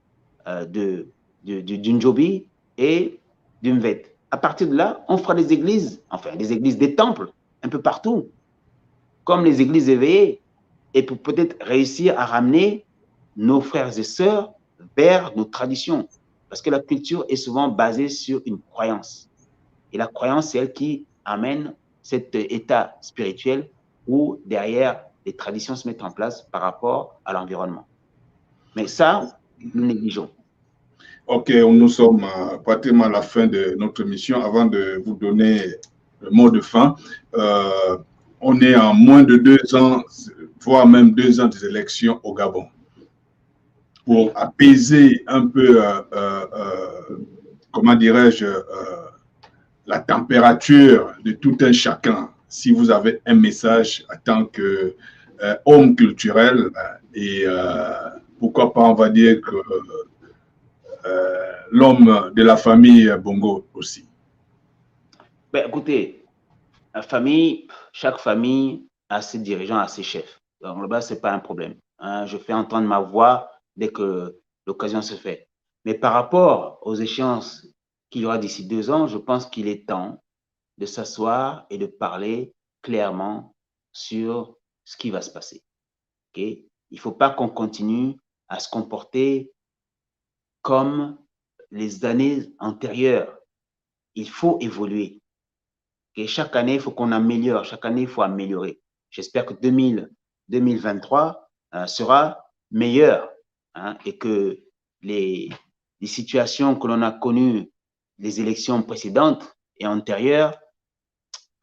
du Ndjobi et du Mvet. À partir de là, on fera des églises, des temples, un peu partout, comme les églises éveillées, et pour peut-être réussir à ramener nos frères et sœurs vers nos traditions. Parce que la culture est souvent basée sur une croyance. Et la croyance, c'est elle qui amène cet état spirituel où derrière, les traditions se mettent en place par rapport à l'environnement. Mais ça, nous négligeons. Ok, nous sommes pratiquement à la fin de notre mission. Avant de vous donner le mot de fin, on est en moins de 2 ans, voire même 2 ans des élections au Gabon. pour apaiser un peu, comment dirais-je, la température de tout un chacun. Si vous avez un message en tant qu'homme culturel, et pourquoi pas, on va dire que l'homme de la famille Bongo aussi. Ben, écoutez, chaque famille a ses dirigeants, a ses chefs. Donc là-bas, ce n'est pas un problème. Hein. Je fais entendre ma voix dès que l'occasion se fait. Mais par rapport aux échéances qu'il y aura d'ici 2 ans, je pense qu'il est temps de s'asseoir et de parler clairement sur ce qui va se passer. Okay? Il ne faut pas qu'on continue à se comporter comme les années antérieures. Il faut évoluer. Et chaque année, il faut qu'on améliore. Chaque année, il faut améliorer. J'espère que 2023 sera meilleur, hein, et que les situations que l'on a connues, les élections précédentes et antérieures,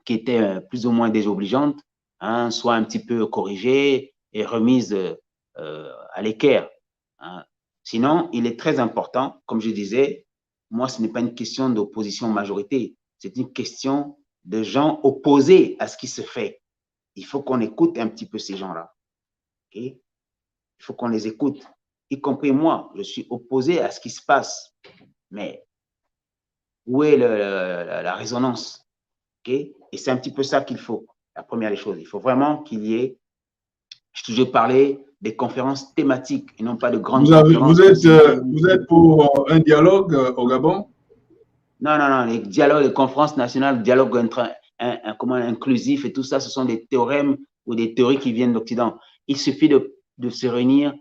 qui étaient plus ou moins désobligeantes, hein, soient un petit peu corrigées et remises à l'équerre. Hein. Sinon, il est très important, comme je disais, moi, ce n'est pas une question d'opposition-majorité, c'est une question de gens opposés à ce qui se fait. Il faut qu'on écoute un petit peu ces gens-là. Okay? Il faut qu'on les écoute, y compris moi. Je suis opposé à ce qui se passe. Mais où est la résonance? Okay? Et c'est un petit peu ça qu'il faut. La première des choses, il faut vraiment qu'il y ait, je toujours parlé des conférences thématiques et non pas de grandes conférences. Vous êtes pour un dialogue au Gabon? Non, les dialogues, les conférences nationales, le dialogue inclusif et tout ça, ce sont des théorèmes ou des théories qui viennent d'Occident. Il suffit de se réunir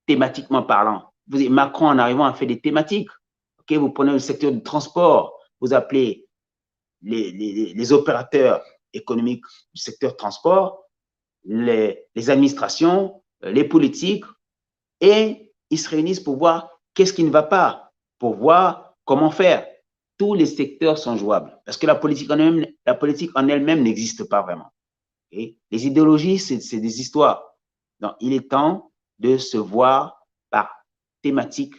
thématiquement parlant. Macron, en arrivant, a fait des thématiques. Okay, vous prenez le secteur du transport, vous appelez les opérateurs économiques du secteur transport, les administrations, les politiques, et ils se réunissent pour voir qu'est-ce qui ne va pas, pour voir comment faire. Tous les secteurs sont jouables parce que la politique en elle-même n'existe pas vraiment. Okay? Les idéologies, c'est des histoires. Donc, il est temps de se voir par thématique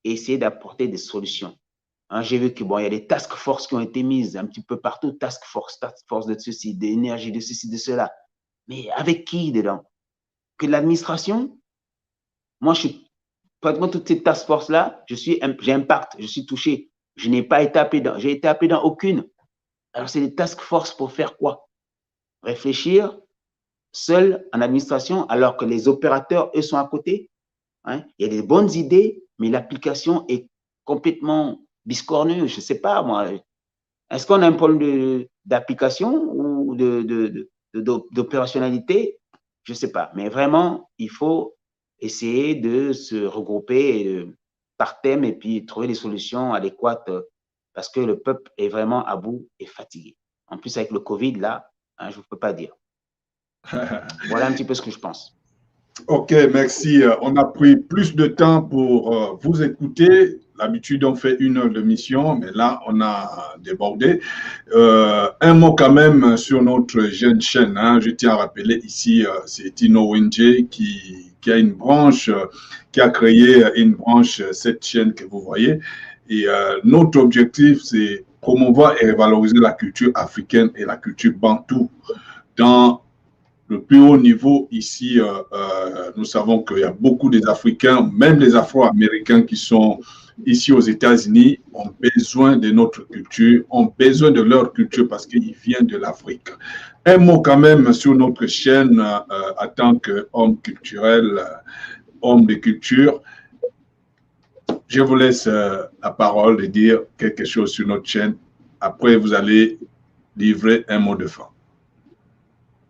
et essayer d'apporter des solutions. Hein, j'ai vu que bon, il y a des task force qui ont été mises un petit peu partout, task force de ceci, d'énergie, de ceci, de cela. Mais avec qui dedans? Que l'administration? Moi, je suis pratiquement toutes ces task force-là, j'ai impact, je suis touché. Je n'ai pas été appelé dans, j'ai été appelé dans aucune. Alors, c'est des task force pour faire quoi? Réfléchir seul en administration alors que les opérateurs, eux, sont à côté. Hein? Il y a des bonnes idées, mais l'application est complètement biscornue. Je ne sais pas, moi. Est-ce qu'on a un problème d'application ou d'opérationnalité? Je ne sais pas. Mais vraiment, il faut essayer de se regrouper par thème et puis trouver des solutions adéquates parce que le peuple est vraiment à bout et fatigué. En plus, avec le Covid, là, hein, je ne peux pas dire. Voilà un petit peu ce que je pense. Ok, merci. On a pris plus de temps pour vous écouter. D'habitude, on fait 1 heure de mission, mais là, on a débordé. Un mot quand même sur notre jeune chaîne. Hein. Je tiens à rappeler ici, c'est Tino Wenje qui a une branche, qui a créé une branche, cette chaîne que vous voyez. Et notre objectif, c'est promouvoir et revaloriser la culture africaine et la culture bantou dans le plus haut niveau. Ici, nous savons qu'il y a beaucoup des Africains, même les Afro-Américains qui sont ici aux États-Unis, ont besoin de notre culture, ont besoin de leur culture parce qu'ils viennent de l'Afrique. Un mot quand même sur notre chaîne en tant qu'homme culturel, homme de culture. Je vous laisse la parole de dire quelque chose sur notre chaîne. Après, vous allez livrer un mot de fin.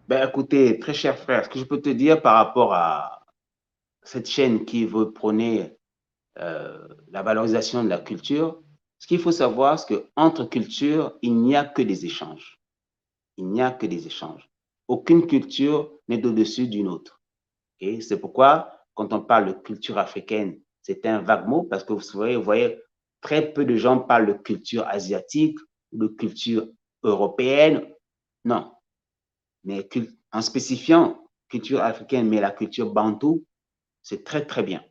Ben, écoutez, très cher frère, ce que je peux te dire par rapport à cette chaîne qui veut prôner la valorisation de la culture, ce qu'il faut savoir, c'est qu'entre cultures, il n'y a que des échanges. Il n'y a que des échanges. Aucune culture n'est au-dessus d'une autre. Et c'est pourquoi, quand on parle de culture africaine, c'est un vague mot parce que vous voyez, très peu de gens parlent de culture asiatique ou de culture européenne. Non. Mais en spécifiant culture africaine, mais la culture bantou, c'est très, très bien.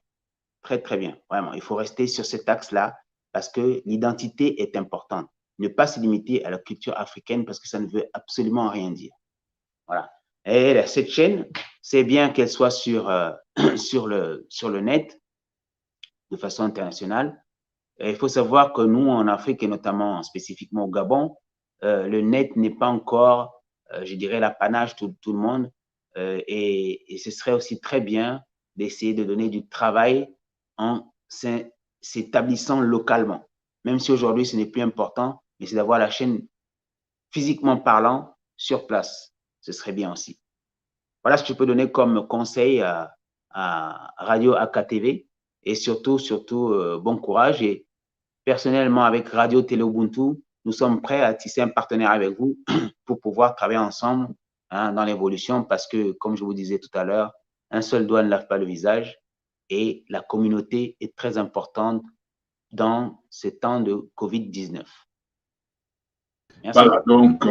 Très, très bien. Vraiment, il faut rester sur cet axe-là parce que l'identité est importante. Ne pas se limiter à la culture africaine parce que ça ne veut absolument rien dire. Voilà. Et cette chaîne, c'est bien qu'elle soit sur le net de façon internationale. Et il faut savoir que nous, en Afrique et notamment spécifiquement au Gabon, le net n'est pas encore, je dirais, l'apanage de tout le monde. Et ce serait aussi très bien d'essayer de donner du travail en s'établissant localement. Même si aujourd'hui, ce n'est plus important, mais c'est d'avoir la chaîne physiquement parlant sur place. Ce serait bien aussi. Voilà ce que je peux donner comme conseil à Radio AKTV et surtout, bon courage. Et personnellement, avec Radio Télé Ubuntu, nous sommes prêts à tisser un partenaire avec vous pour pouvoir travailler ensemble dans l'évolution parce que, comme je vous disais tout à l'heure, un seul doigt ne lave pas le visage et la communauté est très importante dans ces temps de Covid-19. Merci. Voilà, donc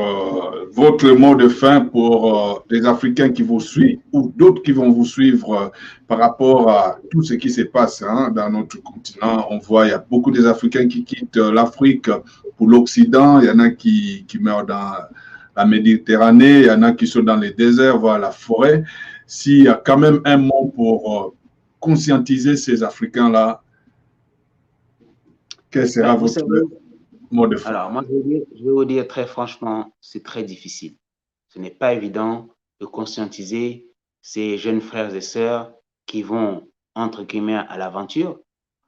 votre mot de fin pour les Africains qui vous suivent ou d'autres qui vont vous suivre par rapport à tout ce qui se passe dans notre continent. On voit, il y a beaucoup des Africains qui quittent l'Afrique pour l'Occident. Il y en a qui meurent dans la Méditerranée, il y en a qui sont dans les déserts, voire la forêt. S'il y a quand même un mot pour conscientiser ces Africains-là, quel sera votre mot de fin? Alors, moi, je vais vous dire très franchement, c'est très difficile. Ce n'est pas évident de conscientiser ces jeunes frères et sœurs qui vont, entre guillemets, à l'aventure,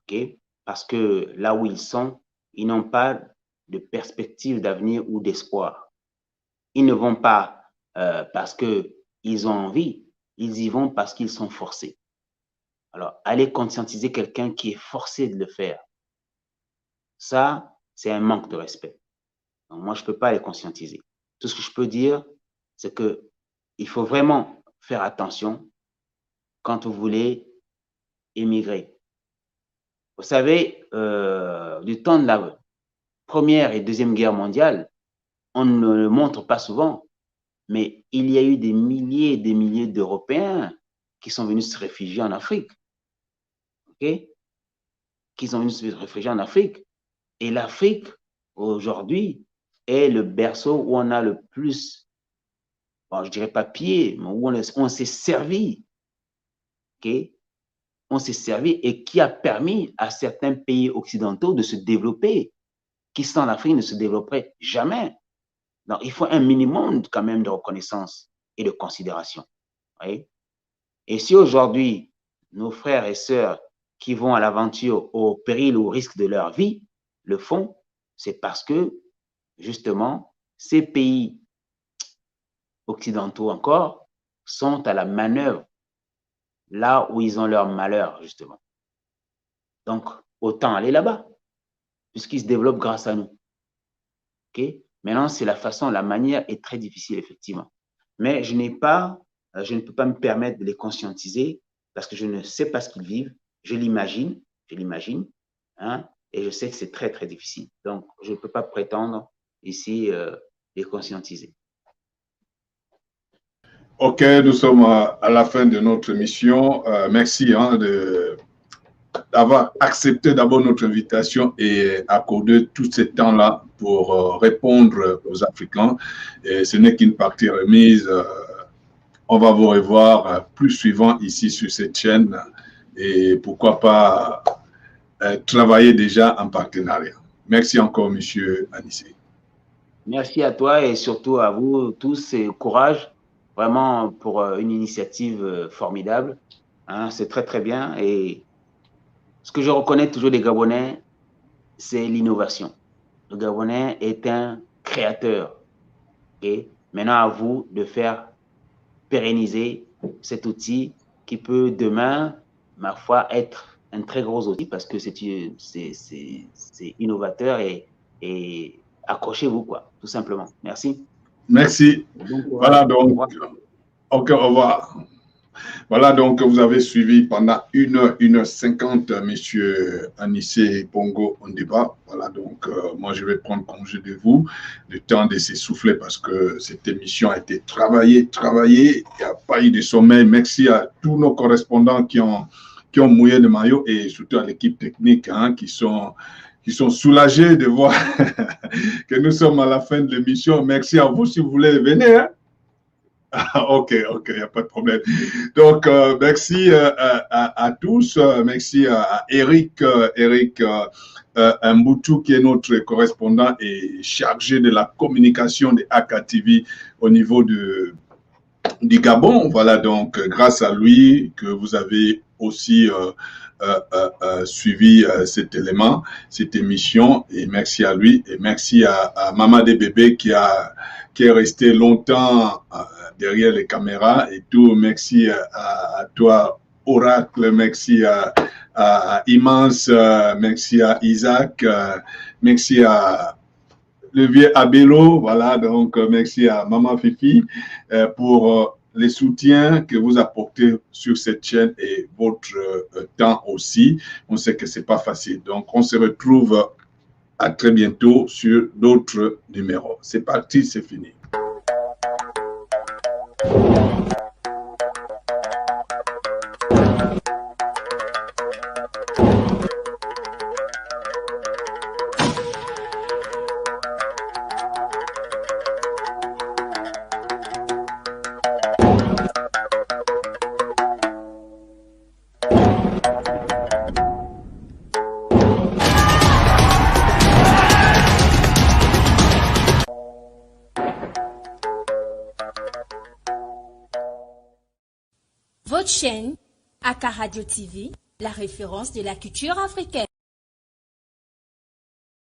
okay? Parce que là où ils sont, ils n'ont pas de perspective d'avenir ou d'espoir. Ils ne vont pas parce qu'ils ont envie, ils y vont parce qu'ils sont forcés. Alors, allez conscientiser quelqu'un qui est forcé de le faire. Ça, c'est un manque de respect. Donc, moi, je ne peux pas les conscientiser. Tout ce que je peux dire, c'est qu'il faut vraiment faire attention quand vous voulez émigrer. Vous savez, du temps de la Première et Deuxième Guerre mondiale, on ne le montre pas souvent, mais il y a eu des milliers et des milliers d'Européens qui sont venus se réfugier en Afrique. Okay? Qui sont venus se réfugier en Afrique. Et l'Afrique, aujourd'hui, est le berceau où on a le plus, bon, je dirais pas pied, mais où on s'est servi. Okay? On s'est servi et qui a permis à certains pays occidentaux de se développer, qui sans l'Afrique ne se développeraient jamais. Donc, il faut un minimum quand même de reconnaissance et de considération. Okay? Et si aujourd'hui, nos frères et sœurs qui vont à l'aventure au péril ou au risque de leur vie, le font, c'est parce que, justement, ces pays occidentaux encore sont à la manœuvre, là où ils ont leur malheur, justement. Donc, autant aller là-bas, puisqu'ils se développent grâce à nous. Okay? Maintenant, c'est la manière est très difficile, effectivement. Mais je ne peux pas me permettre de les conscientiser parce que je ne sais pas ce qu'ils vivent. Je l'imagine, hein, et je sais que c'est très, très difficile. Donc, je ne peux pas prétendre ici les conscientiser. OK, nous sommes à la fin de notre émission. Merci d'avoir accepté d'abord notre invitation et accordé tout ce temps-là pour répondre aux Africains. Et ce n'est qu'une partie remise. On va vous revoir plus suivant ici sur cette chaîne et pourquoi pas travailler déjà en partenariat. Merci encore, Monsieur Anissé. Merci à toi et surtout à vous tous et courage vraiment pour une initiative formidable. Hein, c'est très, très bien. Et ce que je reconnais toujours des Gabonais, c'est l'innovation. Le Gabonais est un créateur. Et maintenant, à vous de faire pérenniser cet outil qui peut demain, ma foi, être un très gros outil parce que c'est innovateur et accrochez-vous, quoi, tout simplement. Merci. Merci. Voilà donc, OK, au revoir. Voilà donc, vous avez suivi pendant 1h50 M. Anissé Bongo Ondeba. Voilà donc, moi je vais prendre congé de vous, le temps de s'essouffler parce que cette émission a été travaillée. Il n'y a pas eu de sommeil. Merci à tous nos correspondants qui ont qui ont mouillé le maillot et surtout à l'équipe technique hein, qui sont soulagés de voir que nous sommes à la fin de l'émission. Merci à vous. Si vous voulez, venez. Hein? Ok, il n'y a pas de problème. Donc, merci à tous. Merci à Eric Mboutou, qui est notre correspondant et chargé de la communication de Aka TV au niveau du Gabon. Voilà, donc, grâce à lui que vous avez aussi suivi cet élément, cette émission. Et merci à lui. Et merci à Maman des bébés qui est resté longtemps derrière les caméras et tout. Merci à toi, Oracle. Merci à Immense. Merci à Isaac. Merci à le vieux Abelo. Voilà, donc merci à Maman Fifi pour les soutiens que vous apportez sur cette chaîne et votre temps aussi. On sait que c'est pas facile. Donc, on se retrouve à très bientôt sur d'autres numéros. C'est parti, c'est fini. Votre chaîne, Aka Radio TV, la référence de la culture africaine.